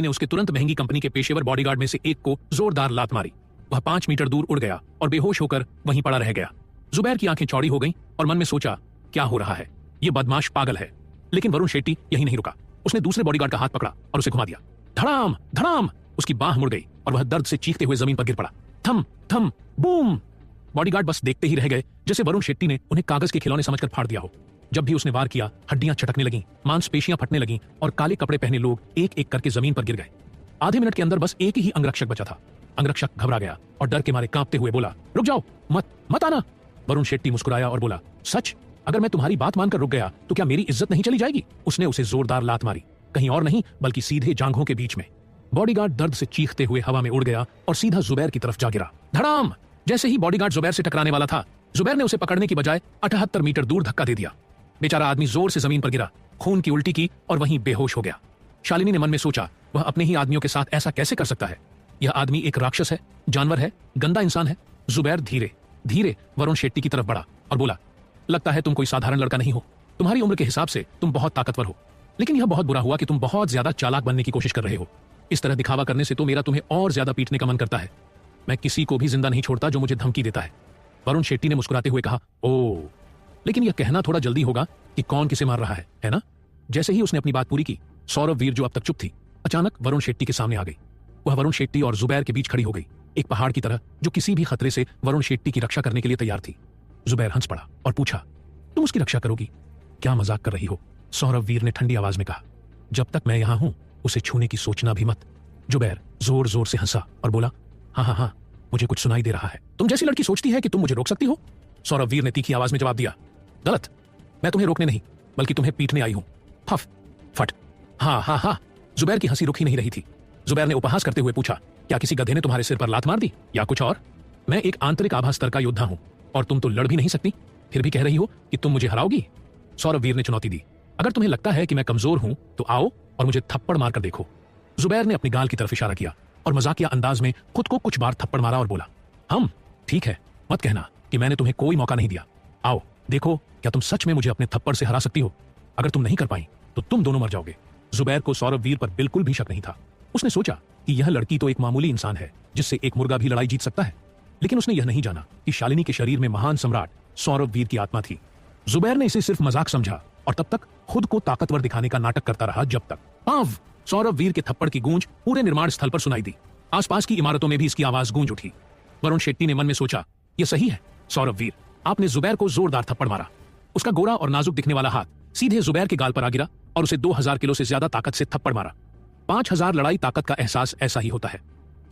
ने उसके तुरंत महंगी कंपनी के पेशेवर बॉडीगार्ड में से एक को जोरदार लात मारी। वह 5 मीटर दूर उड़ गया और बेहोश होकर वहीं पड़ा रह गया। जुबैर की आंखें चौड़ी हो गईं और मन में सोचा, क्या हो रहा है? ये बदमाश पागल है। लेकिन वरुण शेट्टी यही नहीं रुका। उसने दूसरे बॉडीगार्ड का हाथ पकड़ा और उसे घुमा दिया। धड़ाम धड़ाम उसकी बांह मुड़ गई और वह दर्द से चीखते हुए जमीन पर गिर पड़ा। थम थम बूम। बॉडीगार्ड बस देखते ही रह गए, जैसे वरुण शेट्टी ने उन्हें कागज के खिलौने समझकर फाड़ दिया हो। जब भी उसने वार किया, हड्डियां छटकने लगीं, मांसपेशियां फटने लगीं और काले कपड़े पहने लोग एक एक करके जमीन पर गिर गए। आधे मिनट के अंदर बस एक ही अंगरक्षक बचा था। अंगरक्षक घबरा गया और डर के मारे कांपते हुए बोला, रुक जाओ, मत मत आना। वरुण शेट्टी मुस्कुराया और बोला, सच? अगर मैं तुम्हारी बात मानकर रुक गया तो क्या मेरी इज्जत नहीं चली जाएगी? उसने उसे जोरदार लात मारी, कहीं और नहीं बल्कि सीधे जांघों के बीच में। बॉडीगार्ड दर्द से चीखते हुए हवा में उड़ गया और सीधा जुबैर की तरफ जा गिरा। धड़ाम। जैसे ही बॉडीगार्ड जुबैर से टकराने वाला था, जुबैर ने उसे पकड़ने की बजाय 78 मीटर दूर धक्का दे दिया। बेचारा आदमी जोर से जमीन पर गिरा, खून की उल्टी की और वहीं बेहोश हो गया। शालिनी ने मन में सोचा, वह अपने ही आदमियों के साथ ऐसा कैसे कर सकता है? यह आदमी एक राक्षस है, जानवर है, गंदा इंसान है। जुबैर धीरे धीरे वरुण शेट्टी की तरफ बढ़ा और बोला, लगता है तुम कोई साधारण लड़का नहीं हो। तुम्हारी उम्र के हिसाब से तुम बहुत ताकतवर हो, लेकिन यह बहुत बुरा हुआ कि तुम बहुत ज्यादा चालाक बनने की कोशिश कर रहे हो। इस तरह दिखावा करने से तो मेरा तुम्हें और ज्यादा पीटने का मन करता है। मैं किसी को भी जिंदा नहीं छोड़ता जो मुझे धमकी देता है। वरुण शेट्टी ने मुस्कुराते हुए कहा, ओ, लेकिन यह कहना थोड़ा जल्दी होगा कि कौन किसे मार रहा है ना? जैसे ही उसने अपनी बात पूरी की, सौरभ वीर जो अब तक चुप थी, अचानक वरुण शेट्टी के सामने आ गई। वह वरुण शेट्टी और जुबैर के बीच खड़ी हो गई, एक पहाड़ की तरह जो किसी भी खतरे से वरुण शेट्टी की रक्षा करने के लिए तैयार थी। जुबैर हंस पड़ा और पूछा, तुम उसकी रक्षा करोगी? क्या मजाक कर रही हो? सौरभ वीर ने ठंडी आवाज में कहा, जब तक मैं यहां हूं उसे छूने की सोचना भी मत। जुबैर जोर जोर से हंसा और बोला, हाँ हाँ हाँ, मुझे कुछ सुनाई दे रहा है। तुम जैसी लड़की सोचती है कि तुम मुझे रोक सकती हो? सौरभ वीर ने तीखी आवाज में जवाब दिया, गलत। मैं तुम्हें रोकने नहीं बल्कि तुम्हें पीटने आई हूं। फफ फट। हाँ हाँ हाँ। जुबैर की हंसी रुक ही नहीं रही थी। जुबैर ने उपहास करते हुए पूछा, क्या किसी गधे ने तुम्हारे सिर पर लात मार दी या कुछ और? मैं एक आंतरिक आभा स्तर का योद्धा हूं और तुम तो लड़ भी नहीं सकती, फिर भी कह रही हो कि तुम मुझे हराओगी? सौरभ वीर ने चुनौती दी, अगर तुम्हें लगता है कि मैं कमजोर हूं तो आओ और मुझे थप्पड़ मारकर देखो। जुबैर ने अपनी गाल की तरफ इशारा किया और मजाकिया अंदाज में खुद को कुछ बार थप्पड़ मारा और बोला, हम ठीक है, मत कहना कि मैंने तुम्हें कोई मौका नहीं दिया। आओ देखो, क्या तुम सच में मुझे अपने थप्पड़ से हरा सकती हो? अगर तुम नहीं कर पाई तो तुम दोनों मर जाओगे। जुबैर को सौरभ वीर पर बिल्कुल भी शक नहीं था। उसने सोचा कि यह लड़की तो एक मामूली इंसान है जिससे एक मुर्गा भी लड़ाई जीत सकता है, लेकिन उसने यह नहीं जाना कि शालिनी के शरीर में महान सम्राट सौरभ वीर की आत्मा थी। जुबैर ने इसे सिर्फ मजाक समझा और तब तक खुद को ताकतवर दिखाने का नाटक करता रहा जब तक पाव सौरभ वीर के थप्पड़ की गूंज पूरे निर्माण स्थल पर सुनाई दी। आसपास की इमारतों में भी इसकी आवाज गूंज उठी। वरुण शेट्टी ने मन में सोचा, यह सही है सौरभ वीर, आपने जुबैर को जोरदार थप्पड़ मारा। उसका गोरा और नाजुक दिखने वाला हाथ सीधे जुबैर के गाल पर आ गिरा और उसे 2000 किलो से ज्यादा ताकत से थप्पड़ मारा। 5000 लड़ाई ताकत का एहसास ऐसा ही होता है।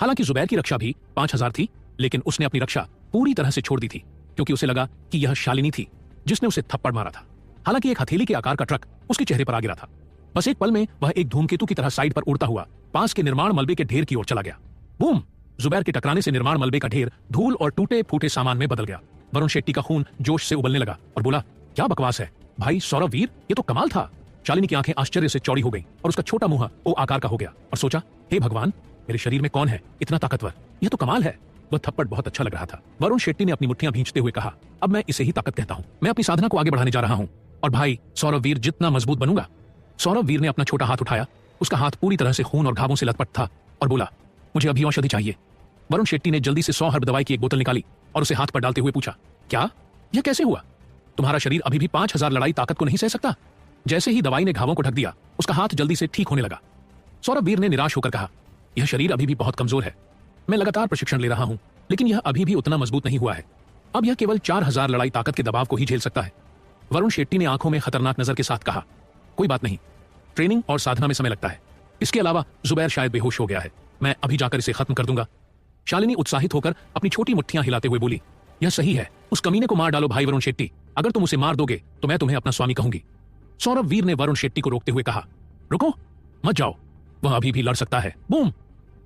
हालांकि जुबैर की रक्षा भी 5000 थी, लेकिन उसने अपनी रक्षा पूरी तरह से छोड़ दी थी क्योंकि उसे लगा कि यह शालिनी थी जिसने उसे थप्पड़ मारा था। हालांकि एक हथेली के आकार का ट्रक उसके चेहरे पर आ गिरा था। बस एक पल में वह एक धूमकेतु की तरह साइड पर उड़ता हुआ पास के निर्माण मलबे के ढेर की ओर चला गया। बूम! जुबैर के टकराने से निर्माण मलबे का ढेर धूल और टूटे फूटे सामान में बदल गया। वरुण शेट्टी का खून जोश से उबलने लगा और बोला, क्या बकवास है भाई सौरभ वीर, ये तो कमाल था। शालिनी की आंखें आश्चर्य से चौड़ी हो गई और उसका छोटा मुंह ओ आकार का हो गया और सोचा, हे भगवान, मेरे शरीर में कौन है इतना ताकतवर? यह तो कमाल है। वह थप्पड़ बहुत अच्छा लग रहा था। वरुण शेट्टी ने अपनी मुट्ठियां भींचते हुए कहा, अब मैं इसे ही ताकत कहता हूं। मैं अपनी साधना को आगे बढ़ाने जा रहा हूं और भाई सौरभ वीर जितना मजबूत बनूंगा। सौरभ वीर ने अपना छोटा हाथ उठाया। उसका हाथ पूरी तरह से खून और घावों से लथपथ था और बोला, मुझे अभी औषधि चाहिए। वरुण शेट्टी ने जल्दी से 100 हर्ब दवाई की एक बोतल निकाली और उसे हाथ पर डालते हुए पूछा, क्या यह कैसे हुआ? तुम्हारा शरीर अभी भी 5000 लड़ाई ताकत को नहीं सह सकता? जैसे ही दवाई ने घावों को ढक दिया, उसका हाथ जल्दी से ठीक होने लगा। सौरभ वीर ने निराश होकर कहा, यह शरीर अभी भी बहुत कमजोर है। मैं लगातार प्रशिक्षण ले रहा हूं, लेकिन यह अभी भी उतना मजबूत नहीं हुआ है। अब यह केवल 4000 लड़ाई ताकत के दबाव को ही झेल सकता है। वरुण शेट्टी ने आंखों में खतरनाक नजर के साथ कहा, कोई बात नहीं, ट्रेनिंग और साधना में समय लगता है। इसके अलावा जुबैर शायद बेहोश हो गया है, मैं अभी जाकर इसे खत्म कर दूंगा। शालिनी उत्साहित होकर अपनी छोटी मुट्ठियां हिलाते हुए बोली, यह सही है, उस कमीने को मार डालो भाई वरुण शेट्टी। अगर तुम उसे मार दोगे तो मैं तुम्हें अपना स्वामी कहूंगी। सौरभ वीर ने वरुण शेट्टी को रोकते हुए कहा, रुको, मत जाओ, वह अभी भी लड़ सकता है। बूम!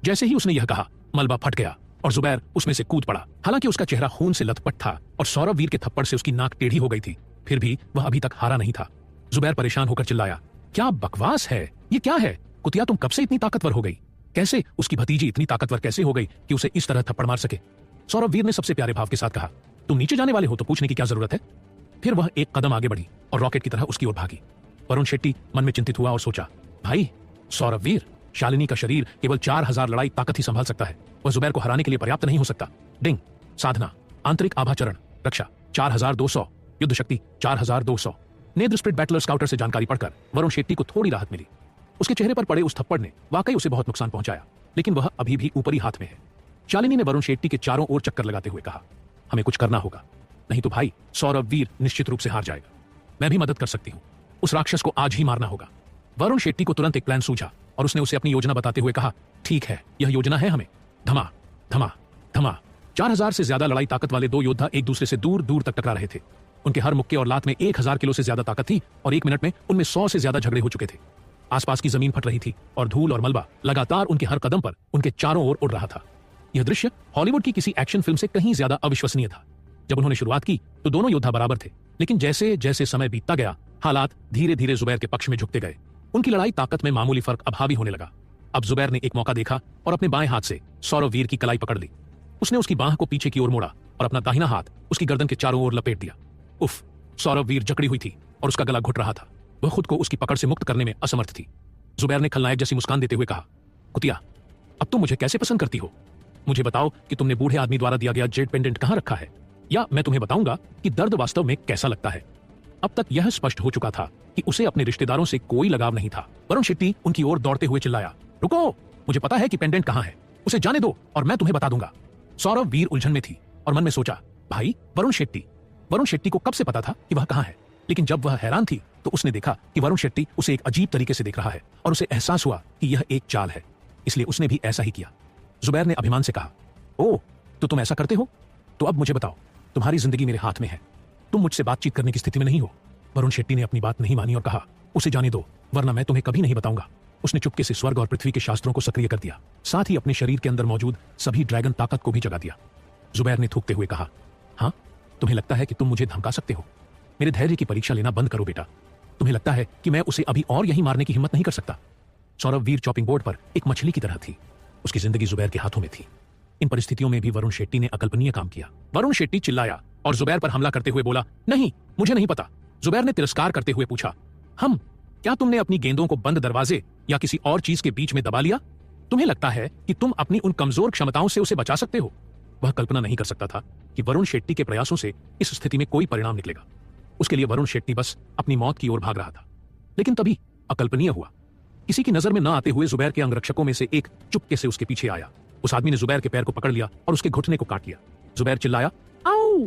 जैसे ही उसने यह कहा, मलबा फट गया और जुबैर उसमें से कूद पड़ा। हालांकि उसका चेहरा खून से लथपथ था और सौरभ वीर के थप्पड़ से उसकी नाक टेढ़ी हो गई थी, फिर भी वह अभी तक हारा नहीं था। जुबैर परेशान होकर चिल्लाया, क्या बकवास है, ये क्या है? कुतिया, तुम कब से इतनी ताकतवर हो गई? कैसे उसकी भतीजी इतनी ताकतवर कैसे हो गई कि उसे इस तरह थप्पड़ मार सके? सौरभ वीर ने सबसे प्यारे भाव के साथ कहा, तुम नीचे जाने वाले हो तो पूछने की क्या जरूरत है? फिर वह एक कदम आगे बढ़ी और रॉकेट की तरह उसकी ओर भागी। वरुण शेट्टी मन में चिंतित हुआ और सोचा, भाई सौरभ वीर, शालिनी का शरीर केवल 4000 लड़ाई ताकत ही संभाल सकता है। वह जुबैर को हराने के लिए पर्याप्त नहीं हो सकता। डिंग, साधना, आंतरिक आभाचरण, रक्षा 4200, युद्ध शक्ति 4200। नेत्र स्प्रिट बैटलर स्काउटर से जानकारी पढ़कर वरुण शेट्टी को थोड़ी राहत मिली। उसके चेहरे पर पड़े उस थप्पड़ ने वाकई उसे बहुत नुकसान पहुंचाया, लेकिन वह अभी भी ऊपरी हाथ में है। शालिनी ने वरुण शेट्टी के चारों ओर चक्कर लगाते हुए कहा, हमें कुछ करना होगा, नहीं तो भाई सौरभ वीर निश्चित रूप से हार जाएगा। मैं भी मदद कर सकती हूं, उस राक्षस को आज ही मारना होगा। वरुण शेट्टी को तुरंत एक प्लान सूझा और उसने उसे अपनी योजना बताते हुए कहा, ठीक है, यह योजना है हमें। धमा धमा धमा 4000 से ज्यादा लड़ाई ताकत वाले दो योद्धा एक दूसरे से दूर दूर तक टकरा रहे थे। उनके हर मुक्के और लात में 1000 किलो से ज्यादा ताकत थी और 1 मिनट में उनमें 100 से ज्यादा झगड़े हो चुके थे। आसपास की जमीन फट रही थी और धूल और मलबा लगातार उनके हर कदम पर उनके चारों ओर उड़ रहा था। यह दृश्य हॉलीवुड की किसी एक्शन फिल्म से कहीं ज्यादा अविश्वसनीय था। जब उन्होंने शुरुआत की तो दोनों योद्धा बराबर थे, लेकिन जैसे जैसे समय बीतता गया हालात धीरे धीरे जुबैर के पक्ष में झुकते गए। उनकी लड़ाई ताकत में मामूली फर्क अब हावी होने लगा। अब जुबैर ने एक मौका देखा और अपने बाएं हाथ से सौरभ वीर की कलाई पकड़ ली। उसने उसकी बाह को पीछे की ओर मोड़ा और अपना दाहिना हाथ उसकी गर्दन के चारों ओर लपेट दिया। उफ, सौरभ वीर जकड़ी हुई थी और उसका गला घुट रहा था। वह खुद को उसकी पकड़ से मुक्त करने में असमर्थ थी। जुबैर ने खलनायक जैसी मुस्कान देते हुए कहा, कुतिया, अब तुम मुझे कैसे पसंद करती हो? मुझे बताओ कि तुमने बूढ़े आदमी द्वारा दिया गया जेड पेंडेंट कहां रखा है, या मैं तुम्हें बताऊंगा कि दर्द वास्तव में कैसा लगता है। अब तक यह स्पष्ट हो चुका था कि उसे अपने रिश्तेदारों से कोई लगाव नहीं था। वरुण शेट्टी उनकी ओर दौड़ते हुए चिल्लाया, रुको, मुझे पता है कि पेंडेंट कहां है, उसे जाने दो और मैं तुम्हें बता दूंगा। सौरभ वीर उलझन में थी और मन में सोचा, भाई वरुण शेट्टी को कब से पता था कि वह कहां है? लेकिन जब वह हैरान थी तो उसने देखा कि वरुण शेट्टी उसे एक अजीब तरीके से देख रहा है और उसे एहसास हुआ कि यह एक चाल है, इसलिए उसने भी ऐसा ही किया। जुबैर ने अभिमान से कहा, ओह, तो तुम ऐसा करते हो? तो अब मुझे बताओ, तुम्हारी जिंदगी मेरे हाथ में है, तुम मुझसे बातचीत करने की स्थिति में नहीं हो। वरुण शेट्टी ने अपनी बात नहीं मानी और कहा, उसे जाने दो, वरना मैं तुम्हें कभी नहीं बताऊंगा। उसने चुपके से स्वर्ग और पृथ्वी के शास्त्रों को सक्रिय कर दिया, साथ ही अपने शरीर के अंदर मौजूद सभी ड्रैगन ताकत को भी जगा दिया। जुबैर ने थूकते हुए कहा, हाँ, तुम्हें लगता है कि तुम मुझे धमका सकते हो? मेरे धैर्य की परीक्षा लेना बंद करो बेटा। तुम्हें लगता है कि मैं उसे अभी और यहीं मारने की हिम्मत नहीं कर सकता? सौरभ वीर चॉपिंग बोर्ड पर एक मछली की तरह थी। उसकी जिंदगी जुबैर के हाथों में थी। इन परिस्थितियों में भी वरुण शेट्टी ने अकल्पनीय काम किया। वरुण शेट्टी चिल्लाया और जुबैर पर हमला करते हुए बोला, नहीं, मुझे नहीं पता। जुबैर ने तिरस्कार करते हुए पूछा, क्या तुमने अपनी गेंदों को बंद दरवाजे या किसी और चीज के बीच में दबा लिया? तुम्हें लगता है कि तुम अपनी उन कमजोर क्षमताओं से उसे बचा सकते हो? वह कल्पना नहीं कर सकता था कि वरुण शेट्टी के प्रयासों से इस स्थिति में कोई परिणाम निकलेगा। उसके लिए वरुण शेट्टी बस अपनी मौत की ओर भाग रहा था। लेकिन तभी अकल्पनीय हुआ। किसी की नजर में न आते हुए जुबैर के अंगरक्षकों में से एक चुपके से उसके पीछे आया। उस आदमी ने जुबैर के पैर को पकड़ लिया और उसके घुटने को काट लिया। जुबैर चिल्लाया, आओ!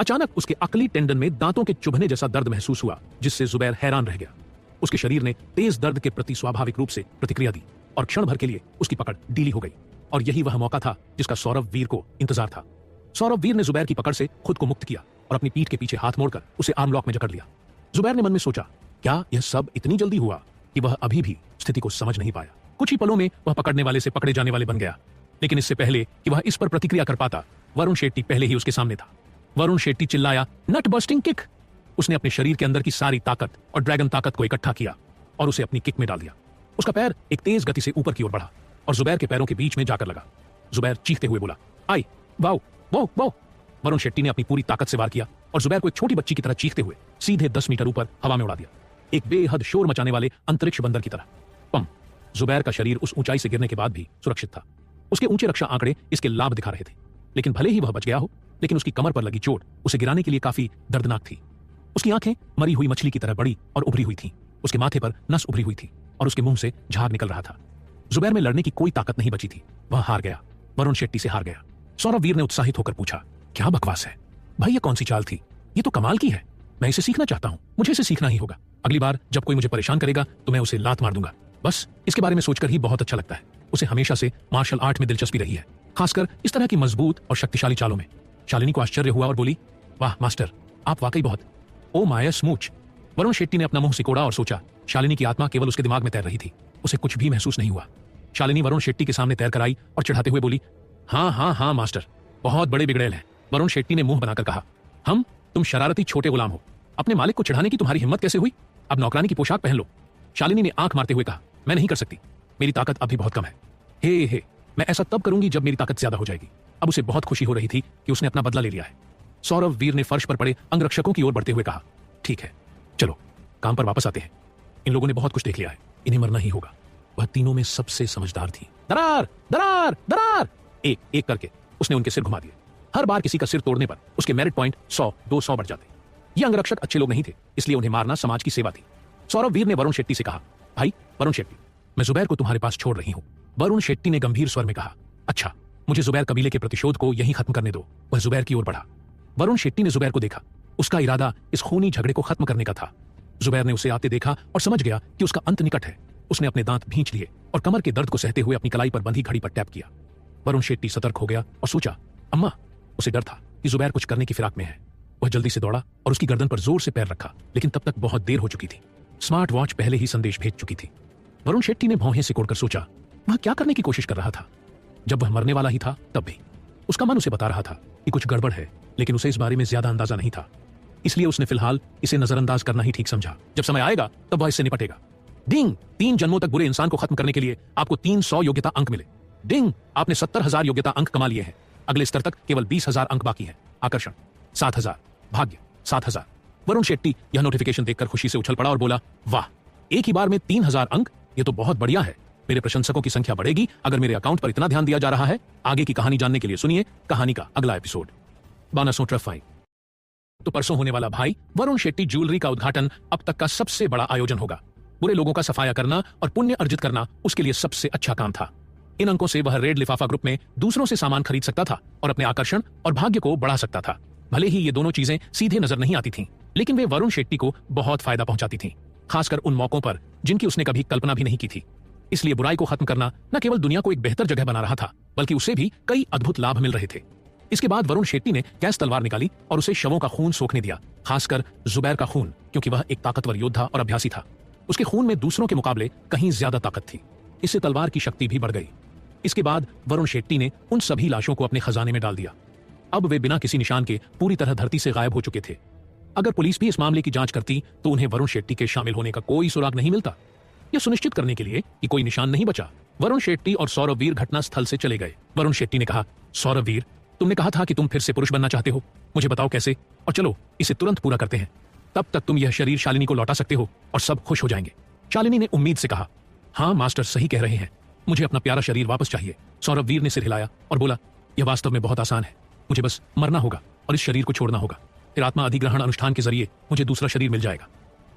अचानक उसके अकली टेंडन में दांतों के चुभने जैसा दर्द महसूस हुआ, जिससे जुबैर हैरान रह गया। उसके शरीर ने तेज दर्द के प्रति स्वाभाविक रूप से प्रतिक्रिया दी और क्षण भर के लिए उसकी पकड़ ढीली हो गई। और यही वह मौका था जिसका सौरभ वीर को इंतजार था। सौरभ वीर ने जुबैर की पकड़ से खुद को मुक्त किया और अपनी पीठ के पीछे हाथ मोड़कर उसे आर्म लॉक में जकड़ लिया। जुबैर ने मन में सोचा, क्या यह सब इतनी जल्दी हुआ कि वह अभी भी स्थिति को समझ नहीं पाया। कुछ ही पलों में वह पकड़ने वाले से पकड़े जाने वाले बन गया। लेकिन इससे पहले कि वह इस पर प्रतिक्रिया कर पाता, वरुण शेट्टी पहले ही उसके सामने था। वरुण शेट्टी चिल्लाया, नट बस्टिंग किक! उसने अपने शरीर के अंदर की सारी ताकत और ड्रैगन ताकत को इकट्ठा किया और उसे अपनी किक में डाल दिया। उसका पैर एक तेज गति से ऊपर की ओर बढ़ा और जुबैर के पैरों के बीच में जाकर लगा। जुबैर चीखते हुए बोला, आई, wow, wow, wow! Varun Shetty ने अपनी पूरी ताकत से वार किया और जुबैर को एक छोटी बच्ची की तरह चीखते हुए सीधे 10 मीटर ऊपर हवा में उड़ा दिया, एक बेहद शोर मचाने वाले अंतरिक्ष बंदर की तरह। पम! जुबैर का शरीर उस ऊंचाई से गिरने के बाद भी सुरक्षित था। उसके ऊंचे रक्षा आंकड़े इसके लाभ दिखा रहे थे। लेकिन भले ही वह बच गया हो, लेकिन उसकी कमर पर लगी चोट उसे गिराने के लिए काफी दर्दनाक थी। उसकी आंखें मरी हुई मछली की तरह बड़ी और उभरी हुई थीं। उसके माथे पर नस उभरी हुई थी और उसके मुंह से झाग निकल रहा था। जुबैर में लड़ने की कोई ताकत नहीं बची थी। वह हार गया, वरुण शेट्टी से हार गया। सौरभ वीर ने उत्साहित होकर पूछा, क्या बकवास है भाई, ये कौन सी चाल थी? ये तो कमाल की है। मैं इसे सीखना चाहता हूं। मुझे इसे सीखना ही होगा। अगली बार जब कोई मुझे परेशान करेगा तो मैं उसे लात मार दूंगा। बस इसके बारे में सोचकर ही बहुत अच्छा लगता है। उसे हमेशा से मार्शल आर्ट में दिलचस्पी रही है, खासकर इस तरह की मजबूत और शक्तिशाली चालों में। शालिनी को आश्चर्य हुआ और बोली, वाह मास्टर, आप वाकई बहुत। ओ माया स्मूच! वरुण शेट्टी ने अपना मुंह सिकोड़ा और सोचा, शालिनी की आत्मा केवल उसके दिमाग में तैर रही थी। उसे कुछ भी महसूस नहीं हुआ। शालिनी वरुण शेट्टी के सामने तैर कर आई और चढ़ाते हुए बोली, हाँ हाँ हाँ मास्टर, बहुत बड़े बिगड़ेल हैं। वरुण शेट्टी ने मुंह बनाकर कहा, तुम शरारती छोटे गुलाम हो। अपने मालिक को चढ़ाने की तुम्हारी हिम्मत कैसे हुई? अब नौकरानी की पोशाक पहन लो। शालिनी ने आंख मारते हुए कहा, मैं नहीं कर सकती, मेरी ताकत अब भी बहुत कम है। हे, मैं ऐसा तब करूंगी जब मेरी ताकत ज्यादा हो जाएगी। अब उसे बहुत खुशी हो रही थी कि उसने अपना बदला ले लिया है। सौरभ वीर ने फर्श पर पड़े अंगरक्षकों की ओर बढ़ते हुए कहा, ठीक है, चलो काम पर वापस आते हैं। इन लोगों ने बहुत कुछ देख लिया है, इन्हें मरना ही होगा। वह तीनों में सबसे समझदार थी। दरार दरार दरार, एक एक करके उसने उनके सिर घुमा दिए। हर बार किसी का सिर तोड़ने पर उसके मेरिट पॉइंट 100-200 बढ़ जाते। ये अंगरक्षक अच्छे लोग नहीं थे, इसलिए उन्हें मारना समाज की सेवा थी। सौरभ वीर ने वरुण शेट्टी से कहा, भाई वरुण शेट्टी, मैं जुबैर को तुम्हारे पास छोड़ रही हूं। वरुण शेट्टी ने गंभीर स्वर में कहा, अच्छा, मुझे जुबैर कबीले के प्रतिशोध को यहीं खत्म करने दो। वह जुबैर की ओर बढ़ा। वरुण शेट्टी ने जुबैर को देखा। उसका इरादा इस खूनी झगड़े को खत्म करने का था। जुबैर ने उसे आते देखा और समझ गया कि उसका अंत निकट है। उसने अपने दांत भींच लिए और कमर के दर्द को सहते हुए अपनी कलाई पर बंधी घड़ी पर टैप किया। वरुण शेट्टी सतर्क हो गया और सोचा, अम्मा। उसे डर था कि जुबैर कुछ करने की फिराक में है। वह जल्दी से दौड़ा और उसकी गर्दन पर जोर से पैर रखा, लेकिन तब तक बहुत देर हो चुकी थी। स्मार्ट वॉच पहले ही संदेश भेज चुकी थी। वरुण शेट्टी ने भौहें सिकोड़कर सोचा, वह क्या करने की कोशिश कर रहा था। जब वह मरने वाला ही था तब भी उसका मन उसे बता रहा था कि कुछ गड़बड़ है, लेकिन उसे इस बारे में ज्यादा अंदाजा नहीं था। इसलिए उसने फिलहाल इसे नजरअंदाज करना ही ठीक समझा। जब समय आएगा तब वह इससे निपटेगा। डिंग, 3 जन्मों तक बुरे इंसान को खत्म करने के लिए आपको 300 योग्यता अंक मिले। डिंग, आपने 70,000 योग्यता अंक कमा लिए हैं। अगले स्तर तक केवल 20,000 अंक बाकी हैं। आकर्षण 7,000, भाग्य 7,000। वरुण शेट्टी यह नोटिफिकेशन देखकर खुशी से उछल पड़ा और बोला, वाह, एक ही बार में 3,000 अंक, ये तो बहुत बढ़िया है। मेरे प्रशंसकों की संख्या बढ़ेगी अगर मेरे अकाउंट पर इतना ध्यान दिया जा रहा है। आगे की कहानी जानने के लिए सुनिए कहानी का अगला एपिसोड। बोनस ट्रफाई। तो परसों होने वाला भाई वरुण शेट्टी ज्वेलरी का उद्घाटन अब तक का सबसे बड़ा आयोजन होगा। बुरे लोगों का सफाया करना और पुण्य अर्जित करना उसके लिए सबसे अच्छा काम था। इन अंकों से वह रेड लिफाफा ग्रुप में दूसरों से सामान खरीद सकता था और अपने आकर्षण और भाग्य को बढ़ा सकता था। भले ही ये दोनों चीजें सीधे नजर नहीं आती थीं, लेकिन वे वरुण शेट्टी को बहुत फायदा पहुंचाती थीं, खासकर उन मौकों पर जिनकी उसने कभी कल्पना भी नहीं की थी। इसलिए बुराई को खत्म करना न केवल दुनिया को एक बेहतर जगह बना रहा था, बल्कि उसे भी कई अद्भुत लाभ मिल रहे थे। इसके बाद वरुण शेट्टी ने गैस तलवार निकाली और उसे शवों का खून सोखने दिया, खासकर जुबैर का खून, क्योंकि वह एक ताकतवर योद्धा और अभ्यासी था। उसके खून में दूसरों के मुकाबले कहीं ज्यादा ताकत थी। इससे तलवार की शक्ति भी बढ़ गई। इसके बाद वरुण शेट्टी ने उन सभी लाशों को अपने खजाने में डाल दिया। अब वे बिना किसी निशान के पूरी तरह धरती से गायब हो चुके थे। अगर पुलिस भी इस मामले की जांच करती तो उन्हें वरुण शेट्टी के शामिल होने का कोई सुराग नहीं मिलता। यह सुनिश्चित करने के लिए कि कोई निशान नहीं बचा, वरुण शेट्टी और सौरभ वीर घटना स्थल से चले गए। वरुण शेट्टी ने कहा, सौरभ वीर, तुमने कहा था कि तुम फिर से पुरुष बनना चाहते हो। मुझे बताओ कैसे, और चलो इसे तुरंत पूरा करते हैं। तब तक तुम यह शरीर शालिनी को लौटा सकते हो और सब खुश हो जाएंगे। शालिनी ने उम्मीद से कहा, हाँ मास्टर सही कह रहे हैं, मुझे अपना प्यारा शरीर वापस चाहिए। सौरभ वीर ने सिर हिलाया और बोला, यह वास्तव में बहुत आसान है। मुझे बस मरना होगा और इस शरीर को छोड़ना होगा। फिर आत्मा अधिग्रहण अनुष्ठान के जरिए मुझे दूसरा शरीर मिल जाएगा।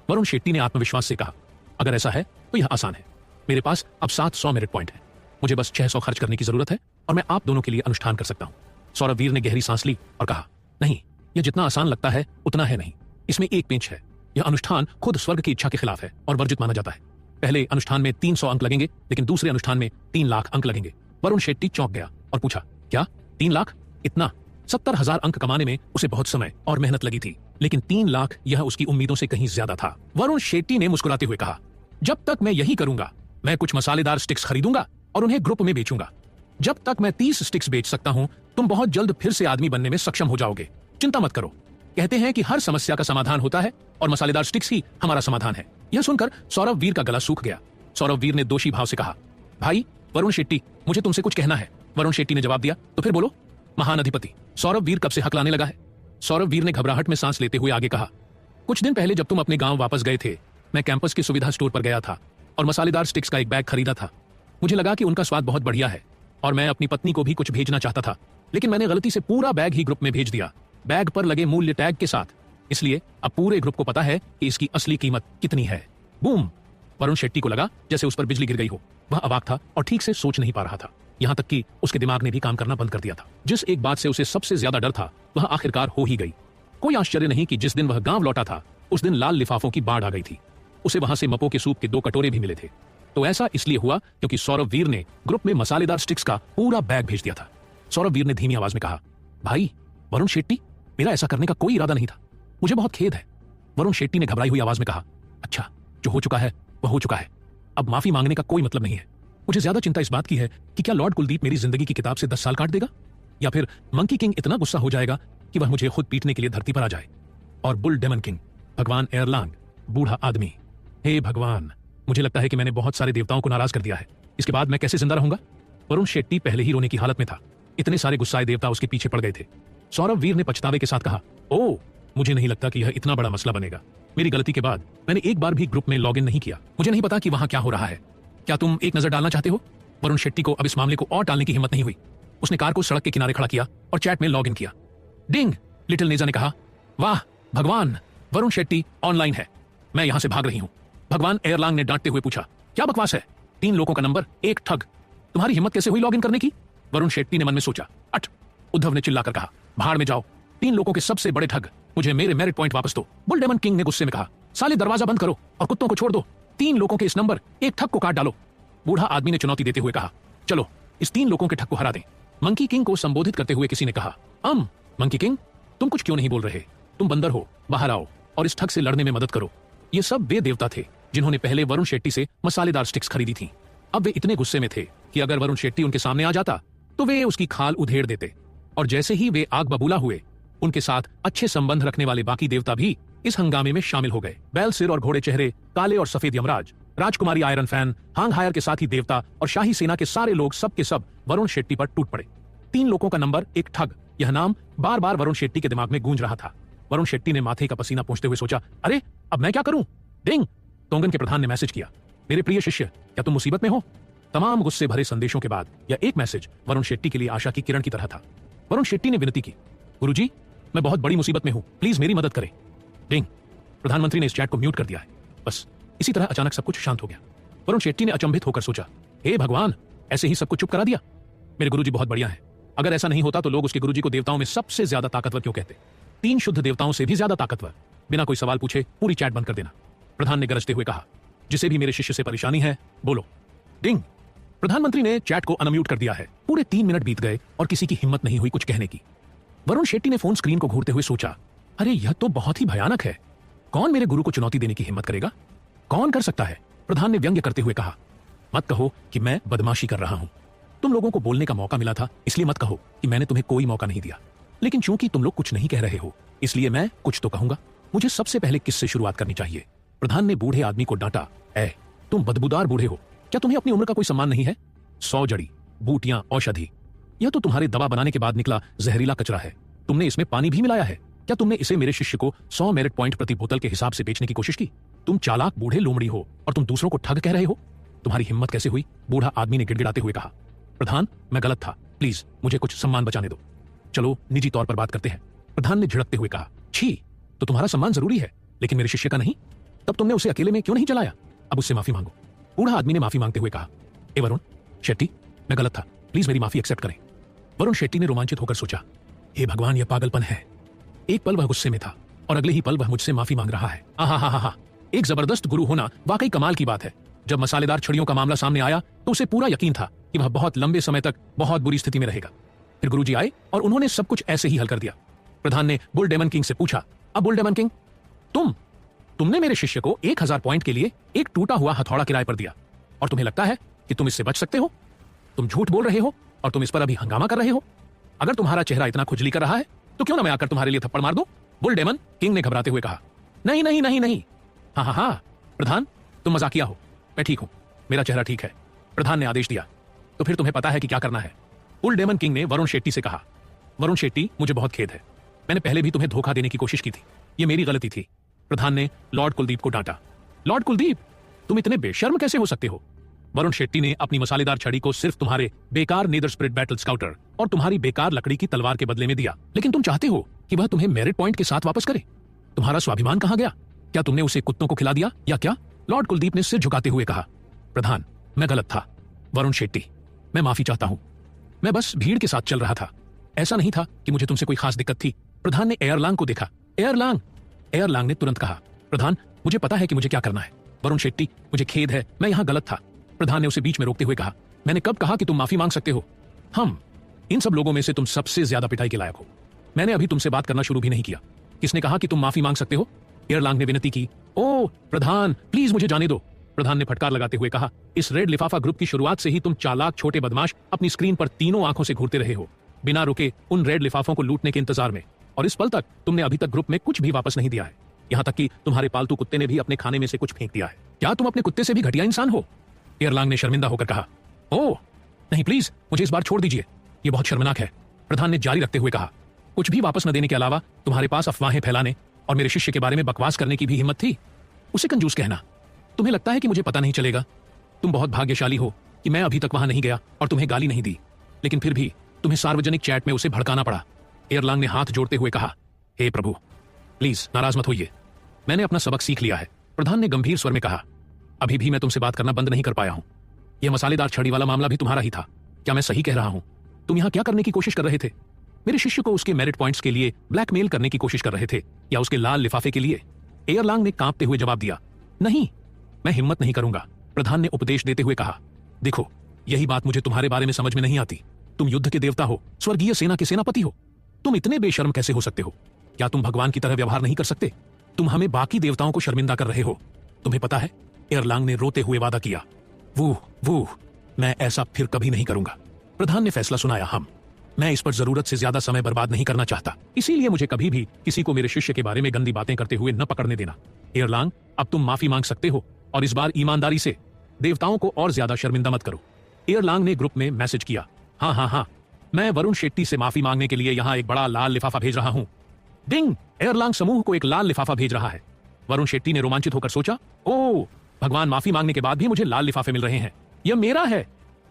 वरुण शेट्टी ने आत्मविश्वास से कहा, अगर ऐसा है तो यह आसान है। मेरे पास अब 700 मेरिट पॉइंट है। मुझे बस 600 खर्च करने की जरूरत है और मैं आप दोनों के लिए अनुष्ठान कर सकता हूं। सौरभ वीर ने गहरी सांस ली और कहा, नहीं, यह जितना आसान लगता है उतना है नहीं। इसमें एक पेंच है। यह अनुष्ठान खुद स्वर्ग की इच्छा के खिलाफ है और वर्जित माना जाता है। पहले अनुष्ठान में 300 अंक लगेंगे, लेकिन दूसरे अनुष्ठान में 3 लाख अंक लगेंगे। वरुण शेट्टी चौंक गया और पूछा, क्या 3 लाख? इतना? 70,000 अंक कमाने में उसे बहुत समय और मेहनत लगी थी, लेकिन 3 लाख यह उसकी उम्मीदों से कहीं ज्यादा था। वरुण शेट्टी ने मुस्कुराते हुए कहा, जब तक मैं यही करूंगा, मैं कुछ मसालेदार स्टिक्स खरीदूंगा और उन्हें ग्रुप में बेचूंगा। जब तक मैं 30 स्टिक्स बेच सकता हूं, तुम बहुत जल्द फिर से आदमी बनने में सक्षम हो जाओगे। चिंता मत करो। कहते हैं कि हर समस्या का समाधान होता है और मसालेदार स्टिक्स ही हमारा समाधान है। यह सुनकर सौरभ वीर का गला सूख गया। सौरभ वीर ने दोषी भाव से कहा, भाई वरुण शेट्टी, मुझे तुमसे कुछ कहना है। वरुण शेट्टी ने जवाब दिया, तो फिर बोलो। महान अधिपति, सौरभ वीर कब से हकलाने लगा है। सौरभ वीर ने घबराहट में सांस लेते हुए आगे कहा, कुछ दिन पहले जब तुम अपने गांव वापस गए थे, मैं कैंपस के सुविधा स्टोर पर गया था और मसालेदार स्टिक्स का एक बैग खरीदा था। मुझे लगा कि उनका स्वाद बहुत बढ़िया है और मैं अपनी पत्नी को भी कुछ भेजना चाहता था, लेकिन मैंने गलती से पूरा बैग ही ग्रुप में भेज दिया, बैग पर लगे मूल्य टैग के साथ। इसलिए अब पूरे ग्रुप को पता है कि इसकी असली कीमत कितनी है। बूम! वरुण शेट्टी को लगा जैसे उस पर बिजली गिर गई हो। वह अवाक था और ठीक से सोच नहीं पा रहा था। यहां तक कि उसके दिमाग ने भी काम करना बंद कर दिया था। जिस एक बात से उसे सबसे ज्यादा डर था, वह आखिरकार हो ही गई। कोई आश्चर्य नहीं कि जिस दिन वह गांव लौटा था, उस दिन लाल लिफाफों की बाढ़ आ गई थी। उसे वहां से मपो के सूप के 2 कटोरे भी मिले थे। तो ऐसा इसलिए हुआ क्योंकि सौरभ वीर ने ग्रुप में मसालेदार स्टिक्स का पूरा बैग भेज दिया था। सौरभ वीर ने धीमी आवाज में कहा, भाई वरुण शेट्टी, मेरा ऐसा करने का कोई इरादा नहीं था। मुझे बहुत खेद है। वरुण शेट्टी ने घबराई हुई आवाज में कहा, अच्छा, जो हो चुका है वह हो चुका है। अब माफी मांगने का कोई मतलब नहीं है। मुझे ज्यादा चिंता इस बात की है कि क्या लॉर्ड कुलदीप मेरी जिंदगी की किताब से 10 साल काट देगा, या फिर मंकी किंग इतना गुस्सा हो जाएगा कि वह मुझे खुद पीटने के लिए धरती पर आ जाए। और बुल डेमन किंग, भगवान एयरलांग, बूढ़ा आदमी, हे भगवान, मुझे लगता है कि मैंने बहुत सारे देवताओं को नाराज कर दिया है। इसके बाद मैं कैसे जिंदा रहूंगा। वरुण शेट्टी पहले ही रोने की हालत में था। इतने सारे गुस्साए देवता उसके पीछे पड़ गए थे। सौरभ वीर ने पछतावे के साथ कहा, ओ, मुझे नहीं लगता कि यह इतना बड़ा मसला बनेगा। मेरी गलती के बाद मैंने एक बार भी ग्रुप में लॉगिन नहीं किया। मुझे नहीं पता कि वहां क्या हो रहा है। क्या तुम एक नजर डालना चाहते हो? वरुण शेट्टी को अब इस मामले को और टालने की हिम्मत नहीं हुई। उसने कार को सड़क के किनारे खड़ा किया और चैट में लॉग इन किया। डिंग! लिटिल नेजा ने कहा, वाह भगवान, वरुण शेट्टी ऑनलाइन है। मैं यहां से भाग रही हूं। भगवान एयरलांग ने डांटते हुए पूछा, क्या बकवास है? 3 लोगों का नंबर, एक ठग। तुम्हारी हिम्मत कैसे हुई लॉग इन करने की? वरुण शेट्टी ने मन में सोचा। अट! उद्धव ने चिल्लाकर कहा, भाड़ में जाओ, 3 लोगों के सबसे बड़े ठग, मुझे मेरे मेरिट पॉइंट वापस दो। बुल डेमन किंग ने गुस्से में कहा, साले दरवाजा बंद करो और कुत्तों को छोड़ दो। 3 लोगों के इस नंबर, एक ठग को काट डालो। बूढ़ा आदमी ने चुनौती देते हुए कहा, चलो इस 3 लोगों के ठग को हरा दें। मंकी किंग को संबोधित करते हुए किसी ने कहा, मंकी किंग, तुम कुछ क्यों नहीं बोल रहे? तुम बंदर हो, बाहर आओ और इस ठग से लड़ने में मदद करो। ये सब वे देवता थे जिन्होंने पहले वरुण शेट्टी से मसालेदार स्टिक्स खरीदी थी। अब वे इतने गुस्से में थे कि अगर वरुण शेट्टी उनके सामने आ जाता तो वे उसकी खाल उधेड़ देते। और जैसे ही वे आग बबूला हुए, उनके साथ अच्छे संबंध रखने वाले बाकी देवता भी इस हंगामे में शामिल हो गए। बैल सिर और घोड़े चेहरे, काले और सफेद यमराज, राजकुमारी आयरन फैन, हांग हायर के साथी देवता और शाही सेना के सारे लोग सब के सब वरुण शेट्टी पर टूट पड़े। 3 लोगों का नंबर, एक ठग, यह नाम बार बार वरुण शेट्टी के दिमाग में गूंज रहा था। वरुण शेट्टी ने माथे का पसीना पोंछते हुए सोचा, अरे अब मैं क्या करूं? डिंग! तोंगन के प्रधान ने मैसेज किया, मेरे प्रिय शिष्य, क्या तुम मुसीबत में हो? तमाम गुस्से भरे संदेशों के बाद यह एक मैसेज वरुण शेट्टी के लिए आशा की किरण की तरह था। वरुण शेट्टी ने विनती की, गुरुजी, मैं बहुत बड़ी मुसीबत में हूं, प्लीज मेरी मदद करें। डिंग! प्रधानमंत्री ने इस चैट को म्यूट कर दिया है। बस इसी तरह अचानक सब कुछ शांत हो गया। वरुण शेट्टी ने अचंभित होकर सोचा, हे भगवान, ऐसे ही सब कुछ चुप करा दिया? मेरे गुरुजी बहुत बढ़िया है। अगर ऐसा नहीं होता तो लोग उसके गुरुजी को देवताओं में सबसे ज्यादा ताकतवर क्यों कहते? 3 शुद्ध देवताओं से भी ज्यादा ताकतवर। बिना कोई सवाल पूछे पूरी चैट बंद कर देना। प्रधान ने गरजते हुए कहा, जिसे भी मेरे शिष्य से परेशानी है बोलो। डिंग! प्रधानमंत्री ने चैट को अनम्यूट कर दिया है। पूरे 3 मिनट बीत गए और किसी की हिम्मत नहीं हुई कुछ कहने की। वरुण शेट्टी ने फोन स्क्रीन को घूरते हुए सोचा, अरे यह तो बहुत ही भयानक है। कौन मेरे गुरु को चुनौती देने की हिम्मत करेगा? कौन कर सकता है? प्रधान ने व्यंग्य करते हुए कहा, मत कहो कि मैं बदमाशी कर रहा हूं। तुम लोगों को बोलने का मौका मिला था, इसलिए मत कहो कि मैंने तुम्हें कोई मौका नहीं दिया। लेकिन चूंकि तुम लोग कुछ नहीं कह रहे हो, इसलिए मैं कुछ तो कहूंगा। मुझे सबसे पहले किससे शुरुआत करनी चाहिए? प्रधान ने बूढ़े आदमी को डांटा, ऐ तुम बदबूदार बूढ़े हो, क्या तुम्हें अपनी उम्र का कोई सम्मान नहीं है? 100 जड़ी, बूटियां, औषधि, यह तो तुम्हारे दवा बनाने के बाद निकला जहरीला कचरा है। तुमने इसमें पानी भी मिलाया है। क्या तुमने इसे मेरे शिष्य को 100 मेरिट पॉइंट प्रति बोतल के हिसाब से बेचने की कोशिश की? तुम चालाक बूढ़े लोमड़ी हो और तुम दूसरों को ठग कह रहे हो। तुम्हारी हिम्मत कैसे हुई? बूढ़ा आदमी ने गिड़गिड़ाते हुए कहा, प्रधान, मैं गलत था, प्लीज मुझे कुछ सम्मान बचाने दो। चलो निजी तौर पर बात करते हैं। प्रधान ने झिड़कते हुए कहा, छी, तो तुम्हारा सम्मान जरूरी है लेकिन मेरे शिष्य का नहीं? तब तुमने उसे अकेले में क्यों नहीं चलाया? अब उससे माफी मांगो। बूढ़ा आदमी ने माफी मांगते हुए कहा, ए वरुण शेट्टी, मैं गलत था, प्लीज मेरी माफी एक्सेप्ट करें। वरुण शेट्टी ने रोमांचित होकर सोचा, हे भगवान, यह पागलपन है। एक पल वह गुस्से में था और अगले ही पल वह मुझसे माफी मांग रहा है। आहा, एक जबरदस्त गुरु होना वाकई कमाल की बात है। जब मसालेदार छड़ियों का मामला सामने आया तो उसे पूरा यकीन था कि वह बहुत लंबे समय तक बहुत बुरी स्थिति में रहेगा। फिर गुरुजी आए और उन्होंने सब कुछ ऐसे ही हल कर दिया। प्रधान ने बुल डेमन किंग से पूछा, अब बुल डेमन किंग, तुमने मेरे शिष्य को 1000 पॉइंट के लिए एक टूटा हुआ हथौड़ा किराए पर दिया और तुम्हें लगता है कि तुम इससे बच सकते हो? तुम झूठ बोल रहे हो और तुम इस पर अभी हंगामा कर रहे हो। अगर तुम्हारा चेहरा इतना खुजली कर रहा है तो क्यों ना मैं आकर तुम्हारे लिए थप्पड़ मार दूं? बुल डेमन किंग ने घबराते हुए कहा, नहीं। हाँ, प्रधान, तुम मजाकिया हो, मैं ठीक हूं, मेरा चेहरा ठीक है। प्रधान ने आदेश दिया, तो फिर तुम्हें पता है कि क्या करना है। बुल डेमन किंग ने वरुण शेट्टी से कहा, वरुण शेट्टी, मुझे बहुत खेद है, मैंने पहले भी तुम्हें धोखा देने की कोशिश की थी, ये मेरी गलती थी। प्रधान ने लॉर्ड कुलदीप को डांटा, लॉर्ड कुलदीप, तुम इतने बेशर्म कैसे हो सकते हो? वरुण शेट्टी ने अपनी मसालेदार छड़ी को सिर्फ तुम्हारे बेकार नेदर स्पिरिट बैटल स्काउटर और तुम्हारी बेकार लकड़ी की तलवार के बदले में दिया, लेकिन तुम चाहते हो कि वह तुम्हें मेरिट पॉइंट के साथ वापस करे। तुम्हारा स्वाभिमान कहां गया? क्या तुमने उसे कुत्तों को खिला दिया या क्या? लॉर्ड कुलदीप ने सिर झुकाते हुए कहा, प्रधान, मैं गलत था। वरुण शेट्टी, मैं माफी चाहता हूं, मैं बस भीड़ के साथ चल रहा था, ऐसा नहीं था कि मुझे तुमसे कोई खास दिक्कत थी। प्रधान ने एयरलांग को देखा। एयरलांग ने तुरंत कहा, प्रधान, मुझे पता है कि मुझे क्या करना है। वरुण शेट्टी, मुझे खेद है, मैं यहां गलत था। प्रधान ने उसे बीच में रोकते हुए कहा, मैंने कब कहा कि तुम माफी मांग सकते हो? हम इन सब लोगों में से तुम सबसे ज्यादा पिटाई के लायक हो। मैंने अभी तुमसे बात करना शुरू भी नहीं किया। किसने कहा कि तुम माफी मांग सकते हो? एयरलांग ने विनती की। ओ प्रधान, प्लीज मुझे जाने दो। प्रधान ने फटकार लगाते हुए कहा, इस रेड लिफाफा ग्रुप की शुरुआत से ही तुम चालाक छोटे बदमाश अपनी स्क्रीन पर तीनों आंखों से घूरते रहे हो, बिना रुके उन रेड लिफाफों को लूटने के इंतजार में, और इस पल तक तुमने अभी तक ग्रुप में कुछ भी वापस नहीं दिया है। यहां तक कि तुम्हारे पालतू कुत्ते ने भी अपने खाने में से कुछ फेंक दिया है। क्या तुम अपने कुत्ते से भी घटिया इंसान हो? एयरलांग ने शर्मिंदा होकर कहा, ओ नहीं, प्लीज मुझे इस बार छोड़ दीजिए, ये बहुत शर्मनाक है। प्रधान ने जारी रखते हुए कहा, कुछ भी वापस न देने के अलावा तुम्हारे पास अफवाहें फैलाने और मेरे शिष्य के बारे में बकवास करने की भी हिम्मत थी। उसे कंजूस कहना। तुम्हें लगता है कि मुझे पता नहीं चलेगा? तुम बहुत भाग्यशाली हो कि मैं अभी तक वहां नहीं गया और तुम्हें गाली नहीं दी, लेकिन फिर भी तुम्हें सार्वजनिक चैट में उसे भड़काना पड़ा। एयरलांग ने हाथ जोड़ते हुए कहा, हे प्रभु, प्लीज नाराज मत होइए, मैंने अपना सबक सीख लिया है। प्रधान ने गंभीर स्वर में कहा, अभी भी मैं तुमसे बात करना बंद नहीं कर पाया हूं। यह मसालेदार छड़ी वाला मामला भी तुम्हारा ही था। क्या मैं सही कह रहा हूं? तुम यहां क्या करने की कोशिश कर रहे थे? मेरे शिष्य को उसके मेरिट पॉइंट्स के लिए ब्लैकमेल करने की कोशिश कर रहे थे, या उसके लाल लिफाफे के लिए? एयरलांग ने कांपते हुए जवाब दिया, नहीं, मैं हिम्मत नहीं करूंगा। प्रधान ने उपदेश देते हुए कहा, देखो, यही बात मुझे तुम्हारे बारे में समझ में नहीं आती। तुम युद्ध के देवता हो, स्वर्गीय सेना के सेनापति हो, तुम इतने बेशर्म कैसे हो सकते हो? क्या तुम भगवान की तरह व्यवहार नहीं कर सकते? तुम हमें बाकी देवताओं को शर्मिंदा कर रहे हो। तुम्हें पता है, एयरलांग ने रोते हुए वादा किया, वो मैं ऐसा फिर कभी नहीं करूंगा। प्रधान ने फैसला सुनाया, मैं इस पर जरूरत से ज्यादा समय बर्बाद नहीं करना चाहता, इसीलिए मुझे कभी भी किसी को मेरे शिष्य के बारे में गंदी बातें करते हुए न पकड़ने देना। एयरलांग, अब तुम माफी मांग सकते हो, और इस बार ईमानदारी से। देवताओं को और ज्यादा शर्मिंदा मत करो। एयरलांग ने ग्रुप में मैसेज किया, हाँ, मैं वरुण शेट्टी से माफी मांगने के लिए यहाँ एक बड़ा लाल लिफाफा भेज रहा हूं। डिंग, एयरलांग समूह को एक लाल लिफाफा भेज रहा है। वरुण शेट्टी ने रोमांचित होकर सोचा, ओ भगवान, माफी मांगने के बाद भी मुझे लाल लिफाफे मिल रहे हैं, यह मेरा है।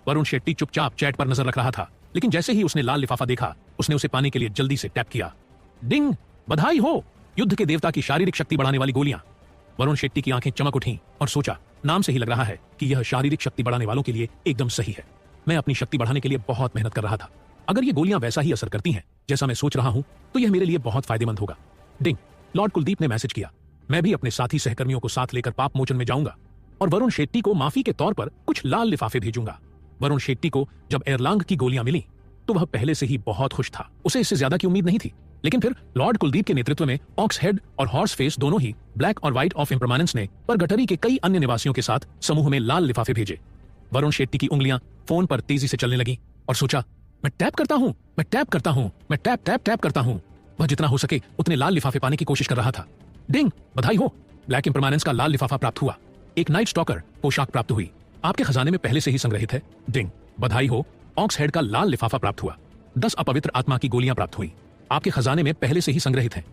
वरुण शेट्टी चुपचाप चैट पर नजर रख रहा था, लेकिन जैसे ही उसने लाल लिफाफा देखा, उसने उसे पाने के लिए जल्दी से टैप किया। डिंग, बधाई हो, युद्ध के देवता की शारीरिक शक्ति बढ़ाने वाली गोलियां। वरुण शेट्टी की आंखें चमक उठीं और सोचा, नाम से ही लग रहा है कि यह शारीरिक शक्ति बढ़ाने वालों के लिए एकदम सही है। मैं अपनी शक्ति बढ़ाने के लिए बहुत मेहनत कर रहा था। अगर ये गोलियां वैसा ही असर करती हैं जैसा मैं सोच रहा हूं, तो यह मेरे लिए बहुत फायदेमंद होगा। डिंग, लॉर्ड कुलदीप ने मैसेज किया, मैं भी अपने साथी सहकर्मियों को साथ लेकर पाप मोचन में जाऊंगा और वरुण शेट्टी को माफी के तौर पर कुछ लाल लिफाफे भेजूंगा। वरुण शेट्टी को जब एयरलांग की गोलियां मिली तो वह पहले से ही बहुत खुश था। उसे इससे ज्यादा की उम्मीद नहीं थी, लेकिन फिर लॉर्ड कुलदीप के नेतृत्व में ऑक्स हेड और हॉर्स फेस दोनों ही ब्लैक और व्हाइट ऑफ इम्परमानेंस ने परगटरी के कई अन्य निवासियों के साथ समूह में लाल लिफाफे भेजे। वरुण शेट्टी की उंगलियां फोन पर तेजी से चलने लगी और सोचा, मैं टैप करता हूं, मैं टैप करता हूं, मैं टैप टैप टैप करता हूं। वह जितना हो सके उतने लाल लिफाफे पाने की कोशिश कर रहा था। डिंग, बधाई हो, ब्लैक इम्परमानेंस का लाल लिफाफा प्राप्त हुआ। एक नाइट स्टॉकर पोशाक प्राप्त हुई, आपके खजाने में पहले से ही संग्रहित है। डिंग, बधाई हो, ऑक्स हेड का लाल लिफाफा प्राप्त हुआ। 10 अपवित्र आत्मा की गोलियां प्राप्त हुई, आपके खजाने में पहले से ही संग्रहित है।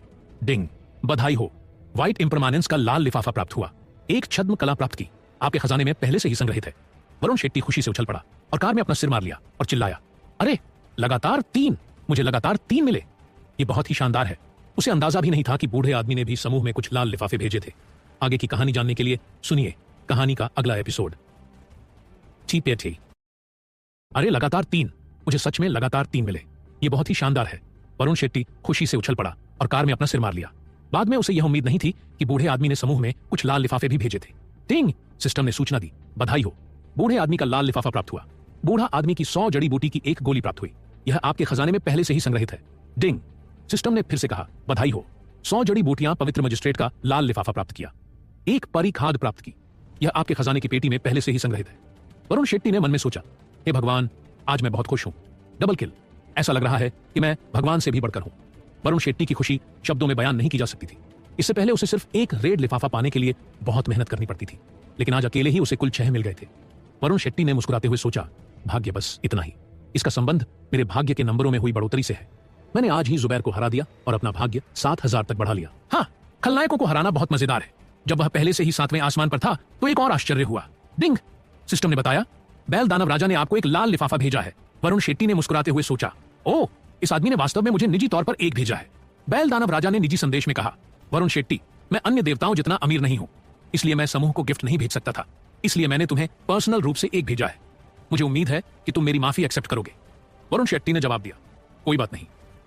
डिंग, बधाई हो, व्हाइट इम्परमानेंस का लाल लिफाफा प्राप्त हुआ। एक छद्म कला प्राप्त की, आपके खजाने में पहले से ही संग्रहित है। वरुण शेट्टी खुशी से उछल पड़ा और कार में अपना सिर मार लिया और चिल्लाया, अरे लगातार 3, मुझे लगातार 3 मिले, ये बहुत ही शानदार है। उसे अंदाजा भी नहीं था कि बूढ़े आदमी ने भी समूह में कुछ लाल लिफाफे भेजे थे। आगे की कहानी जानने के लिए सुनिए कहानी का अगला एपिसोड। अरे लगातार 3, मुझे सच में लगातार 3 मिले, ये बहुत ही शानदार है। वरुण शेट्टी खुशी से उछल पड़ा और कार में अपना सिर मार लिया। बाद में उसे यह उम्मीद नहीं थी कि बूढ़े आदमी ने समूह में कुछ लाल लिफाफे भी भेजे थे। टिंग, सिस्टम ने सूचना दी, बधाई हो, बूढ़े आदमी का लाल लिफाफा प्राप्त हुआ। बूढ़ा आदमी की 100 जड़ी बूटी की एक गोली प्राप्त हुई, यह आपके खजाने में पहले से ही संग्रहित है। डिंग, सिस्टम ने फिर से कहा, बधाई हो, 100 जड़ी बूटियां पवित्र मजिस्ट्रेट का लाल लिफाफा प्राप्त किया। एक परी खाद प्राप्त की, यह आपके खजाने की पेटी में पहले से ही संग्रहित है। वरुण शेट्टी ने मन में सोचा, हे भगवान, आज मैं बहुत खुश हूं, डबल किल, ऐसा लग रहा है कि मैं भगवान से भी बढ़कर हूं। वरुण शेट्टी की खुशी शब्दों में बयान नहीं की जा सकती थी। इससे पहले उसे सिर्फ एक रेड लिफाफा पाने के लिए बहुत मेहनत करनी पड़ती थी, लेकिन आज अकेले ही उसे कुल 6 मिल गए थे। वरुण शेट्टी ने मुस्कुराते हुए सोचा, भाग्य, बस इतना ही, इसका संबंध मेरे भाग्य के नंबरों में हुई बढ़ोतरी से है। मैंने आज ही जुबैर को हरा दिया और अपना भाग्य 7000 तक बढ़ा लिया। हाँ, खलनायकों को हराना बहुत मजेदार है। जब वह पहले से ही 7वें आसमान पर था तो एक और आश्चर्य हुआ। डिंग, सिस्टम ने बताया, बैल दानव राजा ने आपको एक लाल लिफाफा भेजा है। वरुण शेट्टी ने मुस्कुराते हुए सोचा, ओह, इस आदमी ने वास्तव में मुझे निजी तौर पर एक भेजा है। बैल दानव राजा ने निजी संदेश में कहा, वरुण शेट्टी, मैं अन्य देवताओं जितना अमीर नहीं हूं, इसलिए मैं समूह को गिफ्ट नहीं भेज सकता था, इसलिए मैंने तुम्हें पर्सनल रूप से एक भेजा है। मुझे उम्मीद है कि तुम मेरी माफी एक्सेप्ट करोगे। वरुण शेट्टी ने जवाब दिया, कोई बात नहीं,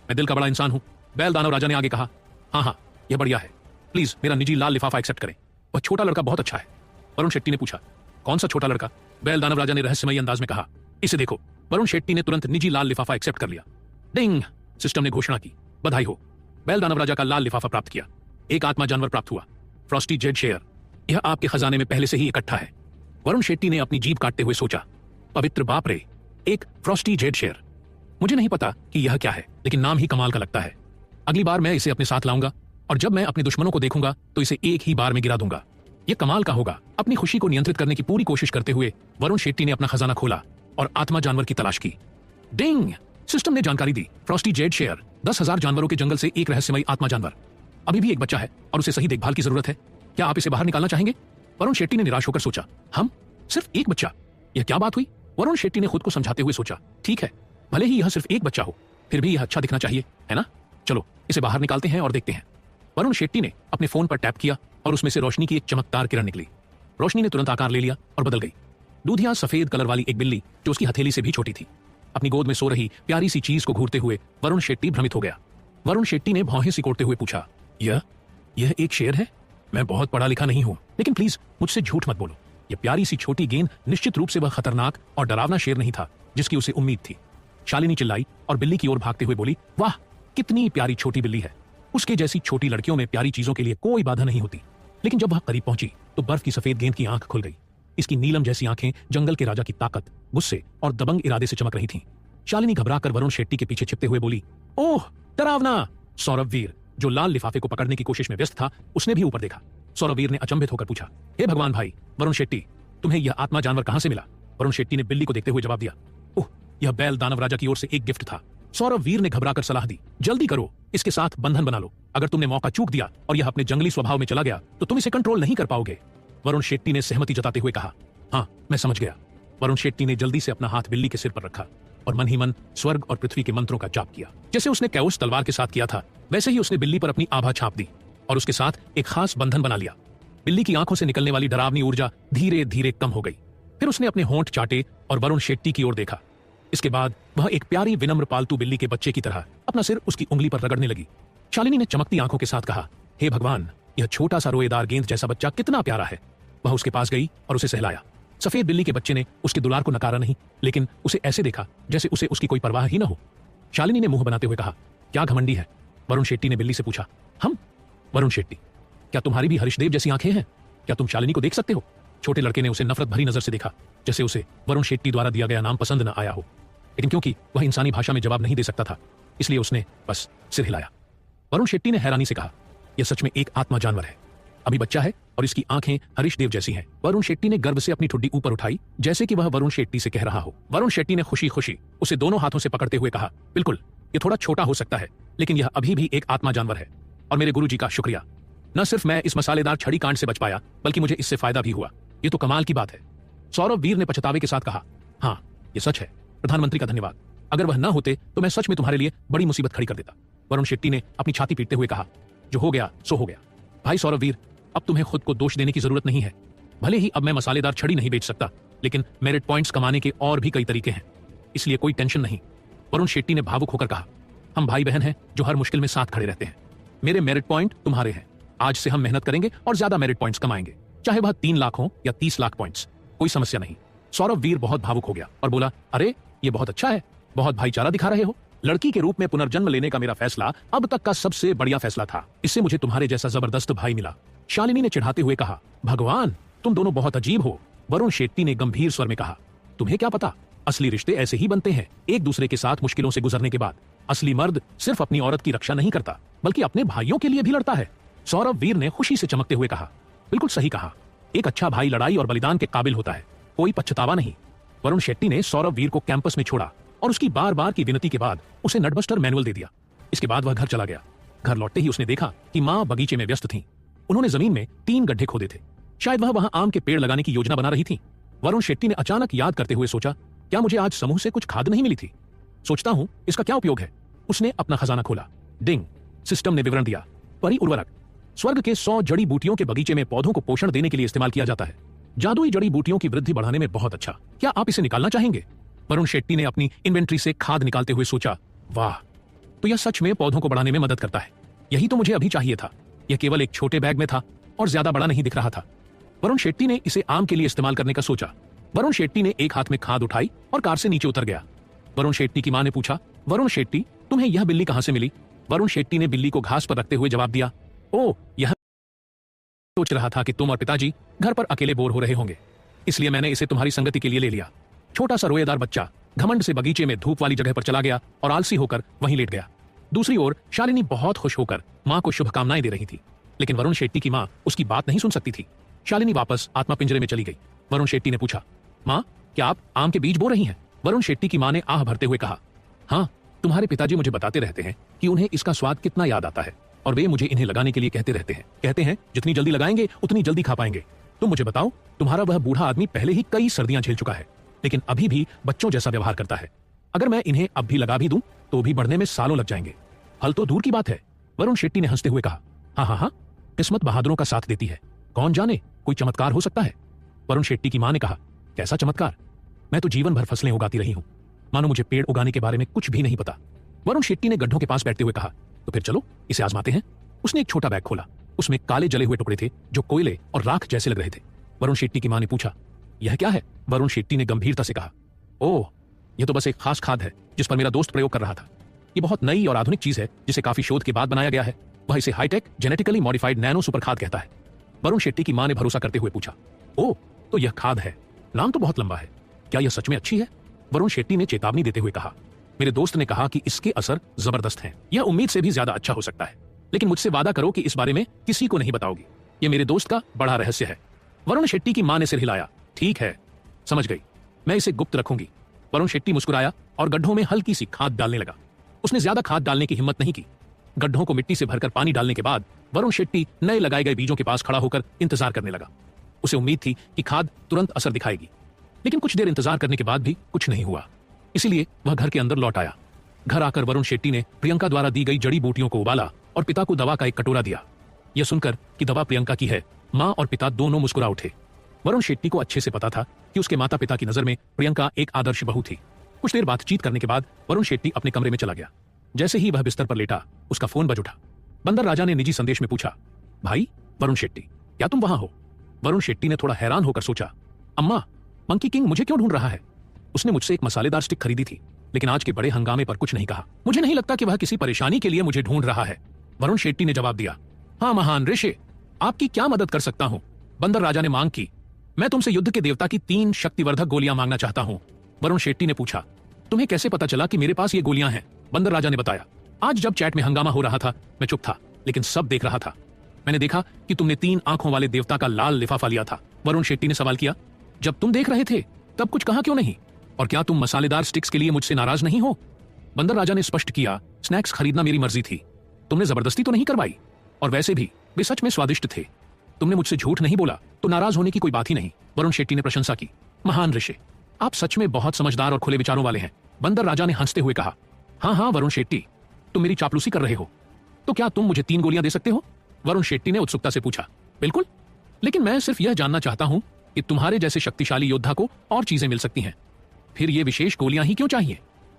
मैं दिल का बड़ा इंसान हूं। बैल दानव राजा ने आगे कहा, हाँ, यह बढ़िया है, प्लीज मेरा निजी लाल लिफाफा एक्सेप्ट करें, वह छोटा लड़का बहुत अच्छा है। वरुण शेट्टी ने पूछा, कौन सा छोटा लड़का? बैल दानव राजा ने रहस्यमयी अंदाज में कहा, इसे देखो। वरुण शेट्टी ने तुरंत निजी लाल लिफाफा एक्सेप्ट कर लिया। डिंग, सिस्टम ने घोषणा की, बधाई हो, बैल दानव राजा का लाल लिफाफा प्राप्त किया। एक आत्मा जानवर प्राप्त हुआ, फ्रॉस्टी जेड शेयर, यह आपके खजाने में पहले से ही इकट्ठा है। वरुण शेट्टी ने अपनी जीभ काटते हुए सोचा, पवित्र बाप रे, एक फ्रॉस्टी जेड शेयर। मुझे नहीं पता कि यह क्या है, लेकिन नाम ही कमाल का लगता है। अगली बार मैं इसे अपने साथ लाऊंगा और जब मैं अपने दुश्मनों को देखूंगा तो इसे एक ही बार में गिरा दूंगा। यह कमाल का होगा। अपनी खुशी को नियंत्रित करने की पूरी कोशिश करते हुए वरुण शेट्टी ने अपना खजाना खोला और आत्मा जानवर की तलाश की। डिंग, सिस्टम ने जानकारी दी, फ्रॉस्टी जेड शेयर, 10,000 जानवरों के जंगल से एक रहस्यमयी आत्मा जानवर। अभी भी एक बच्चा है और उसे सही देखभाल की जरूरत है। क्या आप इसे बाहर निकालना चाहेंगे? वरुण शेट्टी ने निराश होकर सोचा, हम सिर्फ एक बच्चा? यह क्या बात हुई? वरुण शेट्टी ने खुद को समझाते हुए सोचा, ठीक है, भले ही यह सिर्फ एक बच्चा हो, फिर भी यह अच्छा दिखना चाहिए, है ना? चलो इसे बाहर निकालते हैं और देखते हैं। वरुण शेट्टी ने अपने फोन पर टैप किया और उसमें से रोशनी की एक चमकदार किरण निकली। रोशनी ने तुरंत आकार ले लिया और बदल गई। दूधिया सफेद कलर वाली एक बिल्ली जो उसकी हथेली से भी छोटी थी। अपनी गोद में सो रही प्यारी सी चीज को घूरते हुए वरुण शेट्टी भ्रमित हो गया। वरुण शेट्टी ने भौहें सिकोड़ते हुए पूछा, यह एक शेर है? मैं बहुत पढ़ा लिखा नहीं हूं, लेकिन प्लीज मुझसे झूठ मत बोलो। यह प्यारी सी छोटी गेंद निश्चित रूप से वह खतरनाक और डरावना शेर नहीं था जिसकी उसे उम्मीद थी। शालिनी चिल्लाई और बिल्ली की ओर भागते हुए बोली, वाह कितनी प्यारी छोटी बिल्ली है। उसके जैसी छोटी लड़कियों में प्यारी चीजों के लिए कोई बाधा नहीं होती। लेकिन जब वह करीब पहुंची तो बर्फ की सफेद गेंद की आंख खुल गई। इसकी नीलम जैसी आंखें जंगल के राजा की ताकत, गुस्से और दबंग इरादे से चमक रही थीं। शालिनी घबराकर वरुण शेट्टी के पीछे छिपते हुए बोली, ओह डरावना! सौरभ वीर, जो लाल लिफाफे को पकड़ने की कोशिश में व्यस्त था, उसने भी ऊपर देखा। सौरभ वीर ने अचंभित होकर पूछा, हे भगवान भाई वरुण शेट्टी, तुम्हें यह आत्मा जानवर कहां से मिला? वरुण शेट्टी ने बिल्ली को देखते हुए जवाब दिया, ओह यह बैल दानव राजा की ओर से एक गिफ्ट था। सौरभ वीर ने घबराकर सलाह दी, जल्दी करो, इसके साथ बंधन बना लो। अगर तुमने मौका चूक दिया और यह अपने जंगली स्वभाव में चला गया तो तुम इसे कंट्रोल नहीं कर पाओगे। वरुण शेट्टी ने सहमति जताते हुए कहा, हाँ मैं समझ गया। वरुण शेट्टी ने जल्दी से अपना हाथ बिल्ली के सिर पर रखा और मन ही मन स्वर्ग और पृथ्वी के मंत्रों का जाप किया। जैसे उसने कैओस तलवार के साथ किया था, वैसे ही उसने बिल्ली पर अपनी आभा छाप दी और उसके साथ एक खास बंधन बना लिया। बिल्ली की आंखों से निकलने वाली डरावनी ऊर्जा धीरे धीरे कम हो गई। फिर उसने अपने होंठ चाटे और वरुण शेट्टी की ओर देखा। इसके बाद वह एक प्यारी विनम्र पालतू बिल्ली के बच्चे की तरह अपना सिर उसकी उंगली पर रगड़ने लगी। शालिनी ने चमकती आंखों के साथ कहा, हे भगवान, यह छोटा सा रोएदार गेंद जैसा बच्चा कितना प्यारा है। वह उसके पास गई और उसे सहलाया। सफेद बिल्ली के बच्चे ने उसके दुलार को नकारा नहीं, लेकिन उसे ऐसे देखा जैसे उसे उसकी कोई परवाह ही न हो। शालिनी ने मुंह बनाते हुए कहा, क्या घमंडी है? वरुण शेट्टी ने बिल्ली से पूछा। हम? वरुण शेट्टी, क्या तुम्हारी भी हरीशदेव जैसी आंखें हैं? क्या तुम शालिनी को देख सकते हो? छोटे लड़के ने उसे नफरत भरी नजर से देखा, जैसे उसे वरुण शेट्टी द्वारा दिया गया नाम पसंद न आया हो। लेकिन क्योंकि वह इंसानी भाषा में जवाब नहीं दे सकता था, इसलिए उसने बस सिर हिलाया। वरुण शेट्टी ने हैरानी से कहा, यह सच में एक आत्मा जानवर है, अभी बच्चा है और इसकी आंखें हरीशदेव जैसी हैं। वरुण शेट्टी ने गर्व से अपनी ठुड्डी ऊपर उठाई, जैसे कि वह वरुण शेट्टी से कह रहा हो। वरुण शेट्टी ने खुशी खुशी उसे दोनों हाथों से पकड़ते हुए कहा, बिल्कुल, यह थोड़ा छोटा हो सकता है, लेकिन यह अभी भी एक आत्मा जानवर है। और मेरे गुरुजी का शुक्रिया, न सिर्फ मैं इस मसालेदार छड़ी कांड से बच पाया, बल्कि मुझे इससे फायदा भी हुआ। ये तो कमाल की बात है। सौरभ वीर ने पछतावे के साथ कहा, हाँ ये सच है, प्रधानमंत्री का धन्यवाद। अगर वह न होते तो मैं सच में तुम्हारे लिए बड़ी मुसीबत खड़ी कर देता। वरुण शेट्टी ने अपनी छाती पीटते हुए कहा, जो हो गया सो हो गया। भाई सौरभ वीर, अब तुम्हें खुद को दोष देने की जरूरत नहीं है। भले ही अब मैं मसालेदार छड़ी नहीं बेच सकता, लेकिन मेरिट पॉइंट्स कमाने के और भी कई तरीके हैं, इसलिए कोई टेंशन नहीं। वरुण शेट्टी ने भावुक होकर कहा, हम भाई बहन हैं जो हर मुश्किल में साथ खड़े रहते हैं। मेरे मेरिट पॉइंट तुम्हारे हैं। आज से हम मेहनत करेंगे और ज्यादा मेरिट पॉइंट्स कमाएंगे, चाहे वह 3 लाख हो या 30 लाख पॉइंट्स, कोई समस्या नहीं। सौरभ वीर बहुत भावुक हो गया और बोला, अरे ये बहुत अच्छा है, बहुत भाईचारा दिखा रहे हो। लड़की के रूप में पुनर्जन्म लेने का मेरा फैसला अब तक का सबसे बढ़िया फैसला था। इससे मुझे तुम्हारे जैसा जबरदस्त भाई मिला। शालिनी ने चिढ़ाते हुए कहा, भगवान तुम दोनों बहुत अजीब हो। वरुण शेट्टी ने गंभीर स्वर में कहा, तुम्हें क्या पता, असली रिश्ते ऐसे ही बनते हैं, एक दूसरे के साथ मुश्किलों से गुजरने के बाद। असली मर्द सिर्फ अपनी औरत की रक्षा नहीं करता, बल्कि अपने भाइयों के लिए भी लड़ता है। सौरभ वीर ने खुशी से चमकते हुए कहा, बिल्कुल सही कहा, एक अच्छा भाई लड़ाई और बलिदान के काबिल होता है, कोई पछतावा नहीं। वरुण शेट्टी ने सौरभ वीर को कैंपस में छोड़ा और उसकी बार बार की विनती के बाद उसे नटबस्टर मैनुअल दे दिया। इसके बाद वह घर चला गया। घर लौटते ही उसने देखा कि माँ बगीचे में व्यस्त थीं। उन्होंने जमीन में 3 गड्ढे खोदे थे, शायद वह वहां आम के पेड़ लगाने की योजना बना रही थी। वरुण शेट्टी ने अचानक याद करते हुए सोचा, क्या मुझे आज समूह से कुछ खाद नहीं मिली थी? सोचता हूं इसका क्या उपयोग है। उसने अपना खजाना खोला। डिंग, सिस्टम ने विवरण दिया, परी उर्वरक स्वर्ग के 100 जड़ी बूटियों के बगीचे में पौधों को पोषण देने के लिए इस्तेमाल किया जाता है। जादुई जड़ी बूटियों की वृद्धि बढ़ाने में बहुत अच्छा। क्या आप इसे निकालना चाहेंगे? वरुण शेट्टी ने अपनी इन्वेंट्री से खाद निकालते हुए सोचा, वाह, तो यह सच में पौधों को बढ़ाने में मदद करता है। यही तो मुझे अभी चाहिए था। यह केवल एक छोटे बैग में था और ज्यादा बड़ा नहीं दिख रहा था। वरुण शेट्टी ने इसे आम के लिए इस्तेमाल करने का सोचा। वरुण शेट्टी ने एक हाथ में खाद उठाई और कार से नीचे उतर गया। वरुण शेट्टी की मां ने पूछा, वरुण शेट्टी, तुम्हें यह बिल्ली कहां से मिली? वरुण शेट्टी ने बिल्ली को घास पर रखते हुए जवाब दिया, ओ, यह सोच रहा था कि तुम और पिताजी घर पर अकेले बोर हो रहे होंगे, इसलिए मैंने इसे तुम्हारी संगति के लिए ले लिया। छोटा सा रोएदार बच्चा घमंड से बगीचे में धूप वाली जगह पर चला गया और आलसी होकर वहीं लेट गया। दूसरी ओर शालिनी बहुत खुश होकर मां को शुभकामनाएं दे रही थी, लेकिन वरुण शेट्टी की मां उसकी बात नहीं सुन सकती थी। शालिनी वापस आत्मा पिंजरे में चली गई। वरुण शेट्टी ने पूछा, मां, क्या आप आम के बीज बो रही हैं? वरुण शेट्टी की मां ने आह भरते हुए कहा, हाँ, तुम्हारे पिताजी मुझे बताते रहते हैं कि उन्हें इसका स्वाद कितना याद आता है और वे मुझे इन्हें लगाने के लिए कहते रहते हैं। कहते हैं जितनी जल्दी लगाएंगे उतनी जल्दी खा पाएंगे। तुम मुझे बताओ, तुम्हारा वह बूढ़ा आदमी पहले ही कई सर्दियां झेल चुका है, लेकिन अभी भी बच्चों जैसा व्यवहार करता है। अगर मैं इन्हें अब भी लगा भी दूं तो भी बढ़ने में सालों लग जाएंगे। फल तो दूर की बात है, वरुण शेट्टी ने हंसते हुए कहा। हाँ हाँ हाँ, किस्मत बहादुरों का साथ देती है, कौन जाने कोई चमत्कार हो सकता है। वरुण शेट्टी की मां ने कहा, कैसा चमत्कार? मैं तो जीवन भर फसलें उगाती रही हूं, मानो मुझे पेड़ उगाने के बारे में कुछ भी नहीं पता। वरुण शेट्टी ने गड्ढों के पास बैठते हुए कहा, तो फिर चलो इसे आजमाते हैं। उसने एक छोटा बैग खोला, उसमें काले जले हुए टुकड़े थे जो कोयले और राख जैसे लग रहे थे। वरुण शेट्टी की मां ने पूछा, यह क्या है? वरुण शेट्टी ने गंभीरता से कहा, ओह, यह तो बस एक खास खाद है जिस पर मेरा दोस्त प्रयोग कर रहा था। ये बहुत नई और आधुनिक चीज है जिसे काफी शोध के बाद बनाया गया है। वह इसे high tech genetically modified nano super खाद कहता है। वरुण शेट्टी की मां ने भरोसा करते हुए पूछा, ओह, तो यह खाद है, नाम तो बहुत लंबा है, क्या यह सच में अच्छी है? वरुण शेट्टी ने चेतावनी देते हुए कहा, मेरे दोस्त ने कहा कि इसके असर जबरदस्त हैं, यह उम्मीद से भी ज्यादा अच्छा हो सकता है, लेकिन मुझसे वादा करो कि इस बारे में किसी को नहीं बताओगी। यह मेरे दोस्त का बड़ा रहस्य है। वरुण शेट्टी की मां ने सिर हिलाया, ठीक है, समझ गई, मैं इसे गुप्त रखूंगी। वरुण शेट्टी मुस्कुराया और गड्ढों में हल्की सी खाद डालने लगा। उसने ज्यादा खाद डालने की हिम्मत नहीं की। गड्ढों को मिट्टी से भरकर पानी डालने के बाद वरुण शेट्टी नए लगाए गए बीजों के पास खड़ा होकर इंतजार करने लगा। उसे उम्मीद थी कि खाद तुरंत असर दिखाएगी, लेकिन कुछ देर इंतजार करने के बाद भी कुछ नहीं हुआ। इसीलिए वह घर के अंदर लौट आया। घर आकर वरुण शेट्टी ने प्रियंका द्वारा दी गई जड़ी बूटियों को उबाला और पिता को दवा का एक कटोरा दिया। यह सुनकर कि दवा प्रियंका की है, मां और पिता दोनों मुस्कुरा उठे। वरुण शेट्टी को अच्छे से पता था कि उसके माता पिता की नजर में प्रियंका एक आदर्श बहू थी। कुछ देर बातचीत करने के बाद वरुण शेट्टी अपने कमरे में चला गया। जैसे ही वह बिस्तर पर लेटा, उसका फोन बज उठा। बंदर राजा ने निजी संदेश में पूछा, भाई वरुण शेट्टी, क्या तुम वहां हो? वरुण शेट्टी ने थोड़ा हैरान होकर सोचा, अम्मा, मंकी किंग मुझे क्यों ढूंढ रहा है? उसने मुझसे एक मसालेदार स्टिक खरीदी थी, लेकिन आज के बड़े हंगामे पर कुछ नहीं कहा। मुझे नहीं लगता कि वह किसी परेशानी के लिए मुझे ढूंढ रहा है। वरुण शेट्टी ने जवाब दिया, हाँ महान ऋषि, आपकी क्या मदद कर सकता हूं? बंदर राजा ने मांग की, मैं तुमसे युद्ध के देवता की 3 शक्तिवर्धक गोलियां मांगना चाहता हूं। वरुण शेट्टी ने पूछा, तुम्हें कैसे पता चला कि मेरे पास ये गोलियां हैं? बंदर राजा ने बताया, आज जब चैट में हंगामा हो रहा था मैं चुप था, लेकिन सब देख रहा था। मैंने देखा कि तुमने 3 आंखों वाले देवता का लाल लिफाफा लिया था। वरुण शेट्टी ने सवाल किया, जब तुम देख रहे थे तब कुछ कहा क्यों नहीं? और क्या तुम मसालेदार स्टिक्स के लिए मुझसे नाराज नहीं हो? बंदर राजा ने स्पष्ट किया, स्नैक्स खरीदना मेरी मर्जी थी, तुमने जबरदस्ती तो नहीं करवाई, और वैसे भी वे सच में स्वादिष्ट थे। तुमने मुझसे झूठ नहीं बोला तो नाराज होने की कोई बात ही नहीं। वरुण शेट्टी ने प्रशंसा की, महान ऋषि, आप सच में बहुत समझदार और खुले विचारों वाले हैं। बंदर राजा ने हंसते हुए कहा, हाँ हाँ वरुण शेट्टी, तुम मेरी चापलूसी कर रहे हो, तो क्या तुम मुझे 3 गोलियां दे सकते हो? वरुण शेट्टी ने उत्सुकता से पूछा, बिल्कुल, लेकिन मैं सिर्फ यह जानना चाहता हूं कि तुम्हारे जैसे शक्तिशाली योद्धा को और चीजें मिल सकती हैं, फिर ये विशेष गोलियां ही क्यों चाहिए?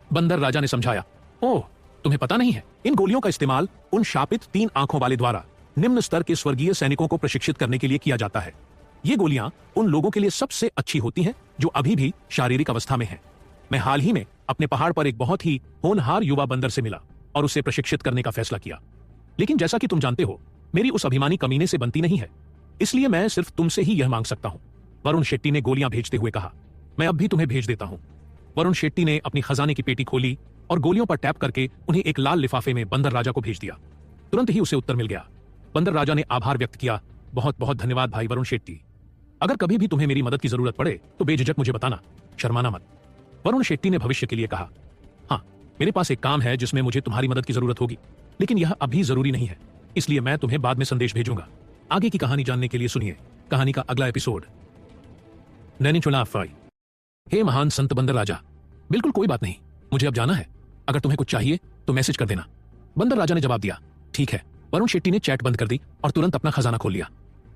बंदर राजा ने समझाया, ओह, तुम्हें पता नहीं है, इन गोलियों का इस्तेमाल उन शापित 3 आंखों वाले द्वारा निम्न स्तर के स्वर्गीय सैनिकों को प्रशिक्षित करने के लिए किया जाता है। ये गोलियां उन लोगों के लिए सबसे अच्छी होती हैं जो अभी भी शारीरिक अवस्था में हैं। मैं हाल ही में अपने पहाड़ पर एक बहुत ही होनहार युवा बंदर से मिला और उसे प्रशिक्षित करने का फैसला किया, लेकिन जैसा कि तुम जानते हो, मेरी उस अभिमानी कमीने से बनती नहीं है, इसलिए मैं सिर्फ तुमसे ही यह मांग सकता हूं। वरुण शेट्टी ने गोलियां भेजते हुए कहा, मैं अब भी तुम्हें भेज देता हूं। वरुण शेट्टी ने अपनी खजाने की पेटी खोली और गोलियों पर टैप करके उन्हें एक लाल लिफाफे में बंदर राजा को भेज दिया। तुरंत ही उसे उत्तर मिल गया। बंदर राजा ने आभार व्यक्त किया, बहुत बहुत धन्यवाद भाई वरुण शेट्टी, अगर कभी भी तुम्हें मेरी मदद की जरूरत पड़े तो बेझिझक मुझे बताना, शर्माना मत। वरुण शेट्टी ने भविष्य के लिए कहा, हाँ, मेरे पास एक काम है जिसमें मुझे तुम्हारी मदद की जरूरत होगी, लेकिन यह अभी जरूरी नहीं है, इसलिए मैं तुम्हें बाद में संदेश भेजूंगा। आगे की कहानी जानने के लिए सुनिए कहानी का अगला एपिसोड। नैनीचुलाफाई। हे महान संत बंदर राजा, बिल्कुल कोई बात नहीं, मुझे अब जाना है, अगर तुम्हें कुछ चाहिए तो मैसेज कर देना। बंदर राजा ने जवाब दिया, ठीक है। वरुण शेट्टी ने चैट बंद कर दी और तुरंत अपना खजाना खोल लिया।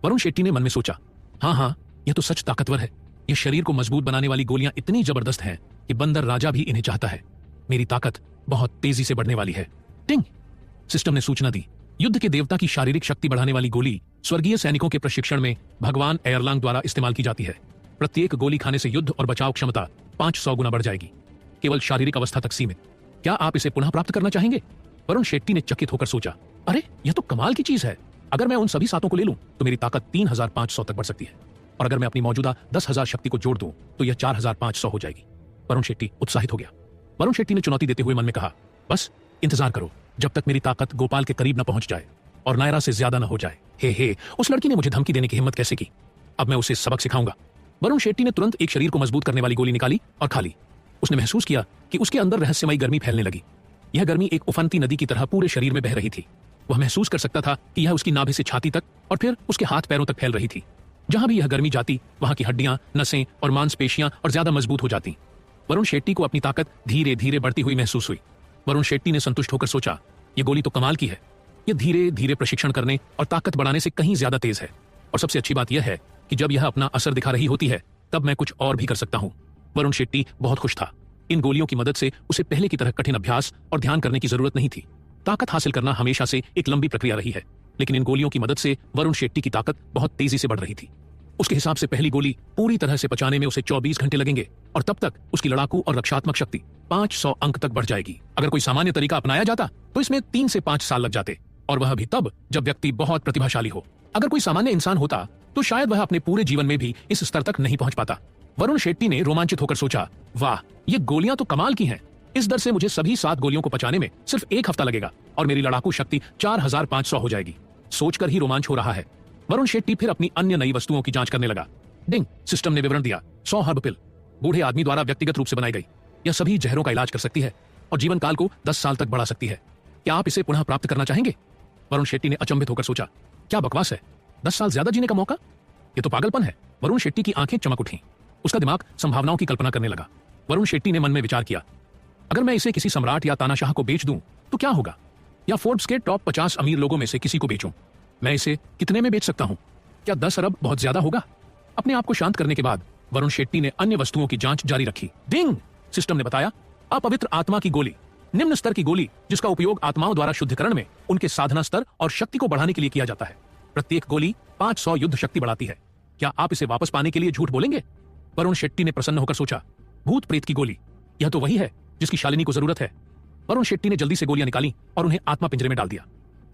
वरुण शेट्टी ने मन में सोचा, हाँ हाँ, यह तो सच ताकतवर है, यह शरीर को मजबूत बनाने वाली गोलियां इतनी जबरदस्त हैं कि बंदर राजा भी इन्हें चाहता है। मेरी ताकत बहुत तेजी से बढ़ने वाली है। टिंग, सिस्टम ने सूचना दी, युद्ध के देवता की शारीरिक शक्ति बढ़ाने वाली गोली स्वर्गीय सैनिकों के प्रशिक्षण में भगवान एयरलांग द्वारा इस्तेमाल की जाती है। प्रत्येक गोली खाने से युद्ध और बचाव क्षमता 500 गुना बढ़ जाएगी, केवल शारीरिक अवस्था तक सीमित। क्या आप इसे पुनः प्राप्त करना चाहेंगे? वरुण शेट्टी ने चकित होकर सोचा, अरे यह तो कमाल की चीज है, अगर मैं उन सभी सातों को ले लूं तो मेरी ताकत 3500 तक बढ़ सकती है, और अगर मैं अपनी मौजूदा 10,000 शक्ति को जोड़ दूं तो यह 4500 हो जाएगी। वरुण शेट्टी उत्साहित हो गया। वरुण शेट्टी ने चुनौती देते हुए मन में कहा, बस इंतजार करो जब तक मेरी ताकत गोपाल के करीब न पहुंच जाए और नायरा से ज्यादा न हो जाए। हे, उस लड़की ने मुझे धमकी देने की हिम्मत कैसे की? अब मैं उसे सबक सिखाऊंगा। वरुण शेट्टी ने तुरंत एक शरीर को मजबूत करने वाली गोली निकाली और खा ली। उसने महसूस किया कि उसके अंदर रहस्यमयी गर्मी फैलने लगी। यह गर्मी एक उफनती नदी की तरह पूरे शरीर में बह रही थी। वह महसूस कर सकता था कि यह उसकी नाभि से छाती तक और फिर उसके हाथ पैरों तक फैल रही थी। जहां भी यह गर्मी जाती वहां की हड्डियां, नसें और मांसपेशियां और ज्यादा मजबूत हो जाती। वरुण शेट्टी को अपनी ताकत धीरे धीरे बढ़ती हुई महसूस हुई। वरुण शेट्टी ने संतुष्ट होकर सोचा, ये गोली तो कमाल की है। यह धीरे धीरे प्रशिक्षण करने और ताकत बढ़ाने से कहीं ज्यादा तेज है। और सबसे अच्छी बात यह है कि जब यह अपना असर दिखा रही होती है तब मैं कुछ और भी कर सकता हूं। वरुण शेट्टी बहुत खुश था। इन गोलियों की मदद से उसे पहले की तरह कठिन अभ्यास और ध्यान करने की जरूरत नहीं थी। ताकत हासिल करना हमेशा से एक लंबी प्रक्रिया रही है, लेकिन इन गोलियों की मदद से वरुण शेट्टी की ताकत बहुत तेजी से बढ़ रही थी। उसके हिसाब से पहली गोली पूरी तरह से पचाने में उसे 24 घंटे लगेंगे और तब तक उसकी लड़ाकू और रक्षात्मक शक्ति 500 अंक तक बढ़ जाएगी। अगर कोई सामान्य तरीका अपनाया जाता तो इसमें 3 से 5 साल लग जाते, और वह भी तब जब व्यक्ति बहुत प्रतिभाशाली हो। अगर कोई सामान्य इंसान होता तो शायद वह अपने पूरे जीवन में भी इस स्तर तक नहीं पहुंच पाता। वरुण शेट्टी ने रोमांचित होकर सोचा, वाह, ये गोलियां तो कमाल की हैं। इस दर से मुझे सभी 7 गोलियों को पचाने में सिर्फ 1 हफ्ता लगेगा और मेरी लड़ाकू शक्ति 4500 हो जाएगी। सोचकर ही रोमांच हो रहा है। वरुण शेट्टी फिर अपनी अन्य नई वस्तुओं की जांच करने लगा। डिंग, सिस्टम ने विवरण दिया, 100 हर्ब पिल बूढ़े आदमी द्वारा व्यक्तिगत रूप से बनाई गई। यह सभी जहरों का इलाज कर सकती है और जीवन काल को 10 साल तक बढ़ा सकती है। क्या आप इसे पुनः प्राप्त करना चाहेंगे? वरुण शेट्टी ने अचंभित होकर सोचा, क्या बकवास है, 10 साल ज्यादा जीने का मौका? ये तो पागलपन है। वरुण शेट्टी की आंखें चमक उठी। उसका दिमाग संभावनाओं की कल्पना करने लगा। वरुण शेट्टी ने मन में विचार किया, अगर मैं इसे किसी सम्राट या तानाशाह को बेच दूं तो क्या होगा? या फोर्ब्स के टॉप 50 अमीर लोगों में से किसी को बेचूं? मैं इसे कितने में बेच सकता हूं? क्या 10 अरब बहुत ज्यादा होगा? अपने आप को शांत करने के बाद वरुण शेट्टी ने अन्य वस्तुओं की जांच जारी रखी। डिंग, सिस्टम ने बताया, अपवित्र आत्मा की गोली, निम्न स्तर की गोली जिसका उपयोग आत्माओं द्वारा शुद्धिकरण में उनके साधना स्तर और शक्ति को बढ़ाने के लिए किया जाता है। प्रत्येक गोली 500 युद्ध शक्ति बढ़ाती है। क्या आप इसे वापस पाने के लिए झूठ बोलेंगे? वरुण शेट्टी ने प्रसन्न होकर सोचा, भूत प्रेत की गोली, यह तो वही है जिसकी शालिनी को जरूरत है। वरुण शेट्टी ने जल्दी से गोलियां निकाली और उन्हें आत्मा पिंजरे में डाल दिया।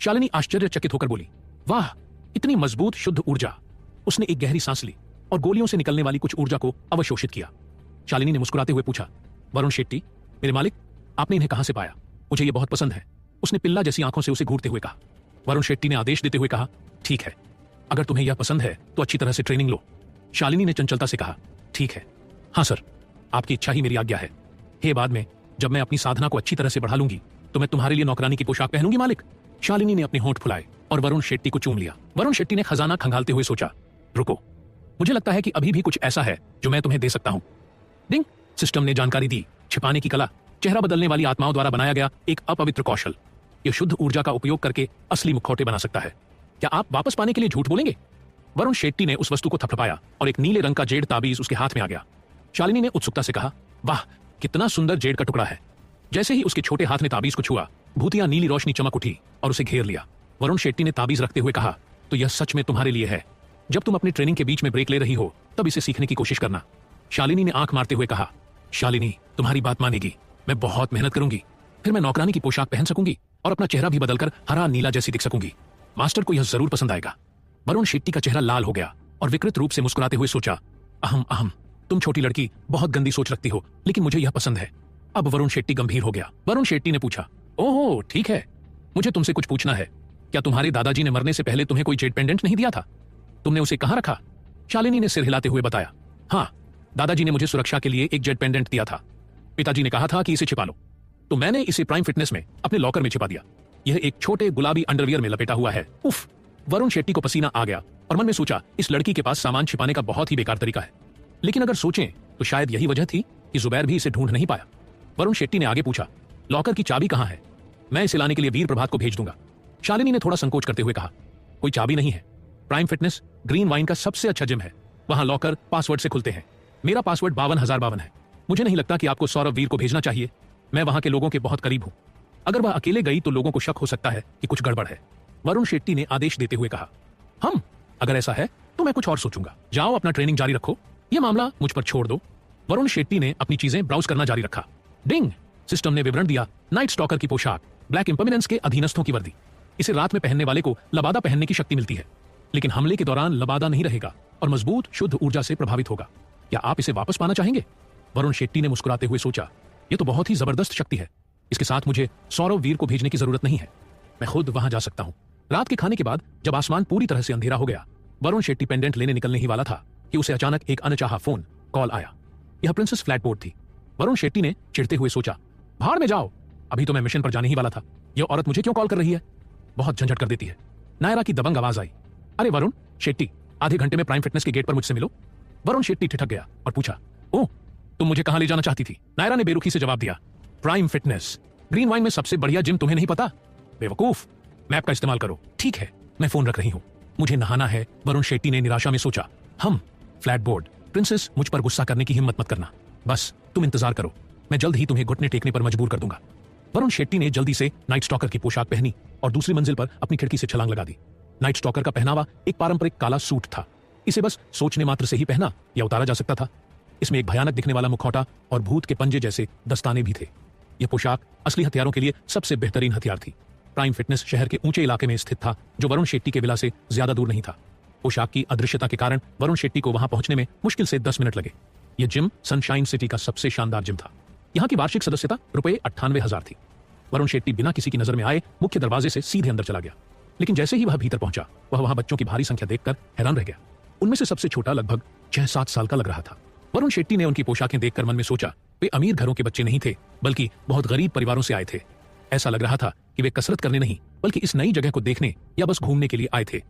शालिनी आश्चर्यचकित होकर बोली, वाह, इतनी मजबूत शुद्ध ऊर्जा। उसने एक गहरी सांस ली और गोलियों से निकलने वाली कुछ ऊर्जा को अवशोषित किया। शालिनी ने मुस्कुराते हुए पूछा, वरुण शेट्टी, मेरे मालिक, आपने इन्हें कहां से पाया? मुझे ये बहुत पसंद है। उसने पिल्ला जैसी आंखों से उसे घूरते हुए कहा। वरुण शेट्टी ने आदेश देते हुए कहा, ठीक है, अगर तुम्हें यह पसंद है तो अच्छी तरह से ट्रेनिंग लो। शालिनी ने चंचलता से कहा, ठीक है, हाँ सर, आपकी इच्छा ही मेरी आज्ञा है। हे, बाद में जब मैं अपनी साधना को अच्छी तरह से बढ़ा लूंगी तो मैं तुम्हारे लिए नौकरानी की पोशाक पहनूंगी मालिक। शालिनी ने अपने होंठ फुलाए और वरुण शेट्टी को चूम लिया। वरुण शेट्टी ने खजाना खंगालते हुए सोचा, रुको, मुझे लगता है कि अभी भी कुछ ऐसा है जो मैं तुम्हें दे सकता हूं। डिंग, सिस्टम ने जानकारी दी, छिपाने की कला, चेहरा बदलने वाली आत्माओं द्वारा बनाया गया एक अपवित्र कौशल। यह शुद्ध ऊर्जा का उपयोग करके असली मुखौटे बना सकता है। क्या आप वापस पाने के लिए झूठ बोलेंगे? वरुण शेट्टी ने उस वस्तु को थपथपाया और एक नीले रंग का जेड ताबीज उसके हाथ में आ गया। शालिनी ने उत्सुकता से कहा, वाह, कितना सुंदर जेड का टुकड़ा है। जैसे ही उसके छोटे हाथ ने ताबीज को छुआ, भूतिया नीली रोशनी चमक उठी और उसे घेर लिया। वरुण शेट्टी ने ताबीज रखते हुए कहा, तो यह सच में तुम्हारे लिए है। जब तुम अपनी ट्रेनिंग के बीच में ब्रेक ले रही हो तब इसे सीखने की कोशिश करना। शालिनी ने आंख मारते हुए कहा, शालिनी, तुम्हारी बात मानेगी, मैं बहुत मेहनत करूंगी। फिर मैं नौकरानी की पोशाक पहन सकूंगी और अपना चेहरा भी बदलकर हरा नीला जैसी दिख सकूंगी। मास्टर को यह जरूर पसंद आएगा। वरुण शेट्टी का चेहरा लाल हो गया और विकृत रूप से मुस्कुराते हुए सोचा, अहम अहम, तुम छोटी लड़की बहुत गंदी सोच रखती हो, लेकिन मुझे यह पसंद है। अब वरुण शेट्टी गंभीर हो गया। वरुण शेट्टी ने पूछा, ओहो ठीक है, मुझे तुमसे कुछ पूछना है। क्या तुम्हारे दादाजी ने मरने से पहले तुम्हें कोई जेड पेंडेंट नहीं दिया था? तुमने उसे कहां रखा? शालिनी ने सिर हिलाते हुए बताया, हाँ, दादाजी ने मुझे सुरक्षा के लिए एक जेड पेंडेंट दिया था। पिताजी ने कहा था कि इसे छिपा लो, तो मैंने इसे प्राइम फिटनेस में अपने लॉकर में छिपा दिया। यह एक छोटे गुलाबी अंडरवियर में लपेटा हुआ है। उफ, वरुण शेट्टी को पसीना आ गया और मन में सोचा, इस लड़की के पास सामान छिपाने का बहुत ही बेकार तरीका है। लेकिन अगर सोचें तो शायद यही वजह थी कि जुबैर भी इसे ढूंढ नहीं पाया। वरुण शेट्टी ने आगे पूछा, लॉकर की चाबी कहां है? मैं इसे लाने के लिए वीर प्रभात को भेज दूंगा। शालिनी ने थोड़ा संकोच करते हुए कहा, कोई चाबी नहीं है। प्राइम फिटनेस ग्रीन वाइन का सबसे अच्छा जिम है, वहां लॉकर पासवर्ड से खुलते हैं। मेरा पासवर्ड 52,052 है। मुझे नहीं लगता कि आपको सौरभ वीर को भेजना चाहिए। मैं वहां के लोगों के बहुत करीब हूं। अगर वह अकेले गई तो लोगों को शक हो सकता है कि कुछ गड़बड़ है। वरुण शेट्टी ने आदेश देते हुए कहा, अगर ऐसा है तो मैं कुछ और सोचूंगा। जाओ अपना ट्रेनिंग जारी रखो, यह मामला मुझ पर छोड़ दो। वरुण शेट्टी ने अपनी चीजें ब्राउज करना जारी रखा। डिंग, सिस्टम ने विवरण दिया, नाइट स्टॉकर की पोशाक, ब्लैक इंपमिनेंस के अधीनस्थों की वर्दी। इसे रात में पहनने वाले को लबादा पहनने की शक्ति मिलती है, लेकिन हमले के दौरान लबादा नहीं रहेगा और मजबूत शुद्ध ऊर्जा से प्रभावित होगा। क्या आप इसे वापस पाना चाहेंगे? वरुण शेट्टी ने मुस्कुराते हुए सोचा, यह तो बहुत ही जबरदस्त शक्ति है। इसके साथ मुझे सौरभ वीर को भेजने की जरूरत नहीं है, मैं खुद वहां जा सकता हूं। रात के खाने के बाद जब आसमान पूरी तरह से अंधेरा हो गया, वरुण शेट्टी पेंडेंट लेने निकलने ही वाला था कि उसे अचानक एक अनचाहा फोन कॉल आया। यह प्रिंसेस फ्लैटबोर्ड थी। वरुण शेट्टी ने चिढ़ते हुए सोचा, भाड़ में जाओ, अभी तो मैं मिशन पर जाने ही वाला था। यह औरत मुझे क्यों कॉल कर रही है? बहुत झंझट कर देती है। नायरा की दबंग आवाज आई, अरे वरुण शेट्टी, आधे घंटे में प्राइम फिटनेस के गेट पर मुझसे मिलो। वरुण शेट्टी ठिठक गया और पूछा, ओह, तुम मुझे कहां ले जाना चाहती थी? नायरा ने बेरुखी से जवाब दिया, प्राइम फिटनेस, ग्रीन वाइन में सबसे बढ़िया जिम तुम्हें नहीं पता? बेवकूफ, मैप का इस्तेमाल करो। ठीक है, मैं फोन रख रही हूं, मुझे नहाना है। वरुण शेट्टी ने निराशा में सोचा। हम फ्लैट बोर्ड। प्रिंसेस, मुझ पर गुस्सा करने की हिम्मत मत करना, बस तुम इंतजार करो, मैं जल्द ही तुम्हें घुटने टेकने पर मजबूर कर दूंगा। वरुण शेट्टी ने जल्दी से नाइट स्टॉकर की पोशाक पहनी और दूसरी मंजिल पर अपनी खिड़की से छलांग लगा दी। नाइट स्टॉकर का पहनावा एक पारंपरिक काला सूट था। इसे बस सोचने मात्र से ही पहना या उतारा जा सकता था। इसमें एक भयानक दिखने वाला मुखौटा और भूत के पंजे जैसे दस्ताने भी थे। यह पोशाक असली हथियारों के लिए सबसे बेहतरीन हथियार थी। प्राइम फिटनेस शहर के ऊंचे इलाके में स्थित था, जो वरुण शेट्टी के विला से ज्यादा दूर नहीं था। पोशाक की अदृश्यता के कारण वरुण शेट्टी को वहां पहुंचने में मुश्किल से 10 मिनट लगे। यह जिम सनशाइन सिटी का सबसे शानदार जिम था। यहां की वार्षिक सदस्यता ₹98,000 थी। वरुण शेट्टी बिना किसी की नजर में आए मुख्य दरवाजे से सीधे अंदर चला गया, लेकिन जैसे ही वह भीतर पहुंचा, वह वहां बच्चों की भारी संख्या देखकर हैरान रह गया। उनमें से सबसे छोटा लगभग 6-7 साल का लग रहा था। वरुण शेट्टी ने उनकी पोशाकें देखकर मन में सोचा, वे अमीर घरों के बच्चे नहीं थे, बल्कि बहुत गरीब परिवारों से आए थे। ऐसा लग रहा था कि वे कसरत करने नहीं, बल्कि इस नई जगह को देखने या बस घूमने के लिए आए थे।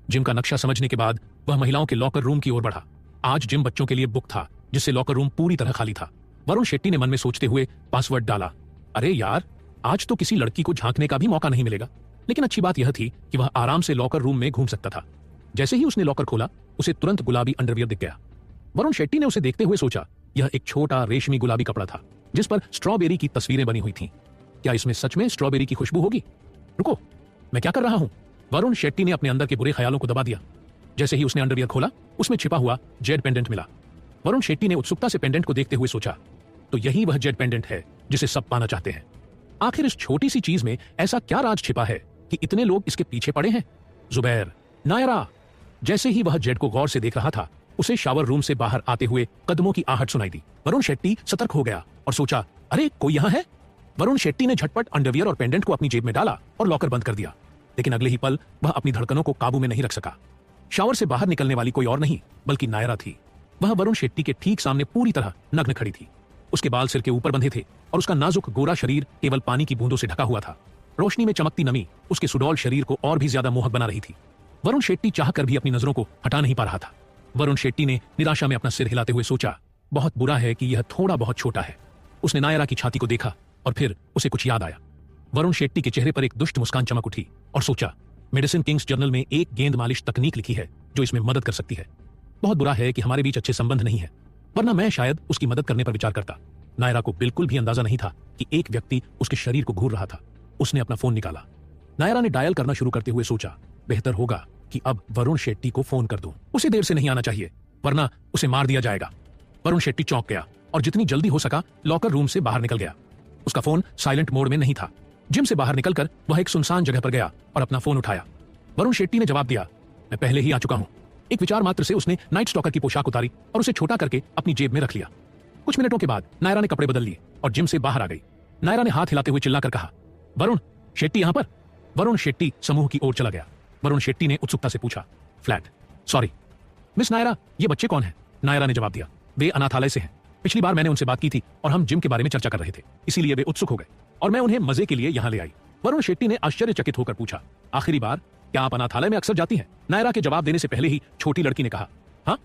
जिम का नक्शा समझने के बाद वह महिलाओं के लॉकर रूम की ओर बढ़ा। आज जिम बच्चों के लिए बुक था, जिससे लॉकर रूम पूरी तरह खाली था। वरुण शेट्टी ने मन में सोचते हुए पासवर्ड डाला। अरे यार, आज तो किसी लड़की को झांकने का भी मौका नहीं मिलेगा। लेकिन अच्छी बात यह थी कि वह आराम से लॉकर रूम में घूम सकता था। जैसे ही उसने लॉकर खोला, उसे तुरंत गुलाबी अंडरवियर दिख गया। वरुण शेट्टी ने उसे देखते हुए सोचा, यह एक छोटा रेशमी गुलाबी कपड़ा था, जिस पर स्ट्रॉबेरी की तस्वीरें बनी हुई थीं। क्या इसमें सच में स्ट्रॉबेरी की खुशबू होगी? रुको, मैं क्या कर रहा हूं? वरुण शेट्टी ने अपने अंदर के बुरे ख्यालों को दबा दिया। जैसे ही उसने अंडरवियर खोला, उसमें छिपा हुआ जेड पेंडेंट मिला। वरुण शेट्टी ने उत्सुकता से पेंडेंट को देखते हुए सोचा, तो यही वह जेड पेंडेंट है जिसे सब पाना चाहते हैं। आखिर इस छोटी सी चीज में ऐसा क्या राज छिपा है कि इतने लोग इसके पीछे पड़े हैं? जुबैर, नायरा। जैसे ही वह जेड को गौर से देख रहा था, उसे शावर रूम से बाहर आते हुए कदमों की आहट सुनाई दी। वरुण शेट्टी सतर्क हो गया और सोचा, अरे कोई यहां है। वरुण शेट्टी ने झटपट अंडरवियर और पेंडेंट को अपनी जेब में डाला और लॉकर बंद कर दिया। लेकिन अगले ही पल वह अपनी धड़कनों को काबू में नहीं रख सका। शावर से बाहर निकलने वाली कोई और नहीं, बल्कि नायरा थी। वह वरुण शेट्टी के ठीक सामने पूरी तरह नग्न खड़ी थी। उसके बाल सिर के ऊपर बंधे थे और उसका नाजुक गोरा शरीर केवल पानी की बूंदों से ढका हुआ था। रोशनी में चमकती नमी उसके सुडौल शरीर को और भी ज्यादा मोहक बना रही थी। वरुण शेट्टी चाहकर भी अपनी नजरों को हटा नहीं पा रहा था। वरुण शेट्टी ने निराशा में अपना सिर हिलाते हुए सोचा, बहुत बुरा है कि यह थोड़ा बहुत छोटा है। उसने नायरा की छाती को देखा और फिर उसे कुछ याद आया। वरुण शेट्टी के चेहरे पर एक दुष्ट मुस्कान चमक उठी और सोचा, मेडिसिन किंग्स जर्नल में एक गेंद मालिश तकनीक लिखी है जो इसमें मदद कर सकती है। बहुत बुरा है कि हमारे बीच अच्छे संबंध नहीं है, वरना मैं शायद उसकी मदद करने पर विचार करता। नायरा को बिल्कुल भी अंदाजा नहीं था कि एक व्यक्ति उसके शरीर को घूर रहा था। उसने अपना फोन निकाला। नायरा ने डायल करना शुरू करते हुए सोचा, बेहतर होगा कि अब वरुण शेट्टी को फोन कर दूं। उसे देर से नहीं आना चाहिए, वरना उसे मार दिया जाएगा। वरुण शेट्टी चौंक गया और जितनी जल्दी हो सका लॉकर रूम से बाहर निकल गया। उसका फोन साइलेंट मोड में नहीं था। जिम से बाहर निकलकर वह एक सुनसान जगह पर गया और अपना फोन उठाया। वरुण शेट्टी ने जवाब दिया, मैं पहले ही आ चुका हूं। एक विचार मात्र से उसने नाइट स्टॉकर की पोशाक उतारी और उसे छोटा करके अपनी जेब में रख लिया। कुछ मिनटों के बाद नायरा ने कपड़े बदल लिए और जिम से बाहर आ गई। नायरा ने हाथ हिलाते हुए चिल्लाकर कहा, वरुण शेट्टी यहां पर? वरुण शेट्टी समूह की ओर चला गया। वरुण शेट्टी ने उत्सुकता से पूछा, फ्लैट? सॉरी मिस नायरा, ये बच्चे कौन हैं? नायरा ने जवाब दिया, वे अनाथालय से हैं। पिछली बार मैंने उनसे बात की थी और हम जिम के बारे में चर्चा कर रहे थे, इसीलिए वे उत्सुक हो गए और मैं उन्हें मजे के लिए यहां ले आई। वरुण शेट्टी ने आश्चर्यचकित होकर पूछा, आखिरी बार? क्या आप अनाथालय में अक्सर जाती हैं? नायरा के जवाब देने से पहले ही छोटी लड़की ने कहा, हाँ,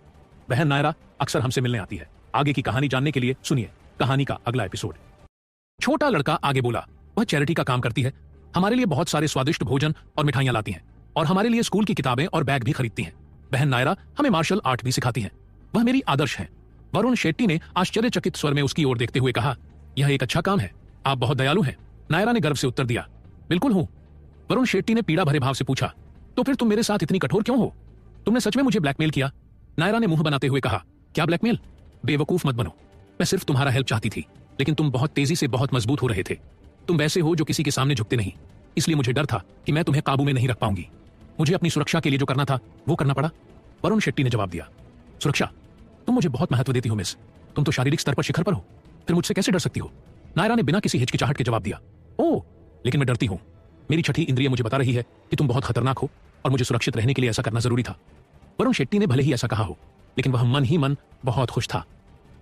बहन नायरा अक्सर हमसे मिलने आती है। आगे की कहानी जानने के लिए सुनिए कहानी का अगला एपिसोड। छोटा लड़का आगे बोला, वह चैरिटी का काम करती है, हमारे लिए बहुत सारे स्वादिष्ट भोजन और मिठाइयां लाती हैं और हमारे लिए स्कूल की किताबें और बैग भी खरीदती हैं। बहन नायरा हमें मार्शल आर्ट भी सिखाती हैं। वह मेरी आदर्श है। वरुण शेट्टी ने आश्चर्यचकित स्वर में उसकी ओर देखते हुए कहा, यह एक अच्छा काम है, आप बहुत दयालु हैं। नायरा ने गर्व से उत्तर दिया, बिल्कुल हूं। वरुण शेट्टी ने पीड़ा भरे भाव से पूछा, तो फिर तुम मेरे साथ इतनी कठोर क्यों हो? तुमने सच में मुझे ब्लैकमेल किया? नायरा ने मुंह बनाते हुए कहा, क्या ब्लैकमेल? बेवकूफ मत बनो, मैं सिर्फ तुम्हारा हेल्प चाहती थी, लेकिन तुम बहुत तेजी से बहुत मजबूत हो रहे थे। तुम वैसे हो जो किसी के सामने झुकते नहीं, इसलिए मुझे डर था कि मैं तुम्हें काबू में नहीं रख पाऊंगी। मुझे अपनी सुरक्षा के लिए जो करना था वो करना पड़ा। वरुण शेट्टी ने जवाब दिया, सुरक्षा? तुम मुझे बहुत महत्व देती हो मिस, तुम तो शारीरिक स्तर पर शिखर पर हो, फिर मुझसे कैसे डर सकती हो? नायरा ने बिना किसी हिचकिचाहट के जवाब दिया, ओह, लेकिन मैं डरती हूं। मेरी छठी इंद्रिय मुझे बता रही है कि तुम बहुत खतरनाक हो और मुझे सुरक्षित रहने के लिए ऐसा करना जरूरी था। वरुण शेट्टी ने भले ही ऐसा कहा हो, लेकिन वह मन ही मन बहुत खुश था।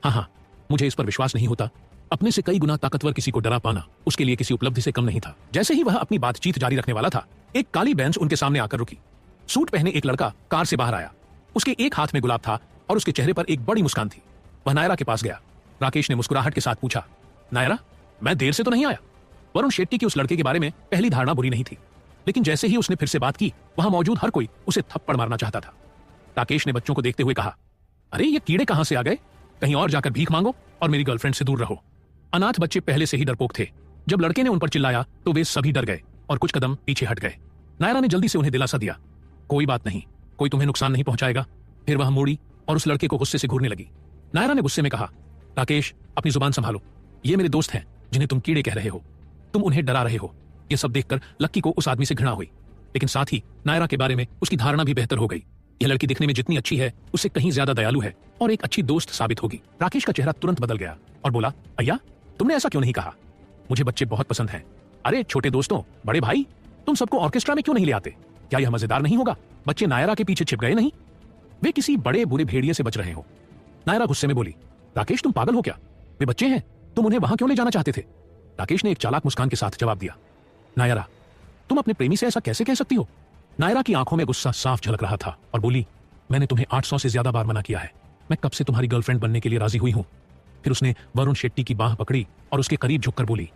हाँ, मुझे इस पर विश्वास नहीं होता, अपने से कई गुना ताकतवर किसी को डरा पाना उसके लिए किसी उपलब्धि से कम नहीं था। जैसे ही वह अपनी बातचीत जारी रखने वाला था, एक काली बेंच उनके सामने आकर रुकी। सूट पहने एक लड़का कार से बाहर आया। उसके एक हाथ में गुलाब था और उसके चेहरे पर एक बड़ी मुस्कान थी। वह नायरा के पास गया। राकेश ने मुस्कुराहट के साथ पूछा, नायरा, मैं देर से तो नहीं आया? वरुण शेट्टी की उस लड़के के बारे में पहली धारणा बुरी नहीं थी, लेकिन जैसे ही उसने फिर से बात की, वहां मौजूद हर कोई उसे थप्पड़ मारना चाहता था। राकेश ने बच्चों को देखते हुए कहा, अरे ये कीड़े कहां से आ गए? कहीं और जाकर भीख मांगो और मेरी गर्लफ्रेंड से दूर रहो। अनाथ बच्चे पहले से ही डरपोक थे। जब लड़के ने उन पर चिल्लाया तो वे सभी डर गए और कुछ कदम पीछे हट गए। नायरा ने जल्दी से उन्हें दिलासा दिया, कोई बात नहीं, कोई तुम्हें नुकसान नहीं पहुंचाएगा। फिर वह मुड़ी और उस लड़के को गुस्से से घूरने लगी। नायरा ने गुस्से में कहा, राकेश, अपनी जुबान संभालो। ये मेरे दोस्त हैं जिन्हें तुम कीड़े कह रहे हो। तुम उन्हें डरा रहे हो। यह सब देखकर लक्की को उस आदमी से घृणा हुई, लेकिन साथ ही नायरा के बारे में उसकी धारणा भी बेहतर हो गई। यह लड़की दिखने में जितनी अच्छी है उससे कहीं ज्यादा दयालु है और एक अच्छी दोस्त साबित होगी। राकेश का चेहरा तुरंत बदल गया और बोला, भैया, तुमने ऐसा क्यों नहीं कहा? मुझे बच्चे बहुत पसंद हैं। अरे छोटे दोस्तों, बड़े भाई, तुम सबको ऑर्केस्ट्रा में क्यों नहीं ले आते? क्या यह मजेदार नहीं होगा? बच्चे नायरा के पीछे छिप गए नहीं? वे किसी बड़े बुरे भेड़िए से बच रहे हो। नायरा गुस्से में बोली, राकेश, तुम पागल हो क्या? वे बच्चे हैं, तुम उन्हें वहां क्यों ले जाना चाहते थे? राकेश ने एक चालाक मुस्कान के साथ जवाब दिया, नायरा, तुम अपने प्रेमी से ऐसा कैसे कह सकती हो? नायरा की आंखों में गुस्सा साफ झलक रहा था और बोली, मैंने तुम्हें 800 से ज्यादा बार मना किया है। मैं कब से तुम्हारी गर्लफ्रेंड बनने के लिए राजी हुई हूं। फिर उसने वरुण शेट्टी की बाह पकड़ी और उसके करीब झुककर बोली,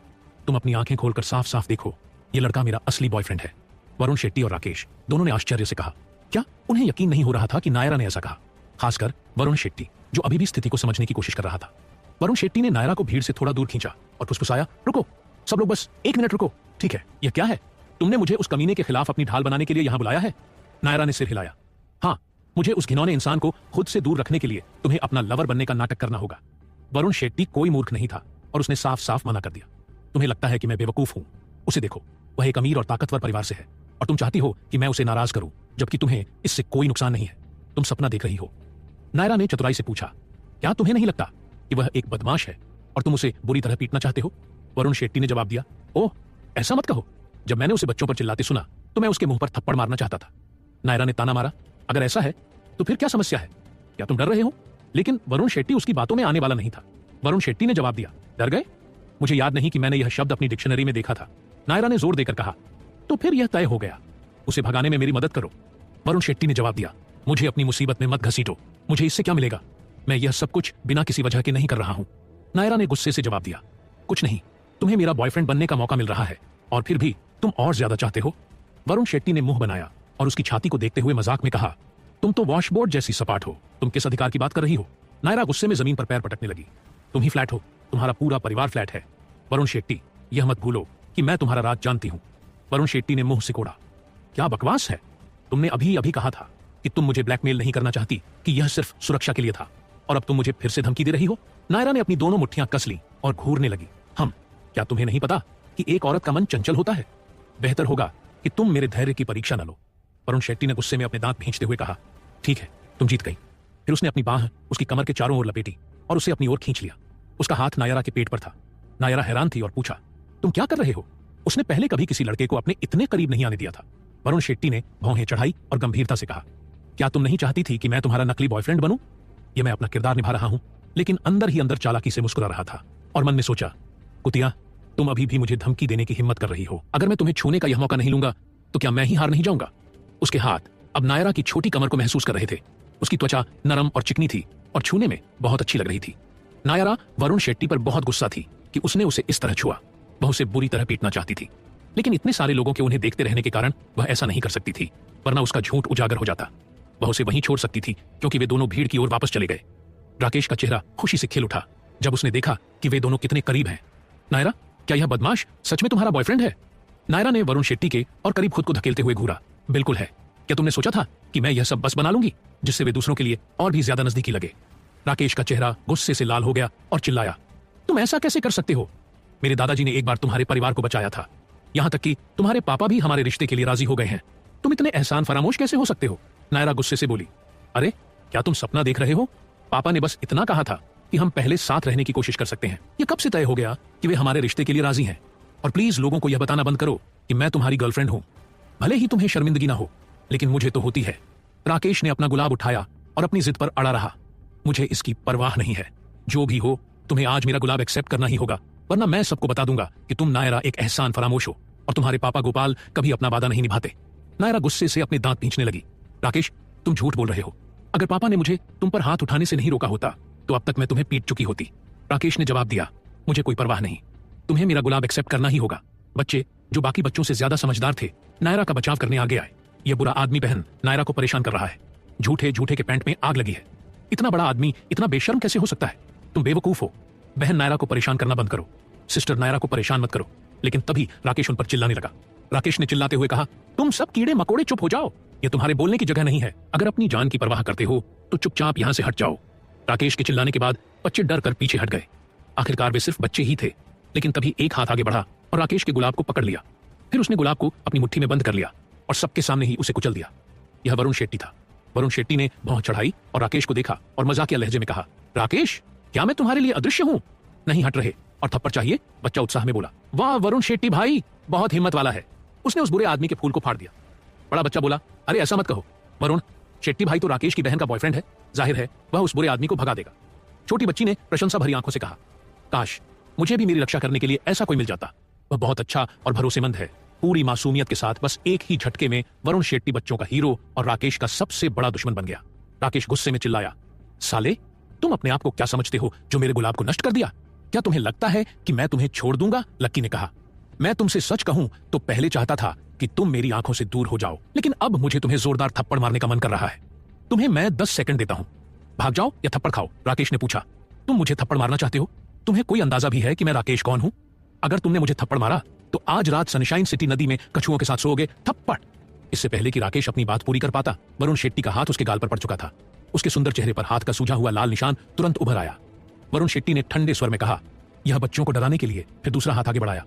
तुम अपनी आंखें खोलकर साफ साफ देखो, ये लड़का मेरा असली बॉयफ्रेंड है। वरुण शेट्टी और राकेश दोनों ने आश्चर्य से कहा। क्या उन्हें यकीन नहीं हो रहा था कि नायरा ने ऐसा कहा? खासकर वरुण शेट्टी, जो अभी भी स्थिति को समझने की कोशिश कर रहा था। वरुण शेट्टी ने नायरा को भीड़ से थोड़ा दूर खींचा और फुसफुसाया, रुको सब लोग, बस 1 मिनट रुको। ठीक है, यह क्या है? तुमने मुझे उस कमीने के खिलाफ अपनी ढाल बनाने के लिए यहां बुलाया है? नायरा ने सिर हिलाया। हाँ, मुझे उस घिनौने इंसान को खुद से दूर रखने के लिए तुम्हें अपना लवर बनने का नाटक करना होगा। वरुण शेट्टी कोई मूर्ख नहीं था और उसने साफ साफ मना कर दिया। तुम्हें लगता है कि मैं बेवकूफ हूं। उसे देखो, वह एक अमीर और ताकतवर परिवार से है और तुम चाहती हो कि मैं उसे नाराज करूं, जबकि तुम्हें इससे कोई नुकसान नहीं है। तुम सपना देख रही हो। नायरा ने चतुराई से पूछा, क्या तुम्हें नहीं लगता कि वह एक बदमाश है और तुम उसे बुरी तरह पीटना चाहते हो? वरुण शेट्टी ने जवाब दिया, ओह, ऐसा मत कहो। जब मैंने उसे बच्चों पर चिल्लाते सुना तो मैं उसके मुंह पर थप्पड़ मारना चाहता था। नायरा ने ताना मारा, अगर ऐसा है तो फिर क्या समस्या है? क्या तुम डर रहे हो? लेकिन वरुण शेट्टी उसकी बातों में आने वाला नहीं था। वरुण शेट्टी ने जवाब दिया, डर गए? मुझे याद नहीं कि मैंने यह शब्द अपनी डिक्शनरी में देखा था। नायरा ने जोर देकर कहा, तो फिर यह तय हो गया, उसे भगाने में मेरी मदद करो। वरुण शेट्टी ने जवाब दिया, मुझे अपनी मुसीबत में मत घसीटो। मुझे इससे क्या मिलेगा? मैं यह सब कुछ बिना किसी वजह के नहीं कर रहा हूं। नायरा ने गुस्से से जवाब दिया, कुछ नहीं, तुम्हें मेरा बॉयफ्रेंड बनने का मौका मिल रहा है और फिर भी तुम और ज्यादा चाहते हो। वरुण शेट्टी ने मुंह बनाया और उसकी छाती को देखते हुए मजाक में कहा, तुम तो वॉशबोर्ड जैसी सपाट हो। तुम किस अधिकार की बात कर रही हो? नायरा गुस्से में जमीन पर पैर पटकने लगी। तुम ही फ्लैट हो, तुम्हारा पूरा परिवार फ्लैट है। वरुण शेट्टी, यह मत भूलो कि मैं तुम्हारा राज जानती हूं। वरुण शेट्टी ने मुंह सिकोड़ा, क्या बकवास है? तुमने अभी अभी कहा था कि तुम मुझे ब्लैकमेल नहीं करना चाहती, कि यह सिर्फ सुरक्षा के लिए था, और अब तुम मुझे फिर से धमकी दे रही हो। नायरा ने अपनी दोनों मुट्ठियां कस ली और घूरने लगी। क्या तुम्हें नहीं पता कि एक औरत का मन चंचल होता है? बेहतर होगा कि तुम मेरे धैर्य की परीक्षा न लो। वरुण शेट्टी ने गुस्से में अपने दांत भींचते हुए कहा, ठीक है, तुम जीत गई। फिर उसने अपनी बाह उसकी कमर के चारों ओर लपेटी और उसे अपनी ओर खींच लिया। उसका हाथ नायरा के पेट पर था। नायरा हैरान थी और पूछा, तुम क्या कर रहे हो? उसने पहले कभी किसी लड़के को अपने इतने करीब नहीं आने दिया था। वरुण शेट्टी ने भौहें चढ़ाई और गंभीरता से कहा, क्या तुम नहीं चाहती थी कि मैं तुम्हारा नकली बॉयफ्रेंड बनूं? ये मैं अपना किरदार निभा रहा हूं। लेकिन अंदर ही अंदर चालाकी से मुस्कुरा रहा था और मन में सोचा, कुतिया, तुम अभी भी मुझे धमकी देने की हिम्मत कर रही हो। अगर मैं तुम्हें छूने का यह मौका नहीं लूंगा तो क्या मैं ही हार नहीं जाऊंगा? उसके हाथ अब नायरा की छोटी कमर को महसूस कर रहे थे। उसकी त्वचा नरम और चिकनी थी और छूने में बहुत अच्छी लग रही थी। नायरा वरुण शेट्टी पर बहुत गुस्सा थी कि उसने उसे इस तरह छुआ। वह उसे बुरी तरह पीटना चाहती थी, लेकिन इतने सारे लोगों के उन्हें देखते रहने के कारण वह ऐसा नहीं कर सकती थी, वरना उसका झूठ उजागर हो जाता। वह उसे वहीं छोड़ सकती थी क्योंकि वे दोनों भीड़ की ओर वापस चले गए। राकेश का चेहरा खुशी से खिल उठा जब उसने देखा कि वे दोनों कितने करीब हैं। नायरा, क्या यह बदमाश सच में तुम्हारा बॉयफ्रेंड है? नायरा ने वरुण शेट्टी के और करीब खुद को धकेलते हुए घूरा। बिल्कुल है। क्या तुमने सोचा था कि मैं यह सब बस बना लूंगी जिससे वे दूसरों के लिए और भी ज्यादा नजदीकी लगे? राकेश का चेहरा गुस्से से लाल हो गया और चिल्लाया, तुम ऐसा कैसे कर सकते हो? मेरे दादाजी ने एक बार तुम्हारे परिवार को बचाया था, यहां तक कि तुम्हारे पापा भी हमारे रिश्ते के लिए राजी हो गए हैं। तुम इतने एहसान फरामोश कैसे हो सकते हो? नायरा गुस्से से बोली, अरे क्या तुम सपना देख रहे हो? पापा ने बस इतना कहा था कि हम पहले साथ रहने की कोशिश कर सकते हैं। यह कब से तय हो गया कि वे हमारे रिश्ते के लिए राजी हैं? और प्लीज लोगों को यह बताना बंद करो कि मैं तुम्हारी गर्लफ्रेंड हूं। भले ही तुम्हें शर्मिंदगी ना हो, लेकिन मुझे तो होती है। राकेश ने अपना गुलाब उठाया और अपनी जिद पर अड़ा रहा। मुझे इसकी परवाह नहीं है। जो भी हो, तुम्हें आज मेरा गुलाब एक्सेप्ट करना ही होगा, वरना मैं सबको बता दूंगा कि तुम नायरा एक एहसान फरामोश हो और तुम्हारे पापा गोपाल कभी अपना वादा नहीं निभाते। नायरा गुस्से से अपने दांत पींचने लगी। राकेश, तुम झूठ बोल रहे हो। अगर पापा ने मुझे तुम पर हाथ उठाने से नहीं रोका होता तो अब तक मैं तुम्हें पीट चुकी होती। राकेश ने जवाब दिया, मुझे कोई परवाह नहीं, तुम्हें मेरा गुलाब एक्सेप्ट करना ही होगा। बच्चे जो बाकी बच्चों से ज्यादा समझदार थे नायरा का बचाव करने आगे आए। यह बुरा आदमी बहन नायरा को परेशान कर रहा है। झूठे झूठे के पैंट में आग लगी है। इतना बड़ा आदमी इतना बेशर्म कैसे हो सकता है? तुम बेवकूफ हो। बहन नायरा को परेशान करना बंद करो। सिस्टर नायरा को परेशान मत करो। लेकिन तभी राकेश उन पर चिल्लाने लगा। राकेश ने चिल्लाते हुए कहा, तुम सब कीड़े मकोड़े चुप हो जाओ, ये तुम्हारे बोलने की जगह नहीं है। अगर अपनी जान की परवाह करते हो तो चुपचाप यहां से हट जाओ। राकेश के चिल्लाने के बाद बच्चे डर कर पीछे हट गए। आखिरकार वे सिर्फ बच्चे ही थे। लेकिन तभी एक हाथ आगे बढ़ा और राकेश के गुलाब को पकड़ लिया। फिर उसने गुलाब को अपनी मुट्ठी में बंद कर लिया और सबके सामने ही उसे कुचल दिया। यह वरुण शेट्टी था। वरुण शेट्टी ने भौं चढ़ाई और राकेश को देखा और मजाकिया लहजे में कहा, राकेश क्या मैं तुम्हारे लिए अदृश्य हूं? नहीं हट रहे और थप्पड़ चाहिए? बच्चा उत्साह में बोला। वाह वरुण शेट्टी भाई बहुत हिम्मत वाला है। उसने उस बुरे आदमी के फूल को फाड़ दिया। बड़ा बच्चा बोला, अरे ऐसा मत कहो, वरुण शेट्टी भाई तो राकेश की बहन का बॉयफ्रेंड है, जाहिर है वह उस बुरे आदमी को भगा देगा। छोटी बच्ची ने प्रशंसा भरी आंखों से कहा, काश मुझे भी मेरी रक्षा करने के लिए ऐसा कोई मिल जाता। वह बहुत अच्छा और भरोसेमंद है। पूरी मासूमियत के साथ बस एक ही झटके में वरुण शेट्टी बच्चों का हीरो और राकेश का सबसे बड़ा दुश्मन बन गया। राकेश गुस्से में चिल्लाया, साले तुम अपने आप को क्या समझते हो जो मेरे गुलाब को नष्ट कर दिया? क्या तुम्हें लगता है कि मैं तुम्हें छोड़ दूंगा? लक्की ने कहा, मैं तुमसे सच कहूं तो पहले चाहता था कि तुम मेरी आंखों से दूर हो जाओ, लेकिन अब मुझे तुम्हें जोरदार थप्पड़ मारने का मन कर रहा है। तुम्हें मैं 10 सेकंड देता हूं, भाग जाओ या थप्पड़ खाओ। राकेश ने पूछा, तुम मुझे थप्पड़ मारना चाहते हो? तुम्हें कोई अंदाजा भी है कि मैं राकेश कौन हूं? अगर तुमने मुझे थप्पड़ मारा तो आज रात सनशाइन सिटी नदी में कछुओं के साथ सोओगे। थप्पड़। इससे पहले कि राकेश अपनी बात पूरी कर पाता, वरुण शेट्टी का हाथ उसके गाल पर पड़ चुका था। उसके सुंदर चेहरे पर हाथ का सूजा हुआ लाल निशान तुरंत उभर आया। वरुण शेट्टी ने ठंडे स्वर में कहा, यह बच्चों को डराने के लिए। फिर दूसरा हाथ आगे बढ़ाया।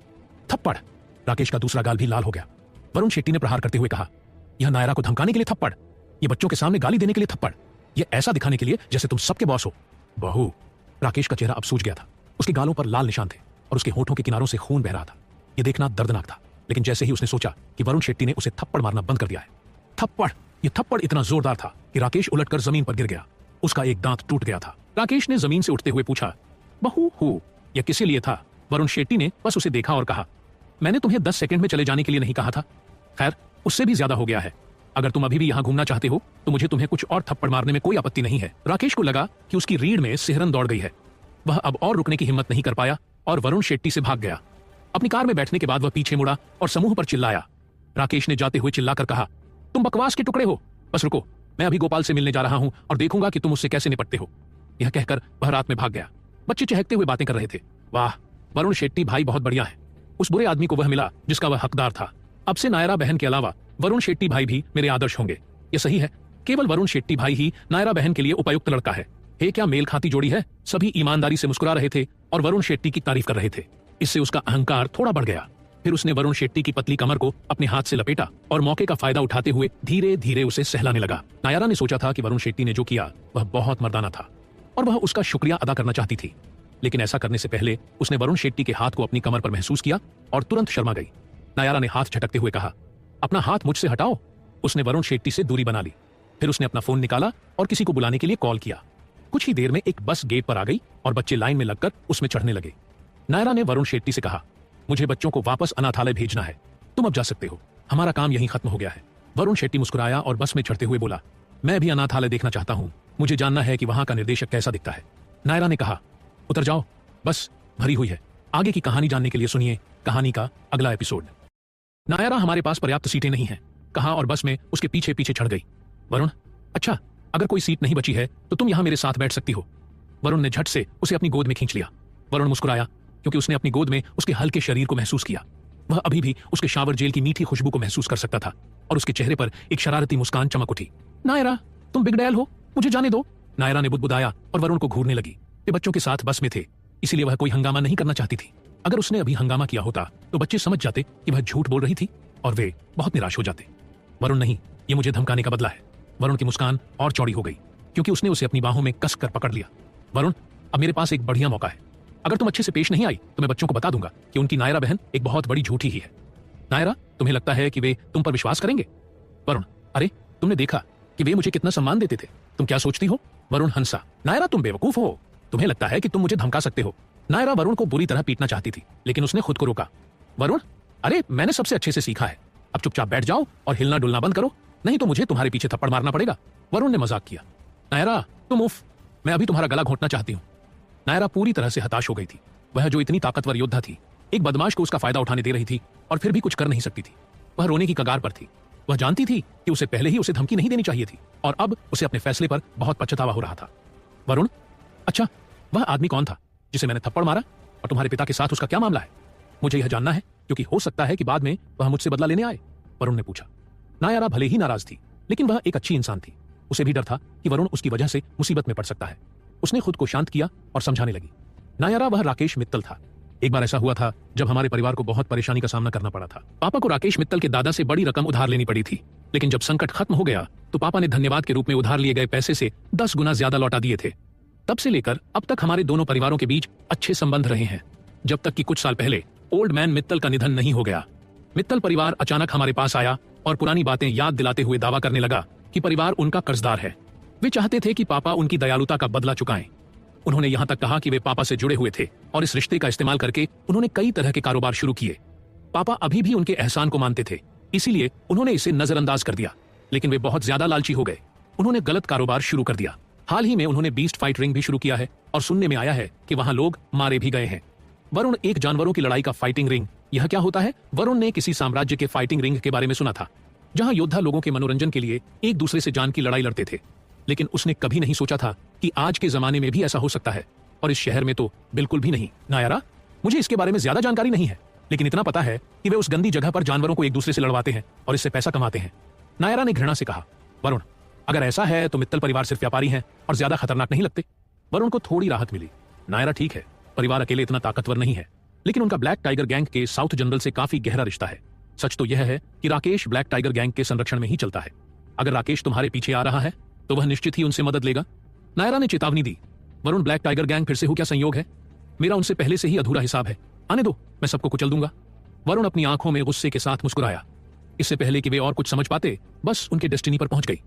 थप्पड़। राकेश का दूसरा गाल भी लाल हो गया। वरुण शेट्टी ने प्रहार करते हुए कहा, यह नायरा को धमकाने के लिए थप्पड़, यह बच्चों के सामने गाली देने के लिए थप्पड़, यह ऐसा दिखाने के लिए जैसे तुम सबके बॉस हो। बहू। राकेश का चेहरा अब सूज गया था। उसके गालों पर लाल निशान थे और उसके होठों के किनारों से खून बह रहा था। यह देखना दर्दनाक था। लेकिन जैसे ही उसने सोचा कि वरुण शेट्टी ने उसे थप्पड़ मारना बंद कर दिया है, थप्पड़, यह थप्पड़ इतना जोरदार था कि राकेश उलटकर जमीन पर गिर गया। उसका एक दांत टूट गया था। राकेश ने जमीन से उठते हुए पूछा, बहू हो, यह किसके लिए था? वरुण शेट्टी ने बस उसे देखा और कहा, मैंने तुम्हें 10 सेकंड में चले जाने के लिए नहीं कहा था? खैर उससे भी ज्यादा हो गया है। अगर तुम अभी भी यहां घूमना चाहते हो तो मुझे तुम्हें कुछ और थप्पड़ मारने में कोई आपत्ति नहीं है। राकेश को लगा कि उसकी रीढ़ में सिहरन दौड़ गई है। वह अब और रुकने की हिम्मत नहीं कर पाया और वरुण शेट्टी से भाग गया। अपनी कार में बैठने के बाद वह पीछे मुड़ा और समूह पर चिल्लाया। राकेश ने जाते हुए चिल्लाकर कहा, तुम बकवास के टुकड़े हो, बस रुको, मैं अभी गोपाल से मिलने जा रहा हूं और देखूंगा कि तुम उससे कैसे निपटते हो। यह कहकर वह रात में भाग गया। बच्चे चहकते हुए बातें कर रहे थे। वाह, वरुण शेट्टी भाई बहुत बढ़िया है। उस बुरे आदमी को वह मिला जिसका वह हकदार था। अब से नायरा बहन के अलावा वरुण शेट्टी भाई भी मेरे आदर्श होंगे। यह सही है, केवल वरुण शेट्टी भाई ही नायरा बहन के लिए उपयुक्त लड़का है। हे क्या मेल खाती जोड़ी है। सभी ईमानदारी से मुस्कुरा रहे थे और वरुण शेट्टी की तारीफ कर रहे थे। इससे उसका अहंकार थोड़ा बढ़ गया। फिर उसने वरुण शेट्टी की पतली कमर को अपने हाथ से लपेटा और मौके का फायदा उठाते हुए धीरे धीरे उसे सहलाने लगा। नायरा ने सोचा था कि वरुण शेट्टी ने जो किया वह बहुत मर्दाना था और वह उसका शुक्रिया अदा करना चाहती थी। लेकिन ऐसा करने से पहले उसने वरुण शेट्टी के हाथ को अपनी कमर पर महसूस किया और तुरंत शर्मा गई। नायरा ने हाथ झटकते हुए कहा, अपना हाथ मुझसे हटाओ। उसने वरुण शेट्टी से दूरी बना ली। फिर उसने अपना फोन निकाला और किसी को बुलाने के लिए कॉल किया। कुछ ही देर में एक बस गेट पर आ गई और बच्चे लाइन में लगकर उसमें चढ़ने लगे। नायरा ने वरुण शेट्टी से कहा, मुझे बच्चों को वापस अनाथालय भेजना है, तुम अब जा सकते हो, हमारा काम यहीं खत्म हो गया है। वरुण शेट्टी मुस्कुराया और बस में चढ़ते हुए बोला, मैं भी अनाथालय देखना चाहता हूं, मुझे जानना है कि वहां का निर्देशक कैसा दिखता है। नायरा ने कहा, उतर जाओ, बस भरी हुई है। आगे की कहानी जानने के लिए सुनिए कहानी का अगला एपिसोड। नायरा, हमारे पास पर्याप्त सीटें नहीं हैं, कहा और बस में उसके पीछे पीछे चढ़ गई। वरुण, अच्छा अगर कोई सीट नहीं बची है तो तुम यहां मेरे साथ बैठ सकती हो। वरुण ने झट से उसे अपनी गोद में खींच लिया। वरुण मुस्कुराया क्योंकि उसने अपनी गोद में उसके हल्के शरीर को महसूस किया। वह अभी भी उसके शावर जेल की मीठी खुशबू को महसूस कर सकता था और उसके चेहरे पर एक शरारती मुस्कान चमक उठी। नायरा, तुम बिग डैल हो, मुझे जाने दो। नायरा ने बुदबुदाया और वरुण को घूरने लगी। वे बच्चों के साथ बस में थे, इसीलिए वह कोई हंगामा नहीं करना चाहती थी। अगर उसने अभी हंगामा किया होता तो बच्चे समझ जाते कि वह झूठ बोल रही थी और वे बहुत निराश हो जाते। वरुण नहीं, ये मुझे धमकाने का बदला है। वरुण की मुस्कान और चौड़ी हो गई क्योंकि उसने उसे अपनी बाहों में कसकर पकड़ लिया। वरुण, अब मेरे पास एक बढ़िया मौका है। अगर तुम अच्छे से पेश नहीं आई तो मैं बच्चों को बता दूंगा कि उनकी नायरा बहन एक बहुत बड़ी झूठी ही है। नायरा, तुम्हें लगता है कि वे तुम पर विश्वास करेंगे? वरुण, अरे तुमने देखा कि वे मुझे कितना सम्मान देते थे, तुम क्या सोचती हो? वरुण हंसा। नायरा, तुम बेवकूफ हो, तुम्हें लगता है कि तुम मुझे धमका सकते हो। नायरा वरुण को बुरी तरह पीटना चाहती थी लेकिन उसने खुद को रोका। वरुण, अरे मैंने सबसे अच्छे से सीखा है, अब चुपचाप बैठ जाओ और हिलना डुलना बंद करो, नहीं तो मुझे तुम्हारे पीछे थप्पड़ मारना पड़ेगा। वरुण ने मजाक किया। नायरा तुम उफ, मैं अभी तुम्हारा गला घोंटना चाहती हूँ। नायरा पूरी तरह से हताश हो गई थी। वह जो इतनी ताकतवर योद्धा थी, एक बदमाश को उसका फायदा उठाने दे रही थी और फिर भी कुछ कर नहीं सकती थी। वह रोने की कगार पर थी। वह जानती थी कि उसे पहले ही उसे धमकी नहीं देनी चाहिए थी और अब उसे अपने फैसले पर बहुत पछतावा हो रहा था। वरुण, अच्छा वह आदमी कौन था जिसे मैंने थप्पड़ मारा, और तुम्हारे पिता के साथ उसका क्या मामला है? मुझे यह जानना है क्योंकि हो सकता है कि बाद में वह मुझसे बदला लेने आए, वरुण ने पूछा। नायरा भले ही नाराज थी, लेकिन वह एक अच्छी इंसान थी। उसे भी डर था कि वरुण उसकी वजह से मुसीबत में पड़ सकता है। उसने खुद को शांत किया और समझाने लगी। नायरा, वह राकेश मित्तल था। एक बार ऐसा हुआ था जब हमारे परिवार को बहुत परेशानी का सामना करना पड़ा था। पापा को राकेश मित्तल के दादा से बड़ी रकम उधार लेनी पड़ी थी, लेकिन जब संकट खत्म हो गया तो पापा ने धन्यवाद के रूप में उधार लिए गए पैसे से 10 गुना ज्यादा लौटा दिए थे। तब से लेकर अब तक हमारे दोनों परिवारों के बीच अच्छे संबंध रहे हैं, जब तक कि कुछ साल पहले ओल्ड मैन मित्तल का निधन नहीं हो गया। मित्तल परिवार अचानक हमारे पास आया और पुरानी बातें याद दिलाते हुए दावा करने लगा कि परिवार उनका कर्जदार है। वे चाहते थे कि पापा उनकी दयालुता का बदला चुकाएं। उन्होंने यहां तक कहा कि वे पापा से जुड़े हुए थे और इस रिश्ते का इस्तेमाल करके उन्होंने कई तरह के कारोबार शुरू किए। पापा अभी भी उनके एहसान को मानते थे, इसीलिए उन्होंने इसे नजरअंदाज कर दिया, लेकिन वे बहुत ज्यादा लालची हो गए। उन्होंने गलत कारोबार शुरू कर दिया। हाल ही में उन्होंने बीस्ट फाइट रिंग भी शुरू किया है और सुनने में आया है कि वहां लोग मारे भी गए हैं। वरुण, एक जानवरों की लड़ाई का फाइटिंग रिंग, यह क्या होता है? वरुण ने किसी साम्राज्य के फाइटिंग रिंग के बारे में सुना था, जहां योद्धा लोगों के मनोरंजन के लिए एक दूसरे से जान की लड़ाई लड़ते थे, लेकिन उसने कभी नहीं सोचा था कि आज के जमाने में भी ऐसा हो सकता है, और इस शहर में तो बिल्कुल भी नहीं। नायरा, मुझे इसके बारे में ज्यादा जानकारी नहीं है, लेकिन इतना पता है कि वे उस गंदी जगह पर जानवरों को एक दूसरे से लड़वाते हैं और इससे पैसा कमाते हैं। नायरा ने घृणा से कहा। वरुण, अगर ऐसा है तो मित्तल परिवार सिर्फ व्यापारी हैं और ज्यादा खतरनाक नहीं लगते। वरुण को थोड़ी राहत मिली। नायरा, ठीक है, परिवार अकेले इतना ताकतवर नहीं है, लेकिन उनका ब्लैक टाइगर गैंग के साउथ जनरल से काफी गहरा रिश्ता है। सच तो यह है कि राकेश ब्लैक टाइगर गैंग के संरक्षण में ही चलता है। अगर राकेश तुम्हारे पीछे आ रहा है तो वह निश्चित ही उनसे मदद लेगा। नायरा ने चेतावनी दी। वरुण, ब्लैक टाइगर गैंग फिर से हो क्या संयोग है? मेरा उनसे पहले से ही अधूरा हिसाब है। आने दो, मैं सबको कुचल दूंगा। वरुण अपनी आंखों में गुस्से के साथ मुस्कुराया। इससे पहले कि वे और कुछ समझ पाते, बस उनके डेस्टिनी पर पहुंच गई।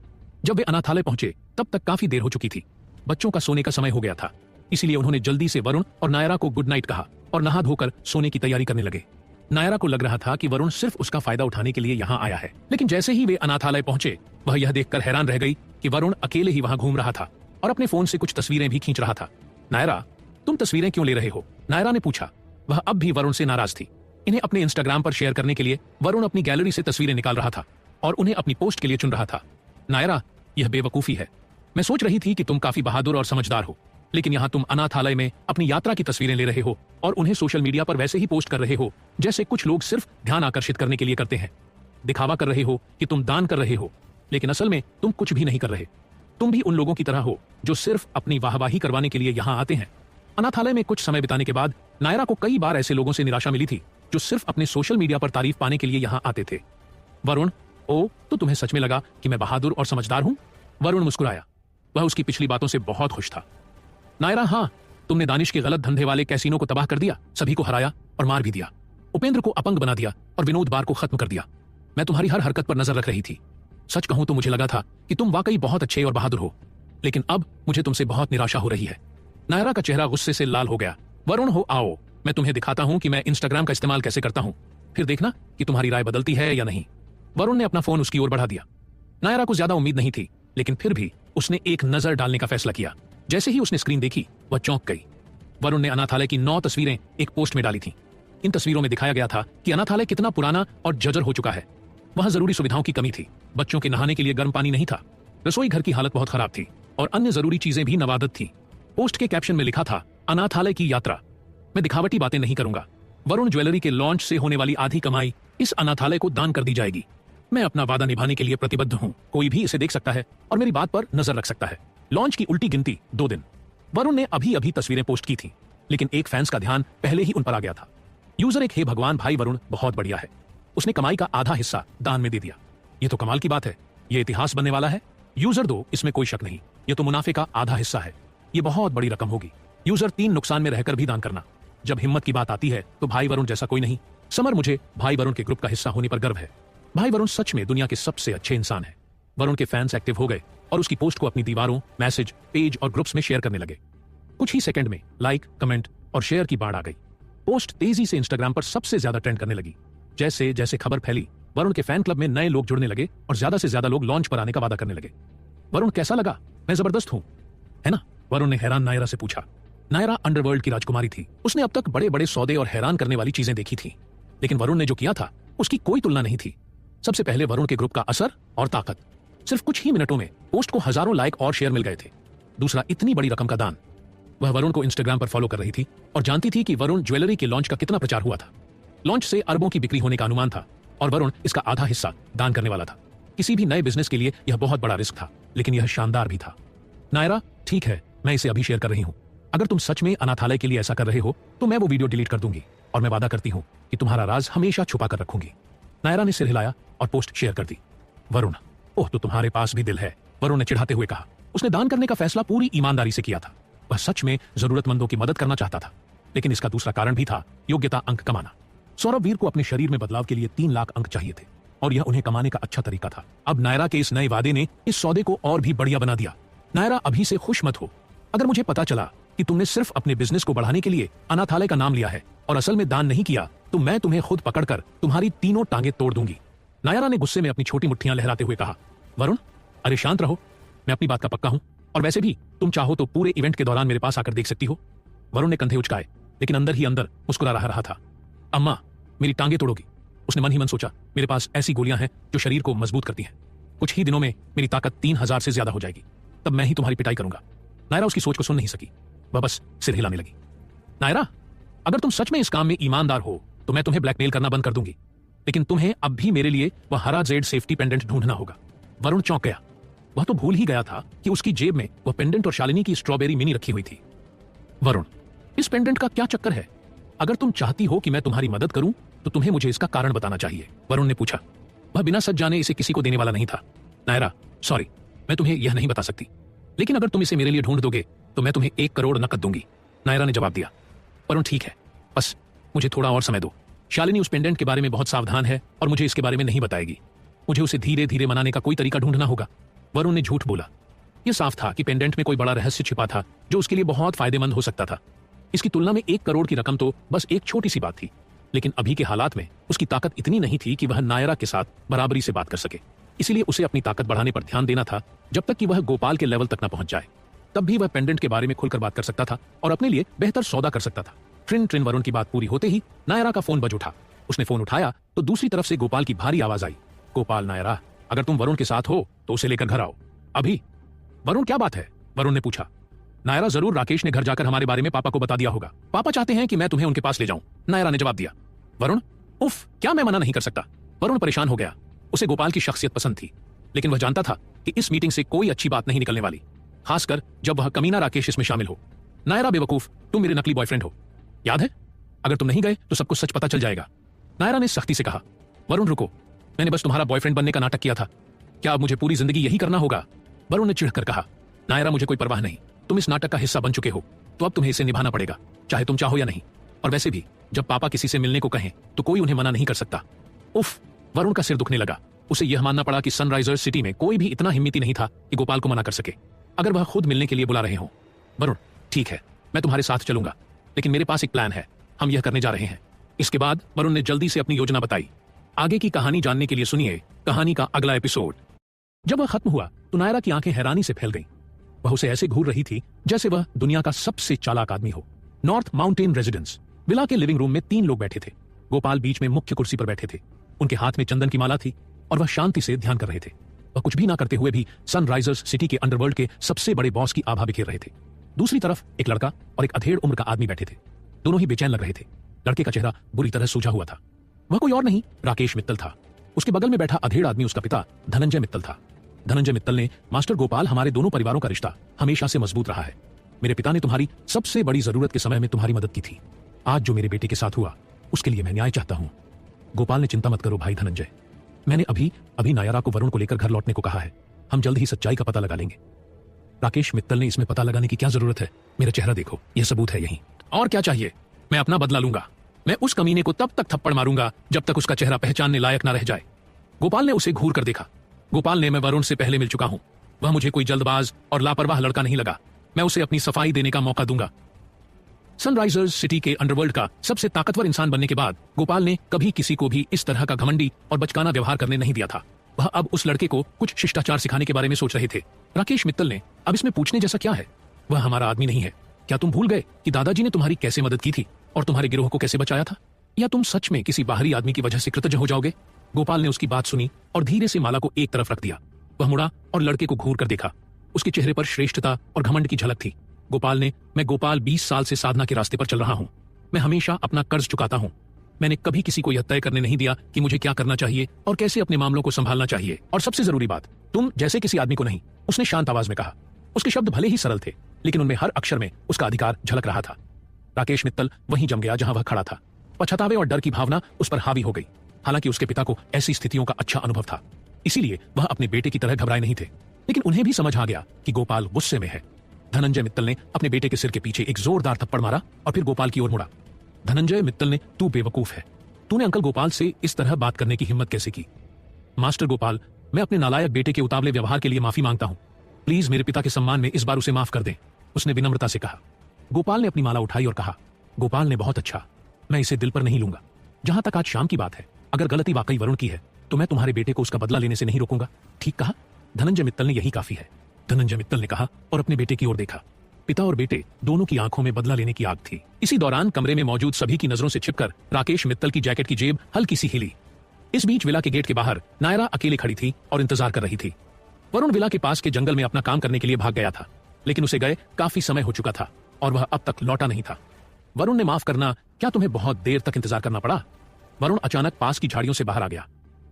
जब वे अनाथालय पहुंचे तब तक काफी देर हो चुकी थी। बच्चों का सोने का समय हो गया था, इसीलिए उन्होंने जल्दी से वरुण और नायरा को गुड नाइट कहा और नहा धोकर सोने की तैयारी करने लगे। नायरा को लग रहा था कि वरुण सिर्फ उसका फायदा उठाने के लिए यहाँ आया है, लेकिन जैसे ही वे अनाथालय पहुंचे, वह यह देखकर हैरान रह गई कि वरुण अकेले ही वहां घूम रहा था और अपने फोन से कुछ तस्वीरें भी खींच रहा था। नायरा, तुम तस्वीरें क्यों ले रहे हो? नायरा ने पूछा। वह अब भी वरुण से नाराज थी। इन्हें अपने इंस्टाग्राम पर शेयर करने के लिए वरुण अपनी गैलरी से तस्वीरें निकाल रहा था और उन्हें अपनी पोस्ट के लिए चुन रहा था। नायरा, यह बेवकूफी है। मैं सोच रही थी कि तुम काफी बहादुर और समझदार हो, लेकिन यहाँ तुम अनाथालय में अपनी यात्रा की तस्वीरें ले रहे हो और उन्हें सोशल मीडिया पर वैसे ही पोस्ट कर रहे हो जैसे कुछ लोग सिर्फ ध्यान आकर्षित करने के लिए करते हैं। दिखावा कर रहे हो कि तुम दान कर रहे हो, लेकिन असल में तुम कुछ भी नहीं कर रहे। तुम भी उन लोगों की तरह हो जो सिर्फ अपनी वाहवाही करवाने के लिए यहाँ आते हैं। अनाथालय में कुछ समय बिताने के बाद नायरा को कई बार ऐसे लोगों से निराशा मिली थी जो सिर्फ अपने सोशल मीडिया पर तारीफ पाने के लिए यहाँ आते थे। वरुण, ओ, तो तुम्हें सच में लगा कि मैं बहादुर और समझदार हूं? वरुण मुस्कुराया। वह उसकी पिछली बातों से बहुत खुश था। नायरा, हाँ, तुमने दानिश के गलत धंधे वाले कैसीनो को तबाह कर दिया, सभी को हराया और मार भी दिया, उपेंद्र को अपंग बना दिया और विनोद बार को खत्म कर दिया। मैं तुम्हारी हर हरकत पर नजर रख रही थी। सच कहूं तो मुझे लगा था कि तुम वाकई बहुत अच्छे और बहादुर हो, लेकिन अब मुझे तुमसे बहुत निराशा हो रही है। नायरा का चेहरा गुस्से से लाल हो गया। वरुण, हो आओ, मैं तुम्हें दिखाता हूं कि मैं इंस्टाग्राम का इस्तेमाल कैसे करता हूं, फिर देखना कि तुम्हारी राय बदलती है या नहीं। वरुण ने अपना फोन उसकी ओर बढ़ा दिया। नायरा को ज्यादा उम्मीद नहीं थी, लेकिन फिर भी उसने एक नजर डालने का फैसला किया। जैसे ही उसने स्क्रीन देखी, वह चौंक गई। वरुण ने अनाथालय की 9 तस्वीरें एक पोस्ट में डाली थीं। इन तस्वीरों में दिखाया गया था कि अनाथालय कितना पुराना और जर्जर हो चुका है। वहां जरूरी सुविधाओं की कमी थी, बच्चों के नहाने के लिए गर्म पानी नहीं था, रसोई घर की हालत बहुत खराब थी और अन्य जरूरी चीजें भी नवादत थी। पोस्ट के कैप्शन में लिखा था, अनाथालय की यात्रा। मैं दिखावटी बातें नहीं करूंगा। वरुण ज्वेलरी के लॉन्च से होने वाली आधी कमाई इस अनाथालय को दान कर दी जाएगी। मैं अपना वादा निभाने के लिए प्रतिबद्ध हूं। कोई भी इसे देख सकता है और मेरी बात पर नजर रख सकता है। लॉन्च की उल्टी गिनती 2 दिन। वरुण ने अभी अभी तस्वीरें पोस्ट की थी, लेकिन एक फैंस का ध्यान पहले ही उन पर आ गया था। यूजर एक, हे भगवान भाई वरुण बहुत बढ़िया है, उसने कमाई का आधा हिस्सा दान में दे दिया। ये तो कमाल की बात है, ये इतिहास बनने वाला है। यूजर 2, इसमें कोई शक नहीं, ये तो मुनाफे का आधा हिस्सा है, ये बहुत बड़ी रकम होगी। यूजर 3, नुकसान में रहकर भी दान करना। जब हिम्मत की बात आती है तो भाई वरुण जैसा कोई नहीं। समर, मुझे भाई वरुण के ग्रुप का हिस्सा होने पर गर्व है। भाई वरुण सच में दुनिया के सबसे अच्छे इंसान है। वरुण के फैंस एक्टिव हो गए और उसकी पोस्ट को अपनी दीवारों, मैसेज, पेज और ग्रुप्स में शेयर करने लगे। कुछ ही सेकंड में लाइक, कमेंट और शेयर की बाढ़ आ गई। पोस्ट तेजी से इंस्टाग्राम पर सबसे ज्यादा ट्रेंड करने लगी। जैसे जैसे खबर फैली, वरुण के फैन क्लब में नए लोग जुड़ने लगे और ज्यादा से ज्यादा लोग लॉन्च पर आने का वादा करने लगे। वरुण कैसा लगा? मैं जबरदस्त हूं, है ना? वरुण ने हैरान नायरा से पूछा। नायरा अंडरवर्ल्ड की राजकुमारी थी। उसने अब तक बड़े बड़े सौदे और हैरान करने वाली चीजें देखी थी, लेकिन वरुण ने जो किया था उसकी कोई तुलना नहीं थी। सबसे पहले वरुण के ग्रुप का असर और ताकत। सिर्फ कुछ ही मिनटों में पोस्ट को हजारों लाइक और शेयर मिल गए थे। दूसरा, इतनी बड़ी रकम का दान। वह वरुण को इंस्टाग्राम पर फॉलो कर रही थी और जानती थी कि वरुण ज्वेलरी के लॉन्च का कितना प्रचार हुआ था। लॉन्च से अरबों की बिक्री होने का अनुमान था और वरुण इसका आधा हिस्सा दान करने वाला था। किसी भी नए बिजनेस के लिए यह बहुत बड़ा रिस्क था, लेकिन यह शानदार भी था। नायरा, ठीक है, मैं इसे अभी शेयर कर रही हूं। अगर तुम सच में अनाथालय के लिए ऐसा कर रहे हो तो मैं वो वीडियो डिलीट कर दूंगी और मैं वादा करती हूं कि तुम्हारा राज हमेशा छुपा कर रखूंगी। नायरा ने सिर हिलाया और पोस्ट शेयर कर दी। वरुण, ओह, तो तुम्हारे पास भी दिल है, वरुण ने चिढ़ाते हुए कहा। उसने दान करने का फैसला पूरी ईमानदारी से किया था। वह सच में जरूरतमंदों की मदद करना चाहता था, लेकिन इसका दूसरा कारण भी था, योग्यता अंक कमाना। सौरभ वीर को अपने शरीर में बदलाव के लिए 3 लाख अंक चाहिए थे और यह उन्हें कमाने का अच्छा तरीका था। अब नायरा के इस नए वादे ने इस सौदे को और भी बढ़िया बना दिया। नायरा, अभी से खुश मत हो। अगर मुझे पता चला कि तुमने सिर्फ अपने बिजनेस को बढ़ाने के लिए अनाथालय का नाम लिया है और असल में दान नहीं किया, तो मैं तुम्हें खुद पकड़कर तुम्हारी तीनों टांगे तोड़ दूंगी। नायरा ने गुस्से में अपनी छोटी मुट्ठियां लहराते हुए कहा। वरुण, अरे शांत रहो, मैं अपनी बात का पक्का हूं और वैसे भी तुम चाहो तो पूरे इवेंट के दौरान मेरे पास आकर देख सकती हो। वरुण ने कंधे उचकाए, लेकिन अंदर ही अंदर मुस्कुरा रहा था। अम्मा, मेरी टांगे तोड़ोगी? उसने मन ही मन सोचा, मेरे पास ऐसी गोलियां हैं जो शरीर को मजबूत करती हैं। कुछ ही दिनों में मेरी ताकत 3000 से ज्यादा हो जाएगी, तब मैं ही तुम्हारी पिटाई करूंगा। नायरा उसकी सोच को सुन नहीं सकी, वह बस सिर हिलाने लगी। नायरा, अगर तुम सच में इस काम में ईमानदार हो तो मैं तुम्हें ब्लैकमेल करना बंद कर दूंगी, लेकिन तुम्हें अब भी मेरे लिए वह हरा जेड सेफ्टी पेंडेंट ढूंढना होगा। वरुण चौंक गया। वह तो भूल ही गया था कि उसकी जेब में वह पेंडेंट और शालिनी की स्ट्रॉबेरी मिनी रखी हुई थी। वरुण, इस पेंडेंट का क्या चक्कर है? अगर तुम चाहती हो कि मैं तुम्हारी मदद करूं तो तुम्हें मुझे इसका कारण बताना चाहिए, वरुण ने पूछा। वह बिना सच जाने इसे किसी को देने वाला नहीं था। नायरा, सॉरी, मैं तुम्हें यह नहीं बता सकती, लेकिन अगर तुम इसे मेरे लिए ढूंढ दोगे तो मैं तुम्हें 1 करोड़ नकद दूंगी, नायरा ने जवाब दिया। वरुण, ठीक है, बस मुझे थोड़ा और समय दो। शालिनी उस पेंडेंट के बारे में बहुत सावधान है और मुझे इसके बारे में नहीं बताएगी। मुझे उसे धीरे धीरे मनाने का कोई तरीका ढूंढना होगा। वरुण ने झूठ बोला। यह साफ था कि पेंडेंट में कोई बड़ा रहस्य छिपा था जो उसके लिए बहुत फायदेमंद हो सकता था। इसकी तुलना में 1 करोड़ की रकम तो बस एक छोटी सी बात थी, लेकिन अभी के हालात में उसकी ताकत इतनी नहीं थी कि वह नायरा के साथ बराबरी से बात कर सके। इसीलिए उसे अपनी ताकत बढ़ाने पर ध्यान देना था जब तक कि वह गोपाल के लेवल तक न पहुंच जाए। तब भी वह पेंडेंट के बारे में खुलकर बात कर सकता था और अपने लिए बेहतर सौदा कर सकता था। ट्रिन ट्रिन वरुण की बात पूरी होते ही नायरा का फोन बज उठा। उसने फोन उठाया तो दूसरी तरफ से गोपाल की भारी आवाज आई। गोपाल, नायरा, अगर तुम वरुण के साथ हो तो उसे लेकर घर आओ अभी। वरुण, क्या बात है? वरुण ने पूछा। नायरा, जरूर राकेश ने घर जाकर हमारे बारे में पापा को बता दिया होगा। पापा चाहते हैं कि मैं तुम्हें उनके पास ले जाऊं, नायरा ने जवाब दिया। वरुण, उफ, क्या मैं मना नहीं कर सकता? वरुण परेशान हो गया। उसे गोपाल की शख्सियत पसंद थी, लेकिन वह जानता था कि इस मीटिंग से कोई अच्छी बात नहीं निकलने वाली, खासकर जब वह कमीना राकेश इसमें शामिल हो। नायरा, बेवकूफ, तुम मेरे नकली बॉयफ्रेंड हो, याद है? अगर तुम नहीं गए तो सबको सच पता चल जाएगा, नायरा ने सख्ती से कहा। वरुण, रुको, मैंने बस तुम्हारा बॉयफ्रेंड बनने का नाटक किया था, क्या अब मुझे पूरी जिंदगी यही करना होगा? वरुण ने चिढ़कर कहा। नायरा, मुझे कोई परवाह नहीं, तुम इस नाटक का हिस्सा बन चुके हो तो अब तुम्हें इसे निभाना पड़ेगा, चाहे तुम चाहो या नहीं। और वैसे भी जब पापा किसी से मिलने को कहें तो कोई उन्हें मना नहीं कर सकता। उफ, वरुण का सिर दुखने लगा। उसे यह मानना पड़ा कि सनराइजर्स सिटी में कोई भी इतना हिम्मती नहीं था कि गोपाल को मना कर सके, अगर वह खुद मिलने के लिए बुला रहे हो। वरुण, ठीक है, मैं तुम्हारे साथ चलूंगा, लेकिन मेरे पास एक प्लान है, हम यह करने जा रहे हैं। इसके बाद वरुण ने जल्दी से अपनी योजना बताई। आगे की कहानी जानने के लिए सुनिए कहानी का अगला एपिसोड। जब वह खत्म हुआ तो नायरा की आंखें हैरानी से फैल गईं। वह उसे ऐसे घूर रही थी जैसे वह दुनिया का सबसे चालाक आदमी हो। नॉर्थ माउंटेन रेजिडेंस विला के लिविंग रूम में 3 लोग बैठे थे। गोपाल बीच में मुख्य कुर्सी पर बैठे थे। उनके हाथ में चंदन की माला थी और वह शांति से ध्यान कर रहे थे। वह कुछ भी ना करते हुए भी सनराइजर्स सिटी के अंडरवर्ल्ड के सबसे बड़े बॉस की आभा बिखेर रहे थे। दूसरी तरफ एक लड़का और एक अधेड़ उम्र का आदमी बैठे थे। दोनों ही बेचैन लग रहे थे। लड़के का चेहरा बुरी तरह सूजा हुआ था। वह कोई और नहीं, राकेश मित्तल था। उसके बगल में बैठा अधेड़ आदमी उसका पिता धनंजय मित्तल था। धनंजय मित्तल ने, मास्टर गोपाल, हमारे दोनों परिवारों का रिश्ता हमेशा से मजबूत रहा है। मेरे पिता ने तुम्हारी सबसे बड़ी जरूरत के समय में तुम्हारी मदद की थी। आज जो मेरे बेटे के साथ हुआ उसके लिए मैं न्याय चाहता हूं। गोपाल ने, चिंता मत करो भाई धनंजय, मैंने अभी नायरा को वरुण को लेकर घर लौटने को कहा है। हम जल्द ही सच्चाई का पता लगा लेंगे। राकेश मित्तल ने, इसमें पता लगाने की क्या जरूरत है? मेरा चेहरा देखो, यह सबूत है यही। और क्या चाहिए? मैं अपना बदला लूंगा। मैं उस कमीने को तब तक थप्पड़ मारूंगा जब तक उसका चेहरा पहचानने लायक ना रह जाए। गोपाल ने उसे घूर कर देखा। गोपाल ने, मैं वरुण से पहले मिल चुका हूं। वह मुझे कोई जल्दबाज और लापरवाह लड़का नहीं लगा। मैं उसे अपनी सफाई देने का मौका दूंगा। सनराइजर्स सिटी के अंडरवर्ल्ड का सबसे ताकतवर इंसान बनने के बाद गोपाल ने कभी किसी को भी इस तरह का घमंडी और बचकाना व्यवहार करने नहीं दिया था। वह अब उस लड़के को कुछ शिष्टाचार सिखाने के बारे में सोच रहे थे। राकेश मित्तल ने, अब इसमें पूछने जैसा क्या है? वह हमारा आदमी नहीं है। क्या तुम भूल गए कि दादाजी ने तुम्हारी कैसे मदद की थी और तुम्हारे गिरोह को कैसे बचाया था? या तुम सच में किसी बाहरी आदमी की वजह से कृतज्ञ हो जाओगे? गोपाल ने उसकी बात सुनी और धीरे से माला को एक तरफ रख दिया। वह मुड़ा और लड़के को घूर कर देखा। उसके चेहरे पर श्रेष्ठता और घमंड की झलक थी। गोपाल ने, मैं गोपाल 20 साल से साधना के रास्ते पर चल रहा हूं। मैं हमेशा अपना कर्ज चुकाता हूं। मैंने कभी किसी को यह तय करने नहीं दिया कि मुझे क्या करना चाहिए और कैसे अपने मामलों को संभालना चाहिए। और सबसे जरूरी बात, तुम जैसे किसी आदमी को नहीं। उसने शांत आवाज में कहा। उसके शब्द भले ही सरल थे, लेकिन उनमें हर अक्षर में उसका अधिकार झलक रहा था। राकेश मित्तल वहीं जम गया जहां वह खड़ा था। पछतावे और डर की भावना उस पर हावी हो गई। हालांकि उसके पिता को ऐसी स्थितियों का अच्छा अनुभव था, इसीलिए वह अपने बेटे की तरह घबराए नहीं थे। लेकिन उन्हें भी समझ आ गया कि गोपाल गुस्से में है। धनंजय मित्तल ने अपने बेटे के सिर के पीछे एक जोरदार थप्पड़ मारा और फिर गोपाल की ओर मुड़ा। धनंजय मित्तल ने, तू बेवकूफ है। तूने अंकल गोपाल से इस तरह बात करने की हिम्मत कैसे की? मास्टर गोपाल, मैं अपने नालायक बेटे के उतावले व्यवहार के लिए माफी मांगता हूं। प्लीज मेरे पिता के सम्मान में इस बार उसे माफ कर दें, उसने विनम्रता से कहा। गोपाल ने अपनी माला उठाई और कहा, गोपाल ने बहुत अच्छा, मैं इसे दिल पर नहीं लूंगा। जहां तक आज शाम की बात है, अगर गलती वाकई वरुण की है तो मैं तुम्हारे बेटे को उसका बदला लेने से नहीं रोकूंगा। ठीक कहा? धनंजय मित्तल ने, यही काफी है, धनंजय मित्तल ने कहा और अपने बेटे की ओर देखा। पिता और बेटे दोनों की आंखों में बदला लेने की आग थी। इसी दौरान कमरे में मौजूद सभी की नजरों से छिपकर राकेश मित्तल की जैकेट की जेब हल्की सी हिली। इस बीच विला के गेट के बाहर नायरा अकेले खड़ी थी और इंतजार कर रही थी। वरुण विला के पास के जंगल में अपना काम करने के लिए भाग गया था, लेकिन उसे गए काफी समय हो चुका था और वह अब तक लौटा नहीं था। वरुण ने, माफ करना, क्या तुम्हें बहुत देर तक इंतजार करना पड़ा? वरुण अचानक पास की झाड़ियों से बाहर आ गया।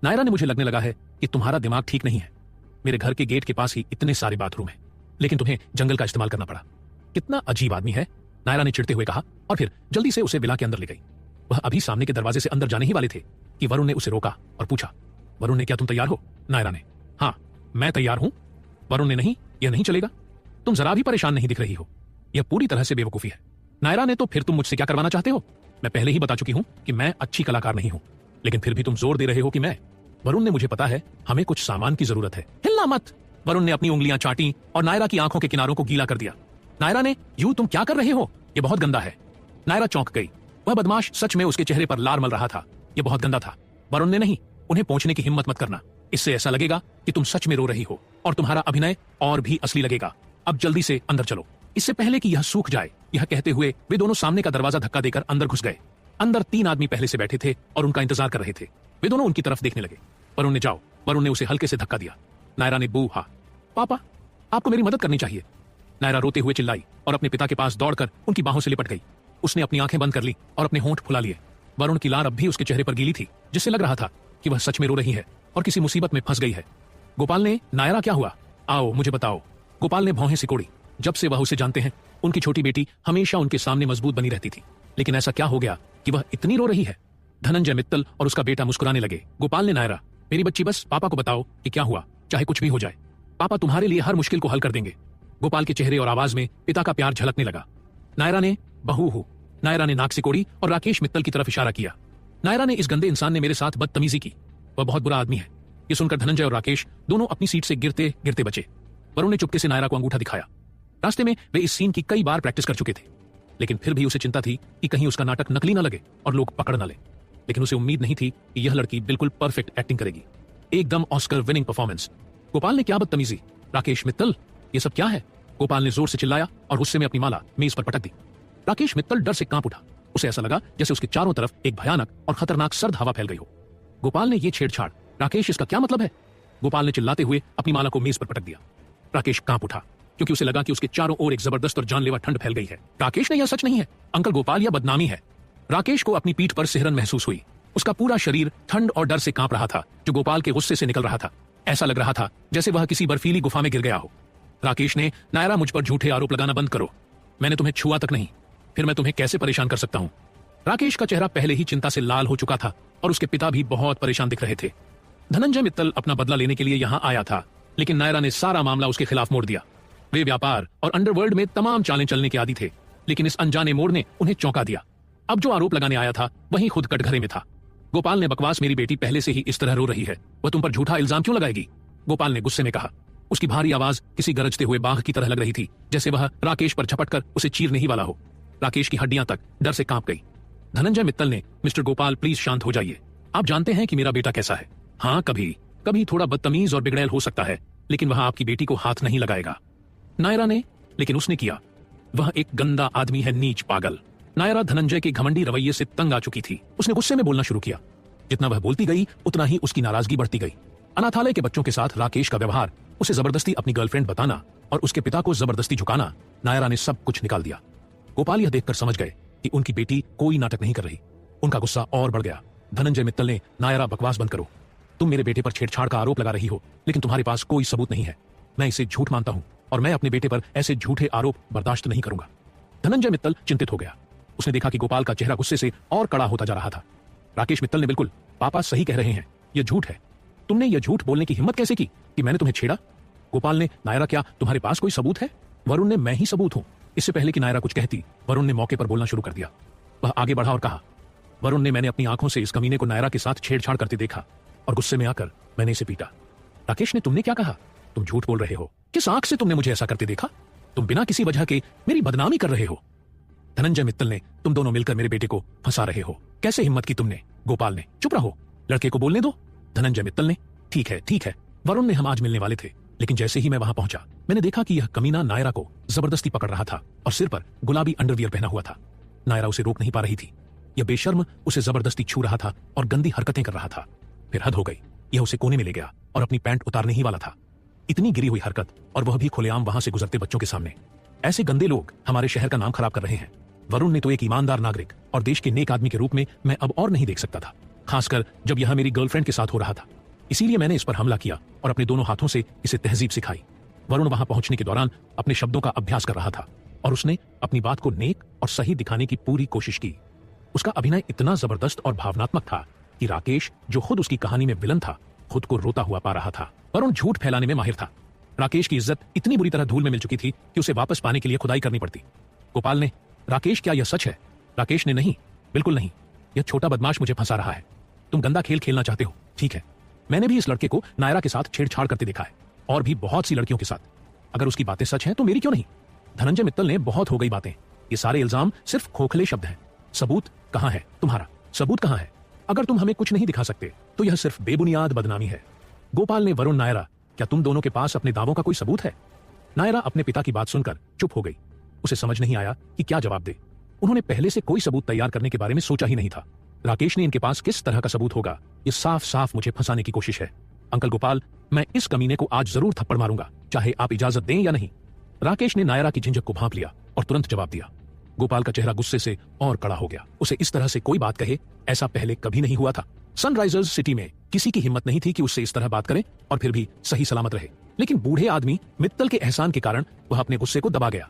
नायरा ने, मुझे लगने लगा है कि तुम्हारा दिमाग ठीक नहीं है। मेरे घर के गेट के पास ही इतने सारे बाथरूम हैं, लेकिन तुम्हें जंगल का इस्तेमाल करना पड़ा। कितना अजीब आदमी है, नायरा ने चिढ़ते हुए कहा और फिर जल्दी से उसे विला के अंदर ले गई। वह अभी सामने के दरवाजे से अंदर जाने ही वाले थे कि वरुण ने उसे रोका और पूछा। वरुण ने, क्या तुम तैयार हो? नायरा ने, हाँ मैं तैयार हूं। वरुण ने, नहीं यह नहीं चलेगा, तुम जरा भी परेशान नहीं दिख रही हो, यह पूरी तरह से बेवकूफी है। नायरा ने, तो फिर तुम मुझसे क्या करवाना चाहते हो? मैं पहले ही बता चुकी हूं कि मैं अच्छी कलाकार नहीं हूं, लेकिन फिर भी तुम जोर दे रहे हो कि मैं। वरुण ने, मुझे पता है, हमें कुछ सामान की जरूरत है। हिलना मत। वरुण ने अपनी उंगलियां चाटी और नायरा की आंखों के किनारों को गीला कर दिया। नायरा ने, यूं तुम क्या कर रहे हो? यह बहुत गंदा है। नायरा चौंक गई। वह बदमाश सच में उसके चेहरे पर लार मल रहा था। यह बहुत गंदा था। वरुण ने, नहीं, उन्हें पहुंचने की हिम्मत मत करना। इससे ऐसा लगेगा कि तुम सच में रो रही हो और तुम्हारा अभिनय और भी असली लगेगा। अब जल्दी से अंदर चलो, इससे पहले कि यह सूख जाए। यह कहते हुए वे दोनों सामने का दरवाजा धक्का देकर अंदर घुस गए। अंदर 3 आदमी पहले से बैठे थे और उनका इंतजार कर रहे थे। वे दोनों उनकी तरफ देखने लगे। वरुण ने, जाओ। वरुण ने उसे हल्के से धक्का दिया। नायरा ने, बू हा। पापा, आपको मेरी मदद करनी चाहिए। नायरा रोते हुए चिल्लाई और अपने पिता के पास दौड़कर उनकी बाहों से लिपट गई। उसने अपनी आंखें बंद कर ली और अपने होंठ फुला लिए। वरुण की लार अब भी उसके चेहरे पर गीली थी, जिससे लग रहा था कि वह सच में रो रही है और किसी मुसीबत में फंस गई है। गोपाल ने, नायरा क्या हुआ? आओ मुझे बताओ। गोपाल ने भौहें सिकोड़ी। जब से वह उसे जानते हैं, उनकी छोटी बेटी हमेशा उनके सामने मजबूत बनी रहती थी, लेकिन ऐसा क्या हो गया कि वह इतनी रो रही है? धनंजय मित्तल और उसका बेटा मुस्कुराने लगे। गोपाल ने, नायरा मेरी बच्ची, बस पापा को बताओ कि क्या हुआ, चाहे कुछ भी हो जाए। पापा तुम्हारे लिए हर मुश्किल को हल कर देंगे। गोपाल के चेहरे और आवाज में पिता का प्यार झलकने लगा। नायरा ने, बहू हो। नायरा ने नाक सिकोड़ी और राकेश मित्तल की तरफ इशारा किया। नायरा ने, इस गंदे इंसान ने मेरे साथ बदतमीजी की, वह बहुत बुरा आदमी है। यह सुनकर धनंजय और राकेश दोनों अपनी सीट से गिरते गिरते बचे। वरुण ने चुपके से नायरा को अंगूठा दिखाया। रास्ते में वे इस सीन की कई बार प्रैक्टिस कर चुके थे, लेकिन फिर भी उसे चिंता थी कि कहीं उसका नाटक नकली न लगे और लोग पकड़ न ले। लेकिन उसे उम्मीद नहीं थी कि यह लड़की बिल्कुल परफेक्ट एक्टिंग करेगी, एकदम ऑस्कर विनिंग परफॉर्मेंस। गोपाल ने, क्या बदतमीजी? राकेश मित्तल, ये सब क्या है? गोपाल ने जोर से चिल्लाया और गुस्से में अपनी माला मेज पर पटक दी। राकेश मित्तल डर से कांप उठा। उसे ऐसा लगा जैसे उसके चारों तरफ एक भयानक और खतरनाक सर्द हवा फैल गई हो। गोपाल ने, ये छेड़छाड़, राकेश इसका क्या मतलब है? गोपाल ने चिल्लाते हुए अपनी माला को मेज पर पटक दिया। राकेश कांप उठा, क्योंकि उसे लगा कि उसके चारों ओर एक जबरदस्त और जानलेवा ठंड फैल गई है। राकेश ने, यह सच नहीं है अंकल गोपाल, यह बदनामी है। राकेश को अपनी पीठ पर सिहरन महसूस हुई। उसका पूरा शरीर ठंड और डर से कांप रहा था, जो गोपाल के गुस्से से निकल रहा था। ऐसा लग रहा था जैसे वह किसी बर्फीली गुफा में गिर गया हो। राकेश ने, नायरा मुझ पर झूठे आरोप लगाना बंद करो, मैंने तुम्हें छुआ तक नहीं, फिर मैं तुम्हें कैसे परेशान कर सकता हूं? राकेश का चेहरा पहले ही चिंता से लाल हो चुका था और उसके पिता भी बहुत परेशान दिख रहे थे। धनंजय मित्तल अपना बदला लेने के लिए यहां आया था, लेकिन नायरा ने सारा मामला उसके खिलाफ मोड़ दिया। वे व्यापार और अंडरवर्ल्ड में तमाम चालें चलने के आदी थे, लेकिन इस अनजाने मोड़ ने उन्हें चौंका दिया। अब जो आरोप लगाने आया था वही खुद कटघरे में था। गोपाल ने, बकवास, मेरी बेटी पहले से ही इस तरह रो रही है, वह तुम पर झूठा इल्जाम क्यों लगाएगी? गोपाल ने गुस्से में कहा। उसकी भारी आवाज किसी गरजते हुए बाघ की तरह लग रही थी, जैसे वह राकेश पर झपटकर उसे चीरने ही वाला हो। राकेश की हड्डियां तक डर से कांप गई। धनंजय मित्तल ने, मिस्टर गोपाल प्लीज शांत हो जाइए, आप जानते हैं कि मेरा बेटा कैसा है। हाँ, कभी कभी थोड़ा बदतमीज और बिगड़ैल हो सकता है, लेकिन वह आपकी बेटी को हाथ नहीं लगाएगा। नायरा ने, लेकिन उसने किया। वह एक गंदा आदमी है, नीच पागल। नायरा धनंजय के घमंडी रवैये से तंग आ चुकी थी। उसने गुस्से में बोलना शुरू किया। जितना वह बोलती गई उतना ही उसकी नाराजगी बढ़ती गई। अनाथालय के बच्चों के साथ राकेश का व्यवहार, उसे जबरदस्ती अपनी गर्लफ्रेंड बताना और उसके पिता को जबरदस्ती झुकाना, नायरा ने सब कुछ निकाल दिया। गोपाल यह देखकर समझ गए कि उनकी बेटी कोई नाटक नहीं कर रही। उनका गुस्सा और बढ़ गया। धनंजय मित्तल ने, नायरा बकवास बंद करो। तुम मेरे बेटे पर छेड़छाड़ का आरोप लगा रही हो, लेकिन तुम्हारे पास कोई सबूत नहीं है। मैं इसे झूठ मानता हूं और मैं अपने बेटे पर ऐसे झूठे आरोप बर्दाश्त नहीं करूंगा। धनंजय मित्तल चिंतित हो गया। उसने देखा कि गोपाल का चेहरा गुस्से से और कड़ा होता जा रहा था। राकेश मित्तल ने, बिल्कुल, पापा सही कह रहे हैं, यह झूठ है। तुमने यह झूठ बोलने की हिम्मत कैसे की कि मैंने तुम्हें छेड़ा? गोपाल ने, नायरा क्या तुम्हारे पास कोई सबूत है? वरुण ने, मैं ही सबूत हूं। इससे पहले कि नायरा कुछ कहती, वरुण ने मौके पर बोलना शुरू कर दिया। वह आगे बढ़ा और कहा, वरुण ने, मैंने अपनी आंखों से इस कमीने को नायरा के साथ छेड़छाड़ करते देखा और गुस्से में आकर मैंने इसे पीटा। राकेश ने, तुमने क्या कहा? तुम झूठ बोल रहे हो। किस आंख से तुमने मुझे ऐसा करते देखा? तुम बिना किसी वजह के मेरी बदनामी कर रहे हो। धनंजय मित्तल ने, तुम दोनों मिलकर मेरे बेटे को फंसा रहे हो। कैसे हिम्मत की तुमने? गोपाल ने, चुप रहो, लड़के को बोलने दो। धनंजय मित्तल ने, ठीक है ठीक है, वरुण ने, हम आज मिलने वाले थे, लेकिन जैसे ही मैं वहां पहुंचा मैंने देखा कि यह कमीना नायरा को जबरदस्ती पकड़ रहा था और सिर पर गुलाबी अंडरवियर पहना हुआ था। नायरा उसे रोक नहीं पा रही थी। यह बेशर्म उसे जबरदस्ती छू रहा था और गंदी हरकतें कर रहा था। फिर हद हो गई। यह उसे कोने में ले गया और अपनी पैंट उतारने ही वाला था। इतनी गिरी हुई हरकत, और वह भी खुलेआम वहां से गुजरते बच्चों के सामने। ऐसे गंदे लोग हमारे शहर का नाम खराब कर रहे हैं। वरुण ने तो एक ईमानदार नागरिक और देश के नेक आदमी के रूप में मैं अब और नहीं देख सकता था, खासकर जब यह मेरी गर्लफ्रेंड के साथ हो रहा था। इसीलिए मैंने इस पर हमला किया और अपने दोनों हाथों से इसे तहजीब सिखाई। वरुण वहां पहुंचने के दौरान अपने शब्दों का अभ्यास कर रहा था और उसने अपनी बात को नेक और सही दिखाने की पूरी कोशिश की। उसका अभिनय इतना जबरदस्त और भावनात्मक था कि राकेश, जो खुद उसकी कहानी में विलन था, खुद को रोता हुआ पा रहा था। वरुण झूठ फैलाने में माहिर था। राकेश की इज्जत इतनी बुरी तरह धूल में मिल चुकी थी कि उसे वापस पाने के लिए खुदाई करनी पड़ती। गोपाल ने, राकेश क्या यह सच है? राकेश ने, नहीं, बिल्कुल नहीं, यह छोटा बदमाश मुझे फंसा रहा है। तुम गंदा खेल खेलना चाहते हो, ठीक है। मैंने भी इस लड़के को नायरा के साथ छेड़छाड़ करते देखा है, और भी बहुत सी लड़कियों के साथ। अगर उसकी बातें सच हैं तो मेरी क्यों नहीं? धनंजय मित्तल ने, बहुत हो गई बातें। ये सारे इल्जाम सिर्फ खोखले शब्द हैं। सबूत कहां है तुम्हारा? सबूत कहां है? अगर तुम हमें कुछ नहीं दिखा सकते तो यह सिर्फ बेबुनियाद बदनामी है। गोपाल ने, वरुण, नायरा, क्या तुम दोनों के पास अपने दावों का कोई सबूत है? नायरा अपने पिता की बात सुनकर चुप हो गई। उसे समझ नहीं आया कि क्या जवाब दे। उन्होंने पहले से कोई सबूत तैयार करने के बारे में सोचा ही नहीं था। राकेश ने इनके पास किस तरह का सबूत होगा? ये साफ साफ मुझे फंसाने की कोशिश है। अंकल गोपाल, मैं इस कमीने को आज जरूर थप्पड़ मारूंगा, चाहे आप इजाजत दें या नहीं। राकेश ने नायरा की झिझक को भांप लिया और तुरंत जवाब दिया। गोपाल का चेहरा गुस्से से और कड़ा हो गया। उसे इस तरह से कोई बात कहे, ऐसा पहले कभी नहीं हुआ था। सनराइजर्स सिटी में किसी की हिम्मत नहीं थी कि उससे इस तरह बात करे और फिर भी सही सलामत रहे। लेकिन बूढ़े आदमी मित्तल के एहसान के कारण वह अपने गुस्से को दबा गया।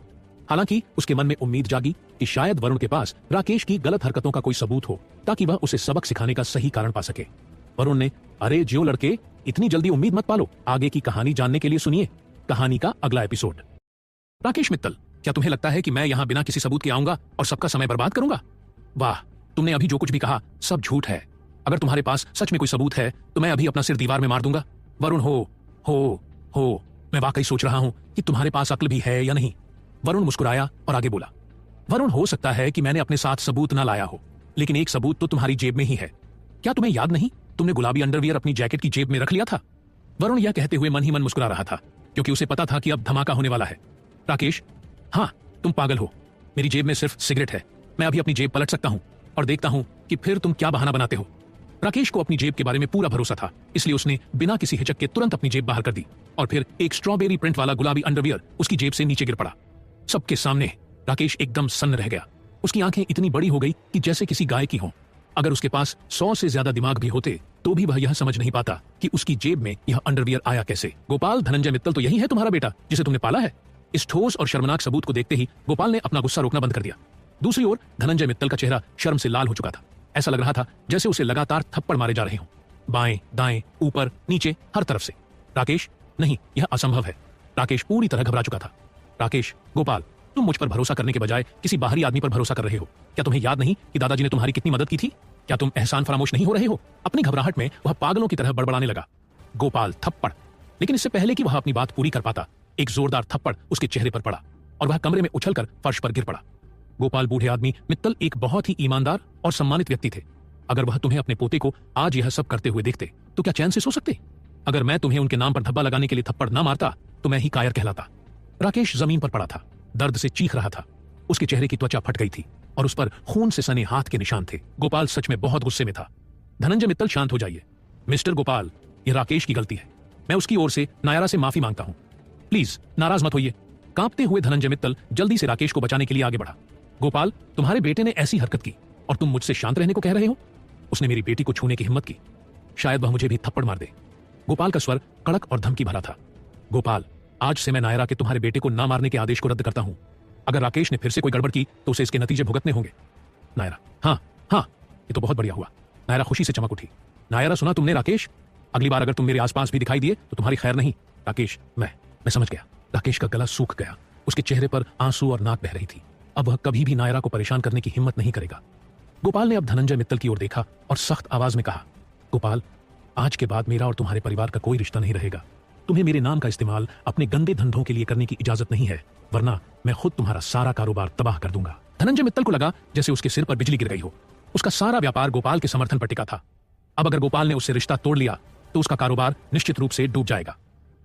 हालांकि उसके मन में उम्मीद जागी कि शायद वरुण के पास राकेश की गलत हरकतों का कोई सबूत हो, ताकि वह उसे सबक सिखाने का सही कारण पा सके। वरुण ने, अरे ज्यो लड़के, इतनी जल्दी उम्मीद मत पालो। आगे की कहानी जानने के लिए सुनिए कहानी का अगला एपिसोड। राकेश मित्तल, क्या तुम्हें लगता है कि मैं यहां बिना किसी सबूत के आऊंगा और सबका समय बर्बाद करूंगा? वाह, तुमने अभी जो कुछ भी कहा सब झूठ है। अगर तुम्हारे पास सच में कोई सबूत है तो मैं अभी अपना सिर दीवार में मार दूंगा। वरुण, हो, मैं वाकई सोच रहा हूं कि तुम्हारे पास अक्ल भी है या नहीं। वरुण मुस्कुराया और आगे बोला, वरुण, हो सकता है कि मैंने अपने साथ सबूत ना लाया हो, लेकिन एक सबूत तो तुम्हारी जेब में ही है। क्या तुम्हें याद नहीं, तुमने गुलाबी अंडरवियर अपनी जैकेट की जेब में रख लिया था? वरुण यह कहते हुए मन ही मन मुस्कुरा रहा था, क्योंकि उसे पता था कि अब धमाका होने वाला है। राकेश, हाँ, तुम पागल हो। मेरी जेब में सिर्फ सिगरेट है। मैं अभी अपनी जेब पलट सकता हूं और देखता हूं कि फिर तुम क्या बहाना बनाते हो। राकेश को अपनी जेब के बारे में पूरा भरोसा था, इसलिए उसने बिना किसी हिचक के तुरंत अपनी जेब बाहर कर दी और फिर एक स्ट्रॉबेरी प्रिंट वाला गुलाबी अंडरवियर उसकी जेब से नीचे गिर पड़ा। सबके सामने राकेश एकदम सन्न रह गया। उसकी आंखें इतनी बड़ी हो गई कि जैसे किसी गाय की हों। अगर उसके पास 100 से ज्यादा दिमाग भी होते तो भी वह यह समझ नहीं पाता कि उसकी जेब में यह अंडरवियर आया कैसे। गोपाल, धनंजय मित्तल तो यही है तुम्हारा बेटा जिसे तुमने पाला है? इस ठोस और शर्मनाक सबूत को देखते ही गोपाल ने अपना गुस्सा रोकना बंद कर दिया। दूसरी ओर धनंजय मित्तल का चेहरा शर्म से लाल हो चुका था। ऐसा लग रहा था जैसे उसे लगातार थप्पड़ मारे जा रहे हों, बाएं दाएं, ऊपर नीचे, हर तरफ से। राकेश, नहीं, यह असंभव है। राकेश पूरी तरह घबरा चुका था। राकेश, गोपाल, तुम मुझ पर भरोसा करने के बजाय किसी बाहरी आदमी पर भरोसा कर रहे हो। क्या तुम्हें याद नहीं कि दादाजी ने तुम्हारी कितनी मदद की थी? क्या तुम एहसान फरामोश नहीं हो रहे हो? अपनी घबराहट में वह पागलों की तरह बड़बड़ाने लगा। गोपाल, थप्पड़। लेकिन इससे पहले कि वह अपनी बात पूरी कर पाता, एक जोरदार थप्पड़ उसके चेहरे पर पड़ा और वह कमरे में उछलकर फर्श पर गिर पड़ा। गोपाल, बूढ़े आदमी मित्तल एक बहुत ही ईमानदार और सम्मानित व्यक्ति थे। अगर वह तुम्हें अपने पोते को आज यह सब करते हुए देखते तो क्या चैन से सो सकते? अगर मैं तुम्हें उनके नाम पर धब्बा लगाने के लिए थप्पड़ ना मारता तो मैं ही कायर कहलाता। राकेश जमीन पर पड़ा था, दर्द से चीख रहा था। उसके चेहरे की त्वचा फट गई थी और उस पर खून से सने हाथ के निशान थे। गोपाल सच में बहुत गुस्से में था। धनंजय मित्तल, शांत हो जाइए। मिस्टर गोपाल, यह राकेश की गलती है। मैं उसकी ओर से नायरा से माफी मांगता हूं। प्लीज नाराज मत होइए। कांपते हुए धनंजय मित्तल जल्दी से राकेश को बचाने के लिए आगे बढ़ा। गोपाल, तुम्हारे बेटे ने ऐसी हरकत की और तुम मुझसे शांत रहने को कह रहे हो? उसने मेरी बेटी को छूने की हिम्मत की। शायद वह मुझे भी थप्पड़ मार दे। गोपाल का स्वर कड़क और धमकी भरा था। गोपाल, आज से मैं नायरा के तुम्हारे बेटे को ना मारने के आदेश को रद्द करता हूं। अगर राकेश ने फिर से कोई गड़बड़ की तो उसे इसके नतीजे भुगतने होंगे। नायरा, हाँ हाँ, ये तो बहुत बढ़िया हुआ। नायरा खुशी से चमक उठी। नायरा, सुना तुमने राकेश? अगली बार अगर तुम मेरे आसपास भी दिखाई दिए तो तुम्हारी खैर नहीं। राकेश, मैं समझ गया। राकेश का गला सूख गया। उसके चेहरे पर आंसू और नाक बह रही थी। अब वह कभी भी नायरा को परेशान करने की हिम्मत नहीं करेगा। गोपाल ने अब धनंजय मित्तल की ओर देखा और सख्त आवाज में कहा, गोपाल, आज के बाद मेरा और तुम्हारे परिवार का कोई रिश्ता नहीं रहेगा। तुम्हें मेरे नाम का इस्तेमाल अपने गंदे धंधों के लिए करने की इजाजत नहीं है, वरना मैं खुद तुम्हारा सारा कारोबार तबाह कर दूंगा। धनंजय मित्तल को लगा जैसे उसके सिर पर बिजली गिर गई हो। उसका सारा व्यापार गोपाल के समर्थन पर टिका था। अब अगर गोपाल ने उससे रिश्ता तोड़ लिया तो उसका कारोबार निश्चित रूप से डूब जाएगा।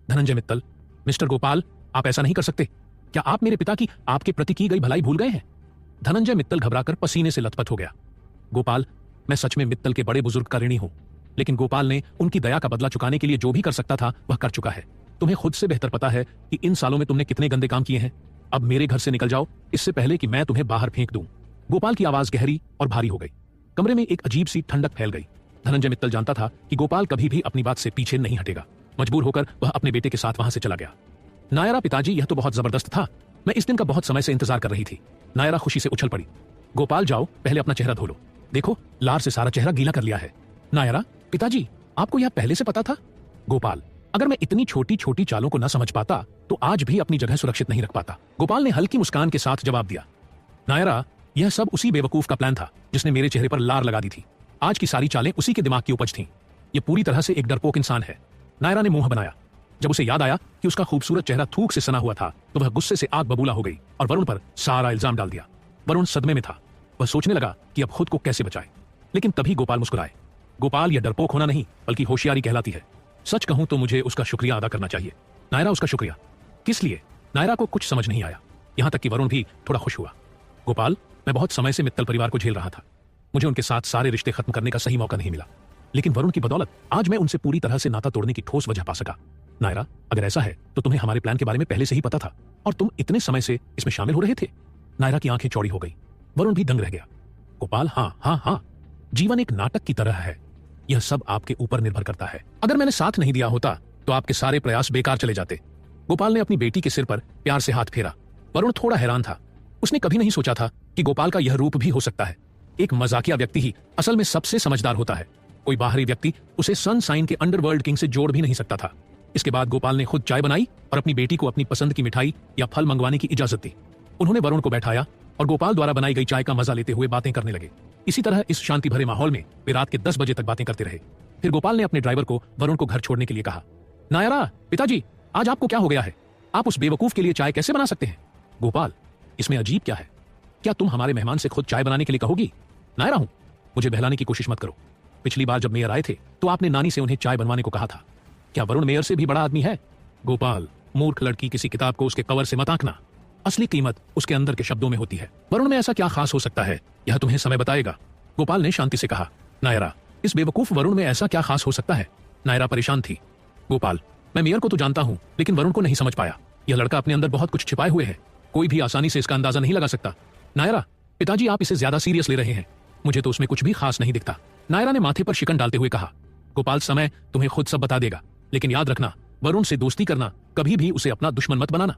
धनंजय मित्तल, मिस्टर गोपाल, आप ऐसा नहीं कर सकते। क्या आप मेरे पिता की आपके प्रति की गई भलाई भूल गए हैं? धनंजय मित्तल घबराकर पसीने से लथपथ हो गया। गोपाल, मैं सच में मित्तल के बड़े बुजुर्ग का ऋणी हूं, लेकिन गोपाल ने उनकी दया का बदला चुकाने के लिए जो भी कर सकता था वह कर चुका है। तुम्हें खुद से बेहतर पता है कि इन सालों में तुमने कितने गंदे काम किए हैं। अब मेरे घर से निकल जाओ, इससे पहले कि मैं तुम्हें बाहर फेंक दूं। गोपाल की आवाज गहरी और भारी हो गई। कमरे में एक अजीब सी ठंडक फैल गई। धनंजय मित्तल जानता था कि गोपाल कभी भी अपनी बात से पीछे नहीं हटेगा। मजबूर होकर वह अपने बेटे के साथ वहां से चला गया। नायरा, पिताजी, यह तो बहुत जबरदस्त था। मैं इस दिन का बहुत समय से इंतजार कर रही थी। नायरा खुशी से उछल पड़ी। गोपाल, जाओ, पहले अपना चेहरा धो लो। देखो, लार से सारा चेहरा गीला कर लिया है। नायरा, पिताजी, आपको यह पहले से पता था? गोपाल, अगर मैं इतनी छोटी छोटी चालों को न समझ पाता तो आज भी अपनी जगह सुरक्षित नहीं रख पाता। गोपाल ने हल्की मुस्कान के साथ जवाब दिया। नायरा, यह सब उसी बेवकूफ का प्लान था जिसने मेरे चेहरे पर लार लगा दी थी। आज की सारी चालें उसी के दिमाग की उपज थीं। यह पूरी तरह से एक डरपोक इंसान है। नायरा ने मुंह बनाया। जब उसे याद आया कि उसका खूबसूरत चेहरा थूक से सना हुआ था तो वह गुस्से से आग बबूला हो गई और वरुण पर सारा इल्जाम डाल दिया। वरुण सदमे में था। वह सोचने लगा कि अब खुद को कैसे बचाए, लेकिन तभी गोपाल मुस्कुराए। गोपाल, यह डरपोक होना नहीं बल्कि होशियारी कहलाती है। सच कहूं तो मुझे उसका शुक्रिया अदा करना चाहिए। नायरा, उसका शुक्रिया? किस लिए? नायरा को कुछ समझ नहीं आया। यहां तक कि वरुण भी थोड़ा खुश हुआ। गोपाल, मैं बहुत समय से मित्तल परिवार को झेल रहा था। मुझे उनके साथ सारे रिश्ते खत्म करने का सही मौका नहीं मिला, लेकिन वरुण की बदौलत आज मैं उनसे पूरी तरह से नाता तोड़ने की ठोस वजह पा सका। नायरा, अगर ऐसा है तो तुम्हें हमारे प्लान के बारे में पहले से ही पता था और तुम इतने समय से इसमें शामिल हो रहे थे। नायरा की आंखें चौड़ी हो गई। वरुण भी दंग रह गया। गोपाल, हाँ हाँ हाँ, जीवन एक नाटक की तरह है। यह सब आपके ऊपर निर्भर करता है। अगर मैंने साथ नहीं दिया होता तो आपके सारे प्रयास बेकार चले जाते। गोपाल ने अपनी बेटी के सिर पर प्यार से हाथ फेरा। वरुण थोड़ा हैरान था। उसने कभी नहीं सोचा था कि गोपाल का यह रूप भी हो सकता है। एक मजाकिया व्यक्ति ही असल में सबसे समझदार होता है। कोई बाहरी व्यक्ति उसे सनसाइन के अंडरवर्ल्ड किंग से जोड़ भी नहीं सकता था। इसके बाद गोपाल ने खुद चाय बनाई और अपनी बेटी को अपनी पसंद की मिठाई या फल मंगवाने की इजाजत दी। उन्होंने वरुण को बैठाया और गोपाल द्वारा बनाई गई चाय का मजा लेते हुए बातें करने लगे। इसी तरह इस शांति भरे माहौल में वे रात के 10 बजे तक बातें करते रहे। फिर गोपाल ने अपने ड्राइवर को वरुण को घर छोड़ने के लिए कहा। नायरा, पिताजी, आज आपको क्या हो गया है? आप उस बेवकूफ के लिए चाय कैसे बना सकते हैं? गोपाल, इसमें अजीब क्या है? क्या तुम हमारे मेहमान से खुद चाय बनाने के लिए कहोगी? नायरा हूं, मुझे बहलाने की कोशिश मत करो। पिछली बार जब मेयर आए थे तो आपने नानी से उन्हें चाय बनवाने को कहा था। क्या वरुण मेयर से भी बड़ा आदमी है? गोपाल, मूर्ख लड़की, किसी किताब को उसके कवर से मत आंकना। असली कीमत उसके अंदर के शब्दों में होती है। वरुण में ऐसा क्या खास हो सकता है, यह तुम्हें समय बताएगा। गोपाल ने शांति से कहा। नायरा, इस बेवकूफ वरुण में ऐसा क्या खास हो सकता है? नायरा परेशान थी। गोपाल, मैं मेयर को तो जानता हूं, लेकिन वरुण को नहीं समझ पाया। यह लड़का अपने अंदर बहुत कुछ छिपाए हुए है। कोई भी आसानी से इसका अंदाजा नहीं लगा सकता। नायरा, पिताजी, आप इसे ज्यादा सीरियस ले रहे हैं। मुझे तो उसमें कुछ भी खास नहीं दिखता। नायरा ने माथे पर शिकन डालते हुए कहा। गोपाल, समय तुम्हें खुद सब बता देगा, लेकिन याद रखना, वरुण से दोस्ती करना, कभी भी उसे अपना दुश्मन मत बनाना।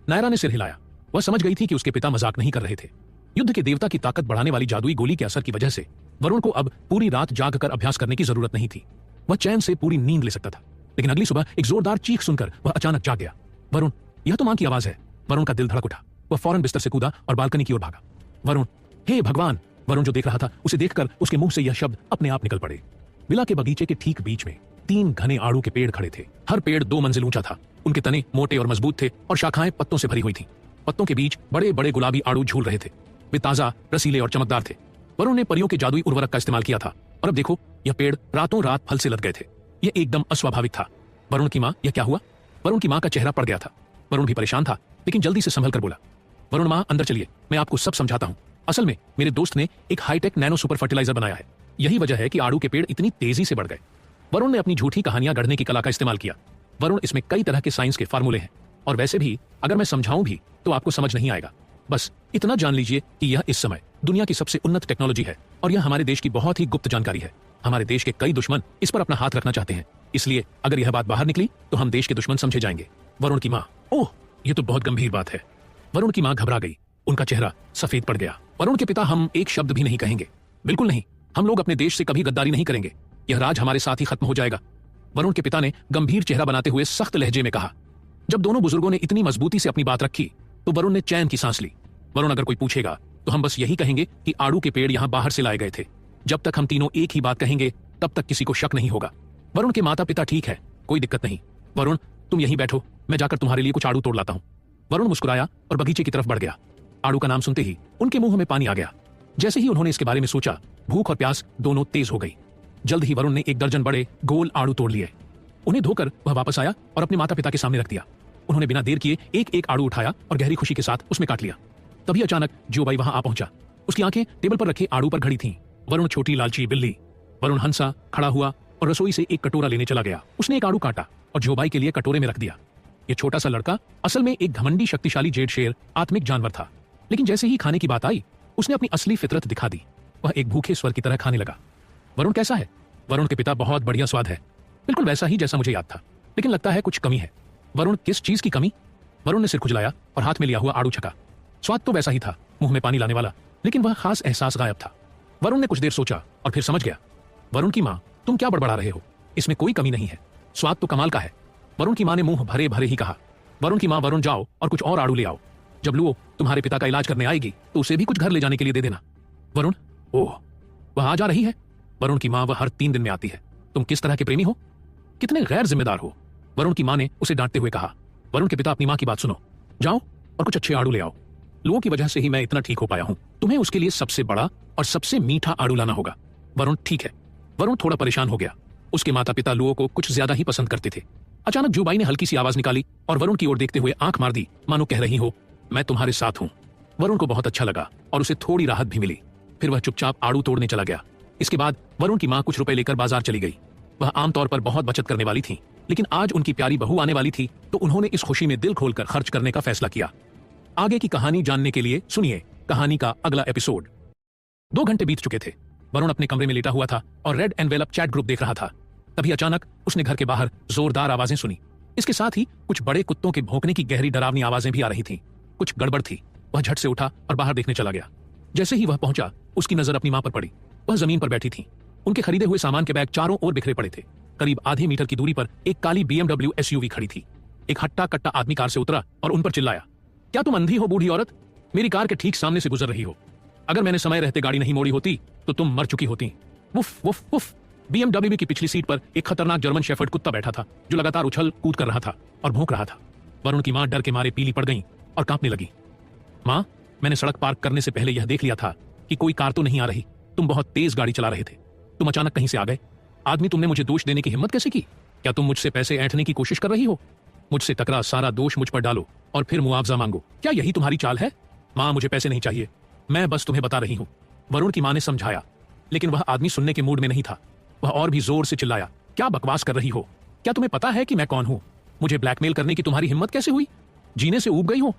नायरा ने सिर हिलाया। वह समझ गई थी कि उसके पिता मजाक नहीं कर रहे थे। युद्ध के देवता की ताकत बढ़ाने वाली जादुई गोली के असर की वजह से वरुण को अब पूरी रात जाग कर अभ्यास करने की जरूरत नहीं थी। वह चैन से पूरी नींद ले सकता था। लेकिन अगली सुबह एक जोरदार चीख सुनकर वह अचानक जाग गया। वरुण, यह तो मां की आवाज है। वरुण का दिल धड़क उठा। वह फौरन बिस्तर से कूदा और बालकनी की ओर भागा। वरुण, हे भगवान! वरुण जो देख रहा था उसे देखकर उसके मुंह से यह शब्द अपने आप निकल पड़े। विला के बगीचे के ठीक बीच में 3 घने आड़ू के पेड़ खड़े थे। हर पेड़ 2 मंजिल ऊंचा था। उनके तने मोटे और मजबूत थे और शाखाएं पत्तों से भरी हुई थीं। पत्तों के बीच बड़े बड़े गुलाबी आड़ू झूल रहे थे। वे ताजा, रसीले और चमकदार थे। वरुण ने परियों के जादुई उर्वरक का इस्तेमाल किया था और अब देखो, यह पेड़ रातों रात फल से लद गए थे। यह एकदम अस्वाभाविक था। वरुण की माँ, यह क्या हुआ? वरुण की माँ का चेहरा पड़ गया था। वरुण भी परेशान था, लेकिन जल्दी से संभल कर बोला, वरुण माँ अंदर चलिए, मैं आपको सब समझाता हूँ। असल में मेरे दोस्त ने एक हाईटेक नैनो सुपर फर्टिलाइजर बनाया है। यही वजह है कि आड़ू के पेड़ इतनी तेजी से बढ़ गए। वरुण ने अपनी झूठी कहानियां गढ़ने की कला का इस्तेमाल किया। वरुण, इसमें कई तरह के साइंस के फार्मूले हैं, और वैसे भी अगर मैं समझाऊं भी तो आपको समझ नहीं आएगा। बस इतना जान लीजिए कि यह इस समय दुनिया की सबसे उन्नत टेक्नोलॉजी है, और यह हमारे देश की बहुत ही गुप्त जानकारी है। हमारे देश के कई दुश्मन इस पर अपना हाथ रखना चाहते हैं, इसलिए अगर यह बात बाहर निकली तो हम देश के दुश्मन समझे जाएंगे। वरुण की माँ, ओह, यह तो बहुत गंभीर बात है। वरुण की माँ घबरा गई, उनका चेहरा सफेद पड़ गया। वरुण के पिता, हम एक शब्द भी नहीं कहेंगे। बिल्कुल नहीं, हम लोग अपने देश से कभी गद्दारी नहीं करेंगे। यह राज हमारे साथ ही खत्म हो जाएगा। वरुण के पिता ने गंभीर चेहरा बनाते हुए सख्त लहजे में कहा। जब दोनों बुजुर्गों ने इतनी मजबूती से अपनी बात रखी तो वरुण ने चैन की सांस ली। वरुण, अगर कोई पूछेगा तो हम बस यही कहेंगे कि आड़ू के पेड़ यहां बाहर से लाए गए थे। जब तक हम तीनों एक ही बात कहेंगे तब तक किसी को शक नहीं होगा। वरुण के माता पिता, ठीक है, कोई दिक्कत नहीं। वरुण, तुम यहीं बैठो, मैं जाकर तुम्हारे लिए कुछ आड़ू तोड़ लाता हूं। वरुण मुस्कुराया और बगीचे की तरफ बढ़ गया। आड़ू का नाम सुनते ही उनके मुंह में पानी आ गया। जैसे ही उन्होंने इसके बारे में सोचा, भूख और प्यास दोनों तेज हो गई। जल्द ही वरुण ने 1 दर्जन बड़े गोल आड़ू तोड़ लिए। उन्हें धोकर वह वापस आया और अपने माता पिता के सामने रख दिया। उन्होंने बिना देर किए एक एक आड़ू उठाया और गहरी खुशी के साथ उसमें काट लिया। तभी अचानक जोबाई वहां आ पहुंचा। उसकी आंखें टेबल पर रखे आड़ू पर खड़ी थीं। वरुण, छोटी लालची बिल्ली। वरुण हंसा, खड़ा हुआ और रसोई से एक कटोरा लेने चला गया। उसने एक आड़ू काटा और जोबाई के लिए कटोरे में रख दिया। यह छोटा सा लड़का असल में एक घमंडी शक्तिशाली जेड शेर आत्मिक जानवर था, लेकिन जैसे ही खाने की बात आई उसने अपनी असली फितरत दिखा दी। वह एक भूखे स्वर की तरह खाने लगा। वरुण कैसा है? वरुण के पिता, बहुत बढ़िया स्वाद है, बिल्कुल वैसा ही जैसा मुझे याद था, लेकिन लगता है कुछ कमी है। वरुण, किस चीज की कमी? वरुण ने सिर खुजलाया और हाथ में लिया हुआ आड़ू छका। स्वाद तो वैसा ही था, मुंह में पानी लाने वाला, लेकिन वह खास एहसास गायब था। वरुण ने कुछ देर सोचा और फिर समझ गया। वरुण की माँ, तुम क्या बड़बड़ा रहे हो? इसमें कोई कमी नहीं है, स्वाद तो कमाल का है। वरुण की माँ ने मुंह भरे भरे ही कहा। वरुण की माँ, वरुण जाओ और कुछ और आड़ू ले आओ। जब लुओ तुम्हारे पिता का इलाज करने आएगी तो उसे भी कुछ घर ले जाने के लिए दे देना। वरुण, ओह, वह आ जा रही है? वरुण की माँ, वह हर 3 दिन में आती है। तुम किस तरह के प्रेमी हो, कितने गैर जिम्मेदार हो। वरुण की माँ ने उसे डांटते हुए कहा। वरुण के पिता, अपनी माँ की बात सुनो, जाओ और कुछ अच्छे आड़ू ले आओ। लुओ की वजह से ही मैं इतना ठीक हो पाया हूं, तुम्हें उसके लिए सबसे बड़ा और सबसे मीठा आड़ू लाना होगा। वरुण, ठीक है। वरुण थोड़ा परेशान हो गया। उसके माता पिता लुओ को कुछ ज्यादा ही पसंद करते थे। अचानक जुबाई ने हल्की सी आवाज निकाली और वरुण की ओर देखते हुए आंख मार दी, मानो कह रही हो, मैं तुम्हारे साथ हूं। वरुण को बहुत अच्छा लगा और उसे थोड़ी राहत भी मिली। फिर वह चुपचाप आड़ू तोड़ने चला गया। इसके बाद वरुण की माँ कुछ रुपए लेकर बाजार चली गई। वह आमतौर पर बहुत बचत करने वाली थी, लेकिन आज उनकी प्यारी बहू आने वाली थी तो उन्होंने इस खुशी में दिल खोलकर खर्च करने का फैसला किया। आगे की कहानी जानने के लिए सुनिए कहानी का अगला एपिसोड। 2 घंटे बीत चुके थे। वरुण अपने कमरे में लेटा हुआ था और रेड एनवेलप चैट ग्रुप देख रहा था। तभी अचानक उसने घर के बाहर जोरदार आवाजें सुनी। इसके साथ ही कुछ बड़े कुत्तों के भौंकने की गहरी डरावनी आवाजें भी आ रही थीं। कुछ गड़बड़ थी। वह झट से उठा और बाहर देखने चला गया। जैसे ही वह पहुंचा, उसकी नजर अपनी मां पर पड़ी। वह जमीन पर बैठी थी। उनके खरीदे हुए सामान के बैग चारों ओर बिखरे पड़े थे। करीब आधे मीटर की दूरी पर एक काली BMW SUV खड़ी थी। एक हट्टा कट्टा आदमी कार से उतरा और उन पर चिल्लाया, क्या तुम अंधी हो बूढ़ी औरत? मेरी कार के ठीक सामने से गुजर रही हो। अगर मैंने समय रहते गाड़ी नहीं मोड़ी होती तो तुम मर चुकी होती। Woof woof woof. BMW की पिछली सीट पर एक खतरनाक जर्मन शेफर्ड कुत्ता बैठा था, जो लगातार उछल कूद कर रहा था और भौंक रहा था। वरुण की मां डर के मारे पीली पड़ गई और कांपने लगी। मां, मैंने सड़क पार करने से पहले यह देख लिया था कि कोई कार तो नहीं आ रही। तुम बहुत तेज गाड़ी चला रहे थे। तुम अचानक कहीं से आ गए। आदमी, तुमने मुझे दोष देने की हिम्मत कैसे की? क्या तुम मुझसे पैसे ऐंठने की कोशिश कर रही हो? मुझसे टकरा, सारा दोष मुझ पर डालो और फिर मुआवजा मांगो। क्या यही तुम्हारी चाल है? मां, मुझे पैसे नहीं चाहिए, मैं बस तुम्हें बता रही हूं। वरुण की मां ने समझाया, लेकिन वह आदमी सुनने के मूड में नहीं था। वह और भी जोर से चिल्लाया, क्या बकवास कर रही हो? क्या तुम्हें पता है कि मैं कौन हूं? मुझे ब्लैकमेल करने की तुम्हारी हिम्मत कैसे हुई? जीने से ऊब गई हो?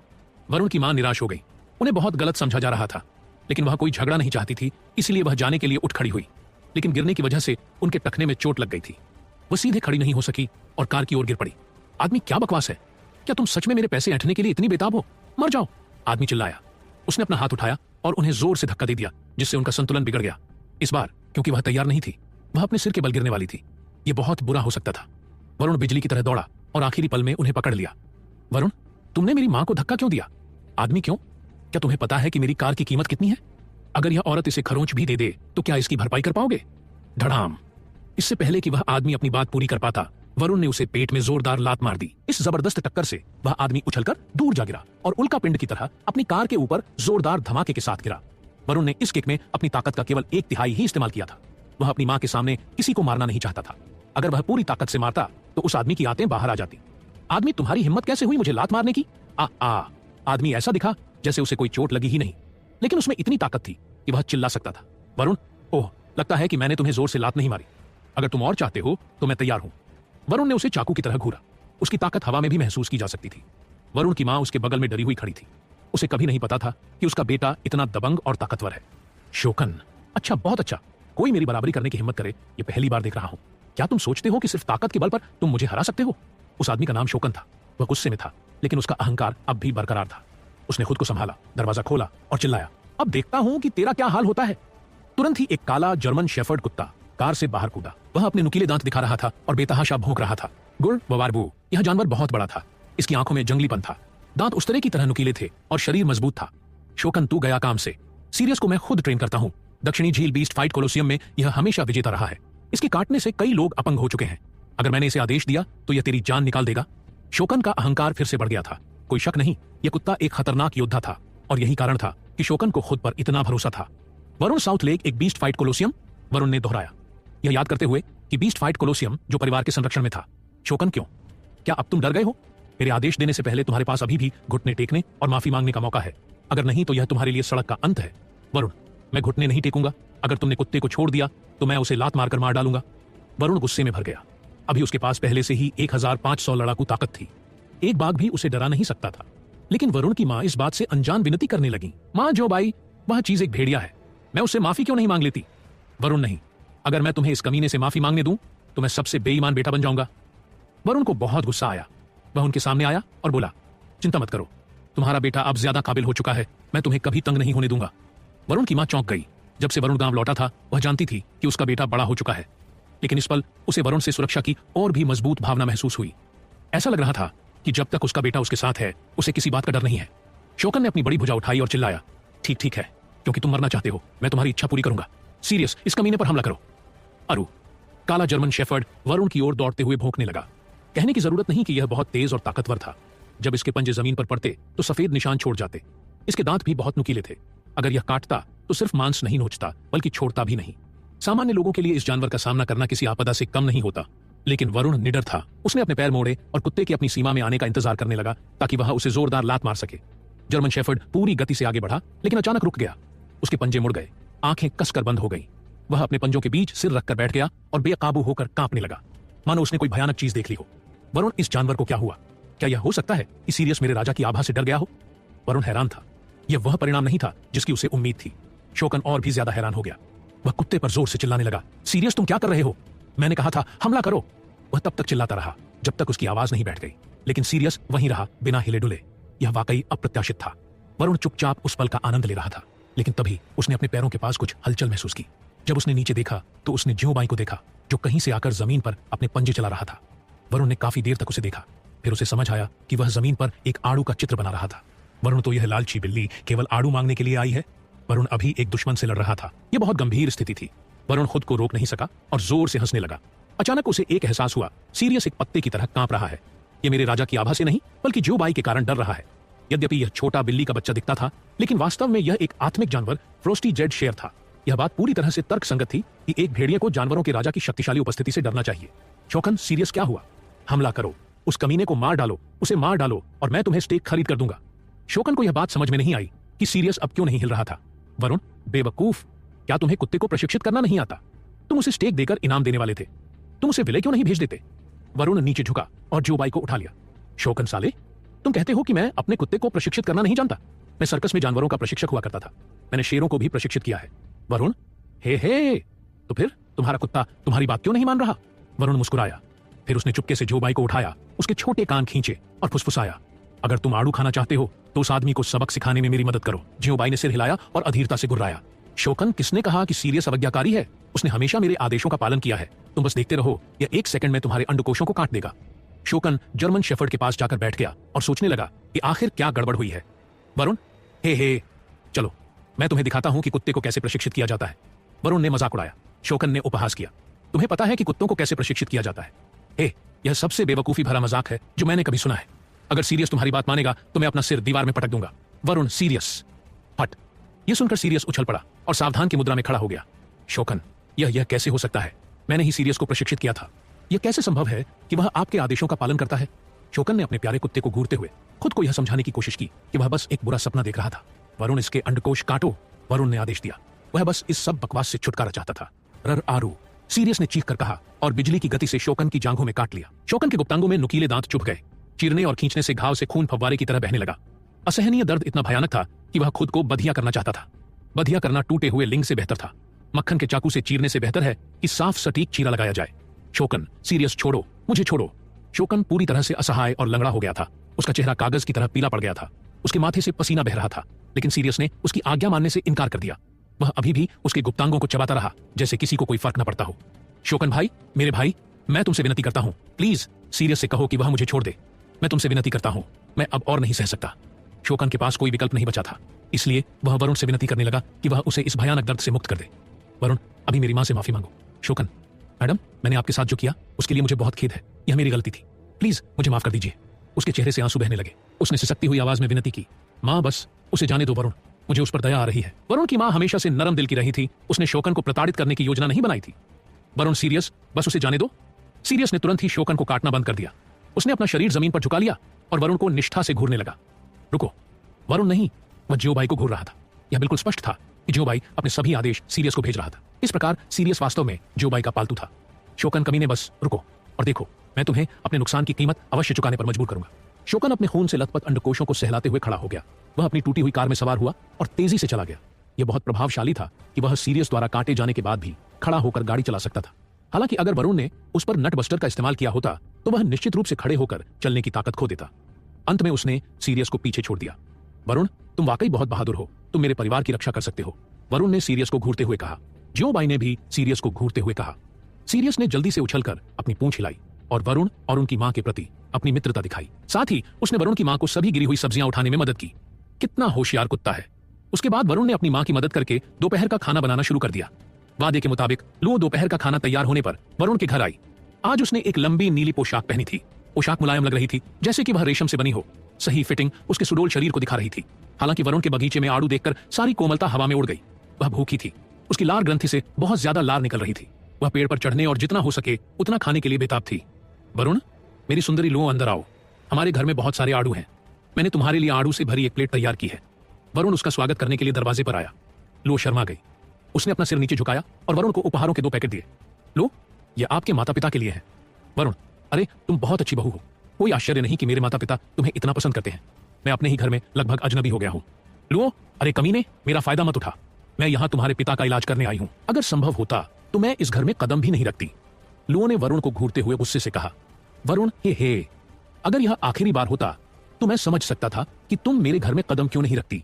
वरुण की मां निराश हो गई। उन्हें बहुत गलत समझा जा रहा था, लेकिन वह कोई झगड़ा नहीं चाहती थी, इसलिए वह जाने के लिए उठ खड़ी हुई। लेकिन गिरने की वजह से उनके टखने में चोट लग गई थी। वह सीधे खड़ी नहीं हो सकी और कार की ओर गिर पड़ी। आदमी, क्या बकवास है? क्या तुम सच में मेरे पैसे ऐंठने के लिए इतनी बेताब हो? मर जाओ, आदमी चिल्लाया। उसने अपना हाथ उठाया और उन्हें जोर से धक्का दे दिया, जिससे उनका संतुलन बिगड़ गया। इस बार क्योंकि वह तैयार नहीं थी, वह अपने सिर के बल गिरने वाली थी। यह बहुत बुरा हो सकता था। वरुण बिजली की तरह दौड़ा और आखिरी पल में उन्हें पकड़ लिया। वरुण, तुमने मेरी मां को धक्का क्यों दिया? आदमी, क्यों? क्या तुम्हें पता है कि मेरी कार की कीमत कितनी है? अगर यह औरत इसे खरोंच भी दे दे तो क्या इसकी भरपाई कर पाओगे? धड़ाम। इससे पहले कि वह आदमी अपनी बात पूरी कर पाता, वरुण ने उसे पेट में जोरदार लात मार दी। इस जबरदस्त टक्कर से वह आदमी उछलकर दूर जा गिरा और उल्का पिंड की तरह अपनी कार के ऊपर जोरदार धमाके के साथ गिरा। वरुण ने इस किक में अपनी ताकत का केवल 1/3 ही इस्तेमाल किया था। वह अपनी मां के सामने किसी को मारना नहीं चाहता था। अगर वह पूरी ताकत से मारता तो उस आदमी की आंतें बाहर आ जाती। आदमी, तुम्हारी हिम्मत कैसे हुई मुझे लात मारने की? आदमी ऐसा दिखा जैसे उसे कोई चोट लगी ही नहीं, लेकिन उसमें इतनी ताकत थी कि वह चिल्ला सकता था। वरुण, ओह, लगता है कि मैंने तुम्हें जोर से लात नहीं मारी। अगर तुम और चाहते हो तो मैं तैयार हूं। वरुण ने उसे चाकू की तरह घूरा। उसकी ताकत हवा में भी महसूस की जा सकती थी। वरुण की मां उसके बगल में डरी हुई खड़ी थी। उसे कभी नहीं पता था कि उसका बेटा इतना दबंग और ताकतवर है। शोकन, अच्छा, बहुत अच्छा। कोई मेरी बराबरी करने की हिम्मत करे, ये पहली बार देख रहा हूं। क्या तुम सोचते हो कि सिर्फ ताकत के बल पर तुम मुझे हरा सकते हो? उस आदमी का नाम शोकन था। वह गुस्से में था, लेकिन उसका अहंकार अब भी बरकरार था। उसने खुद को संभाला, दरवाजा खोला और चिल्लाया, अब देखता हूं कि तेरा क्या हाल होता है। तुरंत ही एक काला जर्मन शेफर्ड कुत्ता कार से बाहर कूदा। वह अपने नुकीले दांत दिखा रहा था और बेतहाशा भौंक रहा था। गुड़ बवारबू, यह जानवर बहुत बड़ा था। इसकी आंखों में जंगलीपन था। दांत उस तरह की तरह नुकीले थे और शरीर मजबूत था। शोकन, तू गया काम से। सीरियस को मैं खुद ट्रेन करता हूं। दक्षिणी झील बीस्ट फाइट कोलोसियम में यह हमेशा विजेता रहा है। इसके काटने से कई लोग अपंग हो चुके हैं। अगर मैंने इसे आदेश दिया तो यह तेरी जान निकाल देगा। शोकन का अहंकार फिर से बढ़ गया था। कोई शक नहीं, यह कुत्ता एक खतरनाक योद्धा था और यही कारण था कि शोकन को खुद पर इतना भरोसा था। वरुण, साउथ लेक एक बीस्ट फाइट कोलोसियम? वरुण ने दोहराया, यह याद करते हुए कि बीस्ट फाइट कोलोसियम जो परिवार के संरक्षण में था। शोकन, क्यों? क्या अब तुम डर गए हो? मेरे आदेश देने से पहले तुम्हारे पास अभी भी घुटने टेकने और माफी मांगने का मौका है। अगर नहीं तो यह तुम्हारे लिए सड़क का अंत है। वरुण, मैं घुटने नहीं टेकूंगा। अगर तुमने कुत्ते को छोड़ दिया तो मैं उसे लात मारकर मार डालूंगा। वरुण गुस्से में भर गया। अभी उसके पास पहले से ही 1500 लड़ाकू ताकत थी। एक बाघ भी उसे डरा नहीं सकता था। लेकिन वरुण की मां इस बात से अनजान विनती करने लगी, मां जो बाई, वह चीज एक भेड़िया है, मैं उससे माफी क्यों नहीं मांग लेती? वरुण, नहीं, अगर मैं तुम्हें इस कमीने से माफी मांगने दूं तो मैं सबसे बेईमान बेटा बन जाऊंगा। वरुण को बहुत गुस्सा आया। वह उनके सामने आया और बोला, चिंता मत करो, तुम्हारा बेटा अब ज्यादा काबिल हो चुका है। मैं तुम्हें कभी तंग नहीं होने दूंगा। वरुण की मां चौंक गई। जब से वरुण गांव लौटा था वह जानती थी कि उसका बेटा बड़ा हो चुका है, लेकिन इस पल उसे वरुण से सुरक्षा की और भी मजबूत भावना महसूस हुई। ऐसा लग रहा था कि जब तक उसका बेटा उसके साथ है उसे किसी बात का डर नहीं है। शोकन ने अपनी बड़ी भुजा उठाई और चिल्लाया, ठीक ठीक है, क्योंकि तुम मरना चाहते हो, मैं तुम्हारी इच्छा पूरी करूंगा। सीरियस, इस कमीने पर हमला करो। अरु, काला जर्मन शेफर्ड वरुण की ओर दौड़ते हुए भौंकने लगा। कहने की जरूरत नहीं कि यह बहुत तेज और ताकतवर था। जब इसके पंजे जमीन पर पड़ते तो सफेद निशान छोड़ जाते। इसके दांत भी बहुत नुकीले थे। अगर यह काटता तो सिर्फ मांस नहीं नोचता बल्कि छोड़ता भी नहीं। सामान्य लोगों के लिए इस जानवर का सामना करना किसी आपदा से कम नहीं होता, लेकिन वरुण निडर था। उसने अपने पैर मोड़े और कुत्ते की अपनी सीमा में आने का इंतजार करने लगा ताकि वह उसे जोरदार लात मार सके। जर्मन शेफर्ड पूरी गति से आगे बढ़ा, लेकिन अचानक रुक गया। उसके पंजे मुड़ गए, आंखें कसकर बंद हो गई। वह अपने पंजों के बीच सिर रखकर बैठ गया और बेकाबू होकर कांपने लगा, मानो उसने कोई भयानक चीज देख ली हो। वरुण, इस जानवर को क्या हुआ? क्या यह हो सकता है कि सीरियस मेरे राजा की आभा से डर गया हो? वरुण हैरान था। यह वह परिणाम नहीं था जिसकी उसे उम्मीद थी। शोकन और भी ज्यादा हैरान हो गया। वह कुत्ते पर जोर से चिल्लाने लगा, सीरियस तुम क्या कर रहे हो? मैंने कहा था हमला करो। वह तब तक चिल्लाता रहा जब तक उसकी आवाज नहीं बैठ गई, लेकिन सीरियस वहीं रहा बिना हिले डुले। यह वाकई अप्रत्याशित था। वरुण चुपचाप उस पल का आनंद ले रहा था, लेकिन तभी उसने अपने पैरों के पास कुछ हलचल महसूस की। जब उसने नीचे देखा तो उसने ज्योबाई को देखा, जो कहीं से आकर जमीन पर अपने पंजे चला रहा था। वरुण ने काफी देर तक उसे देखा, फिर उसे समझ आया कि वह जमीन पर एक आड़ू का चित्र बना रहा था। वरुण, तो यह लालची बिल्ली केवल आड़ू मांगने के लिए आई है? वरुण अभी एक दुश्मन से लड़ रहा था। यह बहुत गंभीर स्थिति थी। वरुण खुद को रोक नहीं सका और जोर से हंसने लगा। अचानक उसे एक एहसास हुआ, सीरियस एक पत्ते की तरह कांप रहा है। यह मेरे राजा की आभा से नहीं बल्कि ज्योबाई के कारण डर रहा है। यद्यपि यह छोटा बिल्ली का बच्चा दिखता था, लेकिन वास्तव में यह एक आत्मिक जानवर फ्रोस्टी जेड शेर था। यह बात पूरी तरह से तर्कसंगत थी कि एक भेड़िए को जानवरों के राजा की शक्तिशाली उपस्थिति से डरना चाहिए। शोकन, सीरियस क्या हुआ? हमला करो, उस कमीने को मार डालो, उसे मार डालो और मैं तुम्हें स्टेक खरीद कर दूंगा। शोकन को यह बात समझ में नहीं आई कि सीरियस अब क्यों नहीं हिल रहा था। वरुण, बेवकूफ, क्या तुम्हें कुत्ते को प्रशिक्षित करना नहीं आता? तुम उसे स्टेक देकर इनाम देने वाले थे, तुम उसे विले क्यों नहीं भेज देते? वरुण नीचे झुका और ज्योबाई को उठा लिया। शोकन साले, तुम कहते हो कि मैं अपने कुत्ते को प्रशिक्षित करना नहीं जानता? मैं सर्कस में जानवरों का प्रशिक्षक हुआ करता था। मैंने शेरों को भी प्रशिक्षित किया है। वरुण, हे, तो फिर तुम्हारा कुत्ता तुम्हारी बात क्यों नहीं मान रहा? वरुण मुस्कुराया, फिर उसने चुपके से ज्योबाई को उठाया, उसके छोटे कान खींचे और फुसफुसाया, अगर तुम आड़ू खाना चाहते हो तो उस आदमी को सबक सिखाने में मेरी मदद करो। ज्योबाई ने सिर हिलाया और अधीरता से गुर्राया। शोकन, किसने कहा कि सीरियस अवज्ञाकारी है? उसने हमेशा मेरे आदेशों का पालन किया है। तुम बस देखते रहो, यह 1 सेकंड में तुम्हारे अंडकोशों को काट देगा। शोकन जर्मन शेफर्ड के पास जाकर बैठ गया और सोचने लगा कि आखिर क्या गड़बड़ हुई है। वरुण, हे, चलो मैं तुम्हें दिखाता हूं कि कुत्ते को कैसे प्रशिक्षित किया जाता है। वरुण ने मजाक उड़ाया। शोकन ने उपहास किया, तुम्हें पता है कि कुत्तों को कैसे प्रशिक्षित किया जाता है? हे, यह सबसे बेवकूफी भरा मजाक है जो मैंने कभी सुना है। अगर सीरियस तुम्हारी बात मानेगा तो मैं अपना सिर दीवार में पटक दूंगा। वरुण, सीरियस हट। यह सुनकर सीरियस उछल पड़ा और सावधान की मुद्रा में खड़ा हो गया। शोकन, यह कैसे हो सकता है? मैंने ही सीरियस को प्रशिक्षित किया था। यह कैसे संभव है कि वह आपके आदेशों का पालन करता है? शोकन ने अपने प्यारे कुत्ते को घूरते हुए खुद को यह समझाने की कोशिश की कि वह बस एक बुरा सपना देख रहा था। वरुण, इसके अंडकोश काटो, वरुण ने आदेश दिया। वह बस इस सब बकवास से छुटकारा चाहता था। रर आरू, सीरियस ने चीख कर कहा और बिजली की गति से शोकन की जांघों में काट लिया। शोकन के गुप्तांगों में नुकीले दांत चुभ गए। चीरने और खींचने से घाव से खून फव्वारे की तरह बहने लगा। असहनीय दर्द इतना भयानक था कि वह खुद को बधिया करना चाहता था। बधिया करना टूटे हुए लिंग से बेहतर था। मक्खन के चाकू से चीरने से बेहतर है कि साफ सटीक चीरा लगाया जाए। शोकन, सीरियस छोड़ो, मुझे छोड़ो। शोकन पूरी तरह से असहाय और लंगड़ा हो गया था। उसका चेहरा कागज की तरह पीला पड़ गया था। उसके माथे से पसीना बह रहा था, लेकिन सीरियस ने उसकी आज्ञा मानने से इनकार कर दिया। वह अभी भी उसके गुप्तांगों को चबाता रहा जैसे किसी को कोई फर्क न पड़ता हो। शोकन भाई, मेरे भाई, मैं तुमसे विनती करता हूं, प्लीज सीरियस से कहो कि वह मुझे छोड़ दे। मैं तुमसे विनती करता हूं, मैं अब और नहीं सह सकता। शोकन के पास कोई विकल्प नहीं बचा था, इसलिए वह वरुण से विनती करने लगा कि वह उसे इस भयानक दर्द से मुक्त कर दे। वरुण, अभी मेरी मां से माफी मांगो। शोकन, मैडम, मैंने आपके साथ जो किया उसके लिए मुझे बहुत खेद है। यह मेरी गलती थी, प्लीज मुझे माफ कर दीजिए। उसके चेहरे से आंसू बहने लगे। उसने सिसकती हुई आवाज में विनती की, मां, बस उसे जाने दो वरुण, मुझे उस पर दया आ रही है। वरुण की मां हमेशा से नरम दिल की रही थी। उसने शोकन को प्रताड़ित करने की योजना नहीं बनाई थी। वरुण, सीरियस, बस उसे जाने दो। सीरियस ने तुरंत ही शोकन को काटना बंद कर दिया। उसने अपना शरीर जमीन पर झुका लिया और वरुण को निष्ठा से घूरने लगा। रुको, वरुण नहीं, वह जियोबाई को घूर रहा था। यह बिल्कुल स्पष्ट था कि जियोबाई अपने सभी आदेश सीरियस को भेज रहा था। इस प्रकार सीरियस वास्तव में जियोबाई का पालतू था। शोकन, कमीने, बस रुको और देखो, मैं तुम्हें अपने नुकसान की कीमत अवश्य चुकाने पर मजबूर करूंगा। शोकन अपने खून से लथपथ अंडकोशों को सहलाते हुए खड़ा हो गया। वह अपनी टूटी हुई कार में सवार हुआ और तेजी से चला गया। यह बहुत प्रभावशाली था कि वह सीरियस द्वारा काटे जाने के बाद भी खड़ा होकर गाड़ी चला सकता था। हालांकि अगर वरुण ने उस पर नट बस्टर का इस्तेमाल किया होता तो वह निश्चित रूप से खड़े होकर चलने की ताकत खो देता। अंत में उसने सीरियस को पीछे छोड़ दिया। वरुण, तुम वाकई बहुत बहादुर हो, तुम मेरे परिवार की रक्षा कर सकते हो, वरुण ने सीरियस को घूरते हुए कहा। जियोबाई ने भी सीरियस को घूरते हुए कहा। सीरियस ने जल्दी से उछलकर अपनी पूंछ हिलाई और वरुण और उनकी मां के प्रति अपनी मित्रता दिखाई। साथ ही उसने वरुण की मां को सभी गिरी हुई सब्जियां उठाने में मदद की। कितना होशियार कुत्ता है। उसके बाद वरुण ने अपनी मां की मदद करके दोपहर का खाना बनाना शुरू कर दिया। वादे के मुताबिक लुओ दोपहर का खाना तैयार होने पर वरुण के घर आई। आज उसने एक लंबी नीली पोशाक पहनी थी। पोशाक मुलायम लग रही थी, जैसे कि वह रेशम से बनी हो। सही फिटिंग उसके सुडोल शरीर को दिखा रही थी। हालांकि वरुण के बगीचे में आड़ू देखकर सारी कोमलता हवा में उड़ गई। वह भूखी थी। उसकी लार ग्रंथि से बहुत ज्यादा लार निकल रही थी। वह पेड़ पर चढ़ने और जितना हो सके उतना खाने के लिए बेताब थी। वरुण, मेरी सुंदरी लुओ, अंदर आओ। हमारे घर में बहुत सारे आड़ू हैं। मैंने तुम्हारे लिए आड़ू से भरी एक प्लेट तैयार की है। वरुण उसका स्वागत करने के लिए दरवाजे पर आया। लुओ शर्मा गई। उसने अपना सिर नीचे झुकाया और वरुण को उपहारों के 2 पैकेट दिए। लो, ये आपके माता पिता के लिए है। वरुण, अरे तुम बहुत अच्छी बहू हो। कोई आश्चर्य नहीं कि मेरे माता पिता तुम्हें इतना पसंद करते हैं। मैं अपने ही घर में लगभग अजनबी हो गया हूं। लुओ, अरे कमीने, मेरा फायदा मत उठा। मैं यहां तुम्हारे पिता का इलाज करने आई हूं। अगर संभव होता तो मैं इस घर में कदम भी नहीं रखती। लुओ ने वरुण को घूरते हुए गुस्से से कहा। वरुण, हे, अगर यह आखिरी बार होता तो मैं समझ सकता था कि तुम मेरे घर में कदम क्यों नहीं रखती।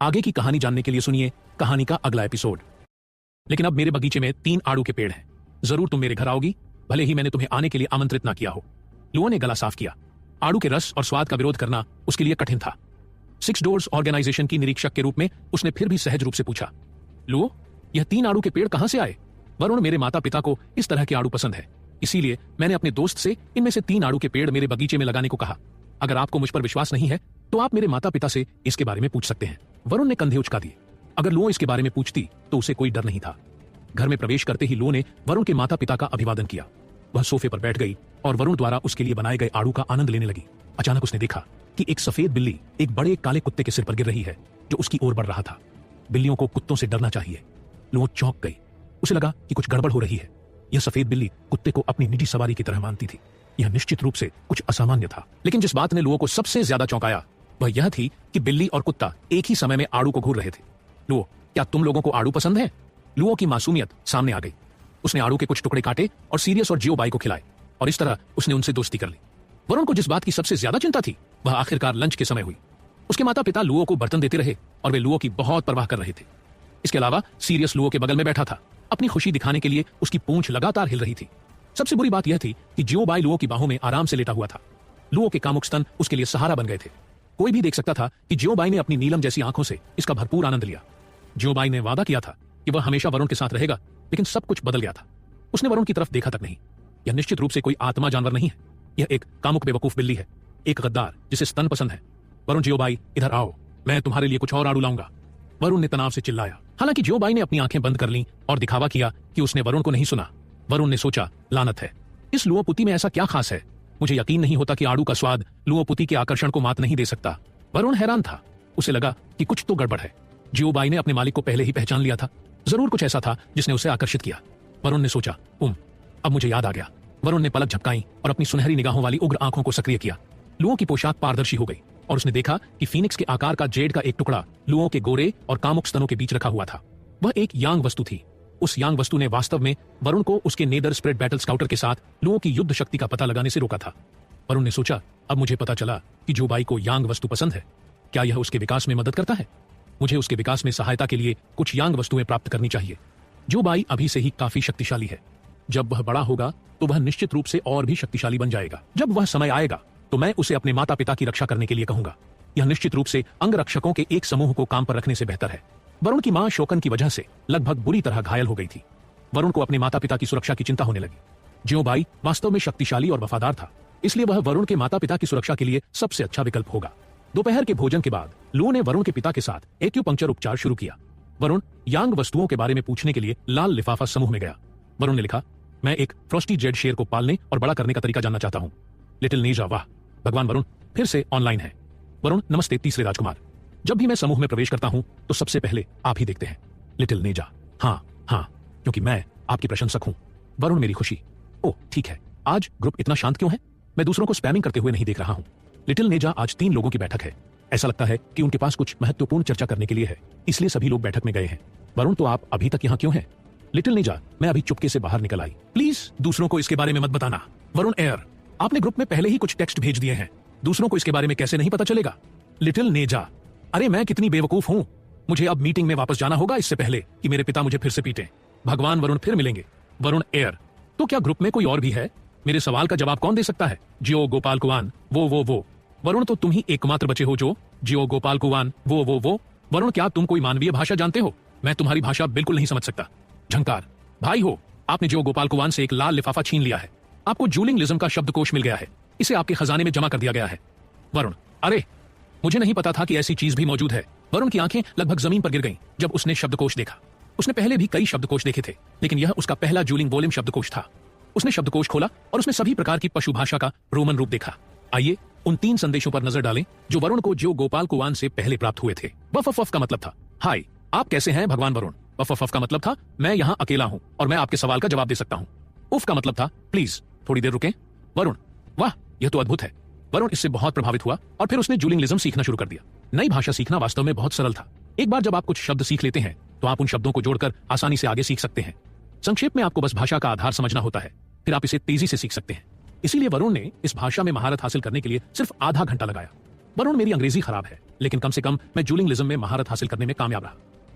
आगे की कहानी जानने के लिए सुनिए कहानी का अगला एपिसोड। लेकिन अब मेरे बगीचे में 3 आड़ू के पेड़ हैं। जरूर तुम मेरे घर आओगी, भले ही मैंने तुम्हें आने के लिए आमंत्रित ना किया हो। लुओ ने गला साफ किया। आड़ू के रस और स्वाद का विरोध करना उसके लिए कठिन था। 6 डोर्स ऑर्गेनाइजेशन की निरीक्षक के रूप में उसने फिर भी सहज रूप से पूछा, लुओ, यह 3 आड़ू के पेड़ कहां से आए? वरुण, मेरे माता पिता को इस तरह के आड़ू पसंद है, इसीलिए मैंने अपने दोस्त से इनमें से 3 आड़ू के पेड़ मेरे बगीचे में लगाने को कहा। अगर आपको मुझ पर विश्वास नहीं है तो आप मेरे माता पिता से इसके बारे में पूछ सकते हैं। वरुण ने कंधे उचका दिए। अगर लुओ इसके बारे में पूछती तो उसे कोई डर नहीं था। घर में प्रवेश करते ही लुओ ने वरुण के माता पिता का अभिवादन किया। वह सोफे पर बैठ गई और वरुण द्वारा उसके लिए बनाए गए आड़ू का आनंद लेने लगी। अचानक उसने देखा कि एक सफेद बिल्ली एक बड़े काले कुत्ते के सिर पर गिर रही है जो उसकी ओर बढ़ रहा था। बिल्लियों को कुत्तों से डरना चाहिए। लुओ चौंक गई। उसे लगा कि कुछ गड़बड़ हो रही है। यह सफेद बिल्ली कुत्ते को अपनी निजी सवारी की तरह मानती थी। यह निश्चित रूप से कुछ असामान्य था। लेकिन जिस बात ने लुओ को सबसे ज्यादा चौंकाया वह यह थी कि बिल्ली और कुत्ता एक ही समय में आड़ू को घूर रहे थे। लुओ, क्या तुम लोगों को आड़ू पसंद है? लुओ की मासूमियत सामने आ गई। उसने आड़ू के कुछ टुकड़े काटे और सीरियस और जियोबाई को खिलाए और इस तरह उसने उनसे दोस्ती कर ली। वरुण को जिस बात की सबसे ज्यादा चिंता थी वह आखिरकार लंच के समय हुई। उसके माता पिता लुओ को बर्तन देते रहे और वे लुओ की बहुत परवाह कर रहे थे। इसके अलावा सीरियस लुओ के बगल में बैठा था। अपनी खुशी दिखाने के लिए उसकी पूंछ लगातार हिल रही थी। सबसे बुरी बात यह थी कि जियोबाई लुओ की बाहों में आराम से लेटा हुआ था। लुओ के कामुक स्तन उसके लिए सहारा बन गए थे। कोई भी देख सकता था कि जियोबाई ने अपनी नीलम जैसी आंखों से इसका भरपूर आनंद लिया। जियोबाई ने वादा किया था कि वह हमेशा वरुण के साथ रहेगा, लेकिन सब कुछ बदल गया था। उसने वरुण की तरफ देखा तक नहीं। यह निश्चित रूप से कोई आत्मा जानवर नहीं है। यह एक कामुक बेवकूफ बिल्ली है, एक गद्दार जिसे स्तन पसंद है। वरुण, जियोबाई इधर आओ, मैं तुम्हारे लिए कुछ और आड़ू लाऊंगा। वरुण ने तनाव से चिल्लाया। हालांकि जियोबाई ने अपनी आंखें बंद कर लीं और दिखावा किया कि उसने वरुण को नहीं सुना। वरुण ने सोचा, लानत है, इस लुओपुती में ऐसा क्या खास है? मुझे यकीन नहीं होता कि आड़ू का स्वाद लुओपुती के आकर्षण को मात नहीं दे सकता। वरुण हैरान था। उसे लगा कि कुछ तो गड़बड़ है। जियोबाई ने अपने मालिक को पहले ही पहचान लिया था। जरूर कुछ ऐसा था जिसने उसे आकर्षित किया। वरुण ने सोचा, अब मुझे याद आ गया। वरुण ने पलक झपकाई और अपनी सुनहरी निगाहों वाली उग्र आंखों को सक्रिय किया। लुओं की पोशाक पारदर्शी हो गई और उसने देखा कि फीनिक्स के आकार का जेड का एक टुकड़ा लुओं के गोरे और कामुक स्तनों के बीच रखा हुआ था। वह एक यांग वस्तु थी। उस यांग वस्तु ने वास्तव में वरुण को उसके नेदर स्प्रेड बैटल स्काउटर के साथ लुओं की युद्ध शक्ति का पता लगाने से रोका था। वरुण ने सोचा, अब मुझे पता चला कि जोबाई को यांग वस्तु पसंद है। क्या यह उसके विकास में मदद करता है? मुझे उसके विकास में सहायता के लिए कुछ यांग वस्तुएं प्राप्त करनी चाहिए। जोबाई अभी से ही काफी शक्तिशाली है। जब वह बड़ा होगा तो वह निश्चित रूप से और भी शक्तिशाली बन जाएगा। जब वह समय आएगा तो मैं उसे अपने माता पिता की रक्षा करने के लिए कहूंगा। यह निश्चित रूप से अंगरक्षकों के एक समूह को काम पर रखने से बेहतर है। वरुण की मां शोकन की वजह से लगभग बुरी तरह घायल हो गई थी। वरुण को अपने माता पिता की सुरक्षा की चिंता होने लगी। जियोबाई वास्तव में शक्तिशाली और वफादार था, इसलिए वह वरुण के माता पिता की सुरक्षा के लिए सबसे अच्छा विकल्प होगा। दोपहर के भोजन के बाद लुओं ने वरुण के पिता के साथ एक्यूपंक्चर उपचार शुरू किया। वरुण यांग वस्तुओं के बारे में पूछने के लिए लाल लिफाफा समूह में गया। वरुण ने लिखा, मैं एक फ्रॉस्टी जेड शेर को पालने और बड़ा करने का तरीका जानना चाहता हूं। लिटिल नेजा, वाह, भगवान वरुण फिर से ऑनलाइन है। वरुण, नमस्ते तीसरे राजकुमार। जब भी मैं समूह में प्रवेश करता हूं तो सबसे पहले आप ही देखते हैं। लिटिल नेजा, हाँ, क्योंकि मैं आपकी प्रशंसक हूं। वरुण, मेरी खुशी। ओह ठीक है, आज ग्रुप इतना शांत क्यों है? मैं दूसरों को स्पैमिंग करते हुए नहीं देख रहा हूं। लिटिल नेजा, आज 3 लोगों की बैठक है। ऐसा लगता है कि उनके पास कुछ महत्वपूर्ण चर्चा करने के लिए है, इसलिए सभी लोग बैठक में गए हैं। वरुण, तो आप अभी तक यहाँ क्यों हैं? लिटिल नेजा, मैं अभी चुपके से बाहर निकल आई। प्लीज दूसरों को इसके बारे में मत बताना। वरुण, एयर, आपने ग्रुप में पहले ही कुछ टेक्स्ट भेज दिए हैं, दूसरों को इसके बारे में कैसे नहीं पता चलेगा? लिटिल नेजा, अरे मैं कितनी बेवकूफ हूं। मुझे अब मीटिंग में वापस जाना होगा इससे पहले कि मेरे पिता मुझे फिर से पीटें। भगवान वरुण, फिर मिलेंगे। वरुण, एयर, तो क्या ग्रुप में कोई और भी है? मेरे सवाल का जवाब कौन दे सकता है? जियो गोपाल कुवान, वो। वरुण, तो तुम ही एकमात्र बचे हो जो जियो गोपाल कुवान, वो। वरुण, क्या तुम कोई मानवीय भाषा जानते हो? मैं तुम्हारी भाषा बिल्कुल नहीं समझ सकता। झंकार, भाई हो, आपने जियो गोपाल कुवान से एक लाल लिफाफा छीन लिया है। आपको जूलिंगलिज्म का शब्दकोश मिल गया है। इसे आपके खजाने में जमा कर दिया गया है। वरुण, अरे मुझे नहीं पता था कि ऐसी चीज भी मौजूद है। वरुण की आंखें लगभग जमीन पर गिर गईं जब उसने शब्दकोश देखा। उसने पहले भी कई शब्दकोश देखे थे, लेकिन यह उसका पहला जूलिंग वोलिम शब्दकोश था। उसने शब्दकोश खोला और उसमें सभी प्रकार की पशु भाषा का रोमन रूप देखा। आइए उन 3 संदेशों पर नजर डालें जो वरुण को जियो गोपाल कुवान से पहले प्राप्त हुए थे। वफ वफ का मतलब था, हाय, आप कैसे हैं भगवान वरुण? वफ वफ का मतलब था, मैं यहाँ अकेला हूँ और मैं आपके सवाल का जवाब दे सकता हूँ। उफ का मतलब था, प्लीज थोड़ी देर रुकें। वरुण, वाह, यह तो अद्भुत है। वरुण इससे बहुत प्रभावित हुआ और फिर उसने जूलिंगलिज्म सीखना शुरू कर दिया। नई भाषा सीखना वास्तव में बहुत सरल था। एक बार जब आप कुछ शब्द सीख लेते हैं तो आप उन शब्दों को जोड़कर आसानी से आगे सीख सकते हैं। संक्षेप में आपको बस भाषा का आधार समझना होता है, फिर आप इसे तेजी से सीख सकते हैं। इसीलिए वरुण ने इस भाषा में महारत हासिल करने के लिए सिर्फ आधा घंटा लगाया। वरुण, मेरी अंग्रेजी खराब है, लेकिन कम से कम मैं जूलिंगलिज्म में महारत हासिल करने में कामयाब रहा।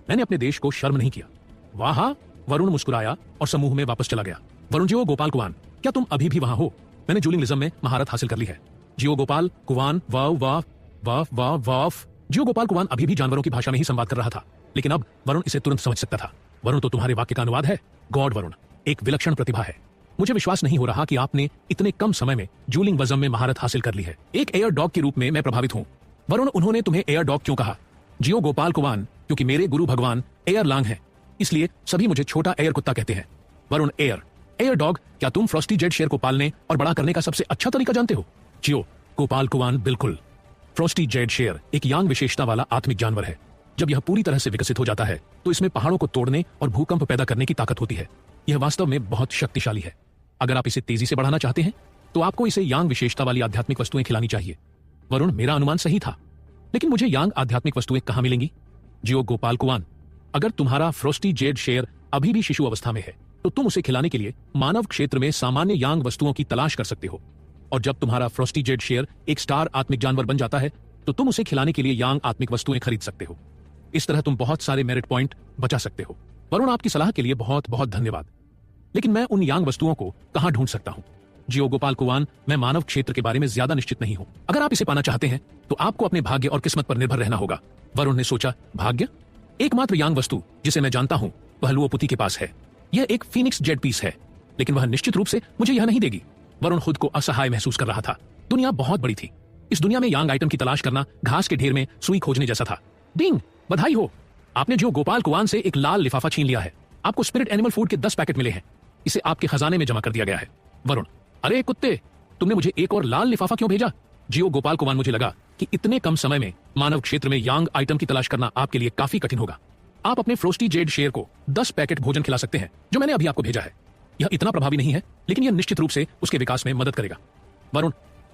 मैंने अपने देश को शर्म नहीं किया। वाह, वरुण मुस्कुराया और समूह में वापस चला गया। वरुण, जियो गोपाल कुवान, क्या तुम अभी भी वहां हो? मैंने जूलिंगलिज्म में महारत हासिल कर ली है। जियो गोपाल कुवान, वाह। जियो गोपाल कुवान अभी भी जानवरों की भाषा में ही संवाद कर रहा था, लेकिन अब वरुण इसे तुरंत समझ सकता था। वरुण, तो तुम्हारे वाक्य का अनुवाद है। गॉड वरुण, एक विलक्षण प्रतिभा है। मुझे विश्वास नहीं हो रहा कि आपने इतने कम समय में जूलिंगविज्म में महारत हासिल कर ली है। एक एयर डॉग के रूप में मैं प्रभावित हूं। वरुण, उन्होंने तुम्हें एयर डॉग क्यों कहा? जियो गोपाल कुवान, क्योंकि मेरे गुरु भगवान एयर लांग हैं, इसलिए सभी मुझे छोटा एयर कुत्ता कहते हैं। वरुण, एयर डॉग, क्या तुम फ्रॉस्टी जेड शेर को पालने और बड़ा करने का सबसे अच्छा तरीका जानते हो? जियो गोपाल कुवान, बिल्कुल। फ्रॉस्टी जेड शेर एक यांग विशेषता वाला आत्मिक जानवर है। जब यह पूरी तरह से विकसित हो जाता है तो इसमें पहाड़ों को तोड़ने और भूकंप पैदा करने की ताकत होती है। यह वास्तव में बहुत शक्तिशाली है। अगर आप इसे तेजी से बढ़ाना चाहते हैं तो आपको इसे यांग विशेषता वाली आध्यात्मिक वस्तुएं खिलानी चाहिए। वरुण, मेरा अनुमान सही था, लेकिन मुझे यांग आध्यात्मिक वस्तुएं कहां मिलेंगी? जियो गोपाल कुवान, अगर तुम्हारा फ्रॉस्टी जेड शेर अभी भी शिशु अवस्था में है तो तुम उसे खिलाने के लिए मानव क्षेत्र में सामान्य यांग वस्तुओं की तलाश कर सकते हो, और जब तुम्हारा फ्रॉस्टी जेड शेर एक स्टार आत्मिक जानवर बन जाता है तो तुम उसे खिलाने के लिए यांग आत्मिक वस्तुएं खरीद सकते हो। इस तरह तुम बहुत सारे मेरिट पॉइंट बचा सकते हो। वरुण, आपकी सलाह के लिए बहुत बहुत धन्यवाद, लेकिन मैं उन यांग वस्तुओं को कहां ढूंढ सकता हूं? जियो गोपाल कुवान, मैं मानव क्षेत्र के बारे में ज्यादा निश्चित नहीं हूं। अगर आप इसे पाना चाहते हैं तो आपको अपने भाग्य और किस्मत पर निर्भर रहना होगा। वरुण ने सोचा, भाग्य? एकमात्र यांग वस्तु जिसे मैं जानता हूं वह लुओपुती के पास है। यह एक फीनिक्स जेड पीस है, लेकिन वह निश्चित रूप से मुझे यह नहीं देगी। वरुण खुद को असहाय महसूस कर रहा था। दुनिया बहुत बड़ी थी। इस दुनिया में यांग आइटम की तलाश करना घास के ढेर में सुई खोजने जैसा था। डिंग, बधाई हो, आपने जियो गोपाल कुवान से एक लाल लिफाफा छीन लिया है। आपको स्पिरिट एनिमल फूड के 10 पैकेट मिले हैं। इसे आपके खजाने में जमा कर दिया गया है। वरुण, अरे कुत्ते, तुमने मुझे एक और लाल लिफाफा क्यों भेजा? जियो गोपाल कुमार, मुझे लगा कि इतने कम समय में मानव क्षेत्र में यांग आइटम की तलाश करना आपके लिए काफी कठिन होगा। आप अपने फ्रोस्टी जेड शेर को 10 पैकेट भोजन खिला सकते हैं जो मैंने अभी आपको भेजा है। यह इतना प्रभावी नहीं है, लेकिन यह निश्चित रूप से उसके विकास में मदद करेगा। वरुण,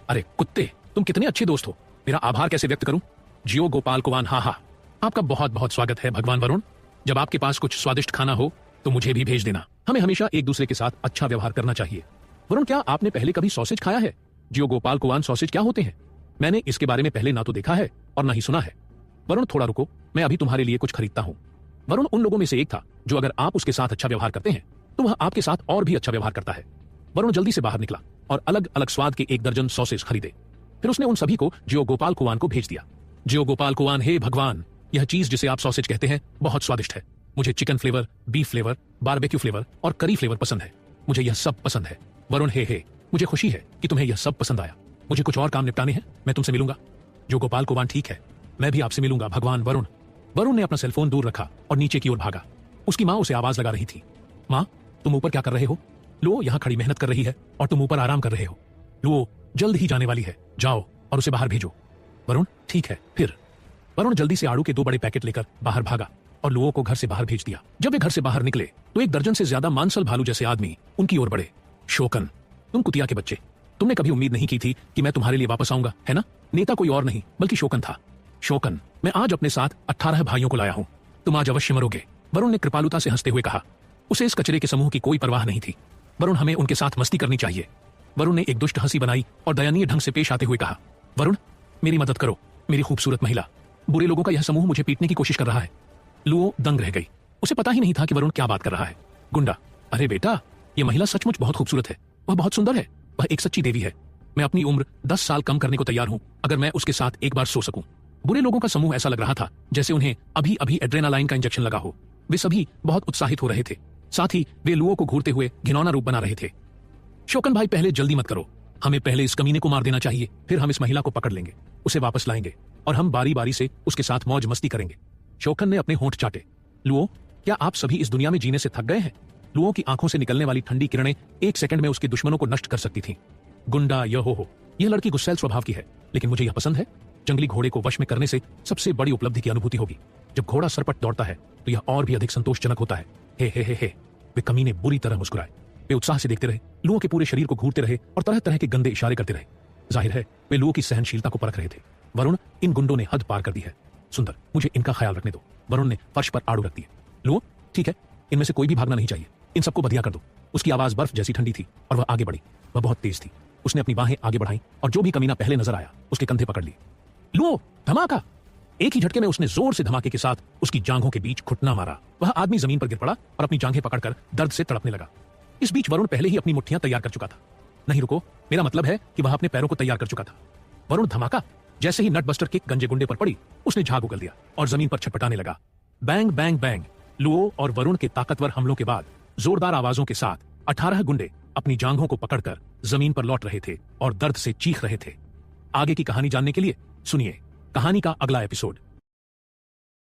अरे कुत्ते, तुम कितने अच्छे दोस्त हो, मेरा आभार कैसे व्यक्त करूं? जियो गोपाल कुमार, हाँ हाँ, आपका बहुत बहुत स्वागत है भगवान वरुण। जब आपके पास कुछ स्वादिष्ट खाना हो तो मुझे भी भेज देना। हमें हमेशा एक दूसरे के साथ अच्छा व्यवहार करना चाहिए। वरुण, क्या आपने पहले कभी सॉसेज खाया है? जियो गोपाल कुमार, सॉसेज क्या होते हैं? मैंने इसके बारे में पहले ना तो देखा है और ना ही सुना है। वरुण, थोड़ा रुको, मैं अभी तुम्हारे लिए कुछ खरीदता हूं। वरुण उन लोगों में से एक था जो अगर आप उसके साथ अच्छा व्यवहार करते हैं तो वह आपके साथ और भी अच्छा व्यवहार करता है। वरुण जल्दी से बाहर निकला और अलग अलग स्वाद के 1 दर्जन सॉसेज खरीदे। फिर उसने उन सभी को जियो गोपाल कुवान को भेज दिया। जियो गोपाल कुवान, हे भगवान, यह चीज जिसे आप सॉसेज कहते हैं बहुत स्वादिष्ट है। मुझे chicken flavour, beef flavour, barbecue flavour और करी फ्लेवर पसंद है। मुझे यह सब पसंद है। वरुण, हे, मुझे खुशी है कि तुम्हें यह सब पसंद आया। मुझे कुछ और काम निपटाने हैं, मैं तुमसे मिलूंगा। जियो गोपाल कुवान, ठीक है, मैं भी आपसे मिलूंगा भगवान वरुण। वरुण ने अपना सेलफोन दूर रखा और नीचे की ओर भागा। उसकी माँ उसे आवाज लगा रही थी, माँ, तुम ऊपर क्या कर रहे हो? लो, यहाँ खड़ी मेहनत कर रही है और तुम ऊपर आराम कर रहे हो। लो, जल्द ही जाने वाली है, जाओ और उसे बाहर भेजो। वरुण, ठीक है। फिर वरुण जल्दी से आड़ू के 2 बड़े पैकेट लेकर बाहर भागा और लुओ को घर से बाहर भेज दिया। जब वे घर से बाहर निकले तो 1 दर्जन से ज्यादा मांसल भालू जैसे आदमी उनकी ओर बढ़े। शोकन, तुम कुतिया के बच्चे, तुमने कभी उम्मीद नहीं की थी कि मैं तुम्हारे लिए वापस आऊंगा, है ना? नेता कोई और नहीं बल्कि शोकन था। शोकन, मैं आज अपने साथ 18 भाइयों को लाया हूं। तुम आज अवश्य मरोगे, वरुण ने कृपालुता से हंसते हुए कहा। उसे इस कचरे के समूह की कोई परवाह नहीं थी। वरुण, हमें उनके साथ मस्ती करनी चाहिए। वरुण ने एक दुष्ट हंसी बनाई और दयनीय ढंग से पेश आते हुए कहा, वरुण, मेरी मदद करो, मेरी खूबसूरत महिला। बुरे लोगों का यह समूह मुझे पीटने की कोशिश कर रहा है। लुओ दंग रह गई। उसे पता ही नहीं था कि वरुण क्या बात कर रहा है। गुंडा, अरे बेटा, यह महिला सचमुच बहुत खूबसूरत है, वह बहुत सुंदर है, वह एक सच्ची देवी है। मैं अपनी उम्र 10 साल कम करने को तैयार हूं अगर मैं उसके साथ एक बार सो सकूं। बुरे लोगों का समूह ऐसा लग रहा था जैसे उन्हें अभी अभी एड्रेनालाइन का इंजेक्शन लगा हो। वे सभी बहुत उत्साहित हो रहे थे, साथ ही वे लुओ को घूरते हुए घिनौना रूप बना रहे थे। शोकन भाई, पहले जल्दी मत करो, हमें पहले इस कमीने को मार देना चाहिए, फिर हम इस महिला को पकड़ लेंगे, उसे वापस लाएंगे और हम बारी बारी से उसके साथ मौज मस्ती करेंगे। शोकन ने अपने होंठ चाटे। लुओ, क्या आप सभी इस दुनिया में जीने से थक गए हैं? लुओ की आंखों से निकलने वाली ठंडी किरणें 1 सेकंड में उसके दुश्मनों को नष्ट कर सकती थीं। गुंडा, यह लड़की गुस्सैल स्वभाव की है, लेकिन मुझे यह पसंद है। जंगली घोड़े को वश में करने से सबसे बड़ी उपलब्धि की अनुभूति होगी। जब घोड़ा सरपट दौड़ता है तो यह और भी अधिक संतोषजनक होता है। हे। वे कमीने बुरी तरह मुस्कुराए। वे उत्साह से देखते रहे, लुओ के पूरे शरीर को घूरते रहे और तरह तरह के गंदे इशारे करते रहे। जाहिर है वे लुओ की सहनशीलता को परख रहे थे। वरुण, इन गुंडों ने हद पार कर दी है। सुंदर, मुझे इनका ख्याल रखने दो। वरुण ने फर्श पर आड़ू रख दी। लुओ, ठीक है, इनमें से कोई भी भागना नहीं चाहिए, इन सबको बधिया कर दो। उसकी आवाज बर्फ जैसी ठंडी थी और वह आगे बढ़ी। वह बहुत तेज थी। उसने अपनी बाहें आगे बढ़ाई और जो भी कमीना पहले नजर आया उसके कंधे पकड़ लिए। लुओ, धमाका! एक ही झटके में उसने जोर से धमाके के साथ उसकी जांघों के बीच घुटना मारा। वह आदमी जमीन पर गिर पड़ा और अपनी जांघें पकड़कर दर्द से तड़पने लगा। इस बीच वरुण पहले ही अपनी मुट्ठियां तैयार कर चुका था। नहीं रुको, मेरा मतलब है कि वह अपने पैरों को तैयार कर चुका था। वरुण, धमाका! जैसे ही नट बस्टर किक गंजे गुंडे पर पड़ी, उसने झाग उगल दिया और जमीन पर छटपटाने लगा। Bang bang bang! लुओ और वरुण के ताकतवर हमलों के बाद जोरदार आवाजों के साथ 18 गुंडे अपनी जांघों को पकड़कर जमीन पर लौट रहे थे और दर्द से चीख रहे थे। आगे की कहानी जानने के लिए सुनिए कहानी का अगला एपिसोड।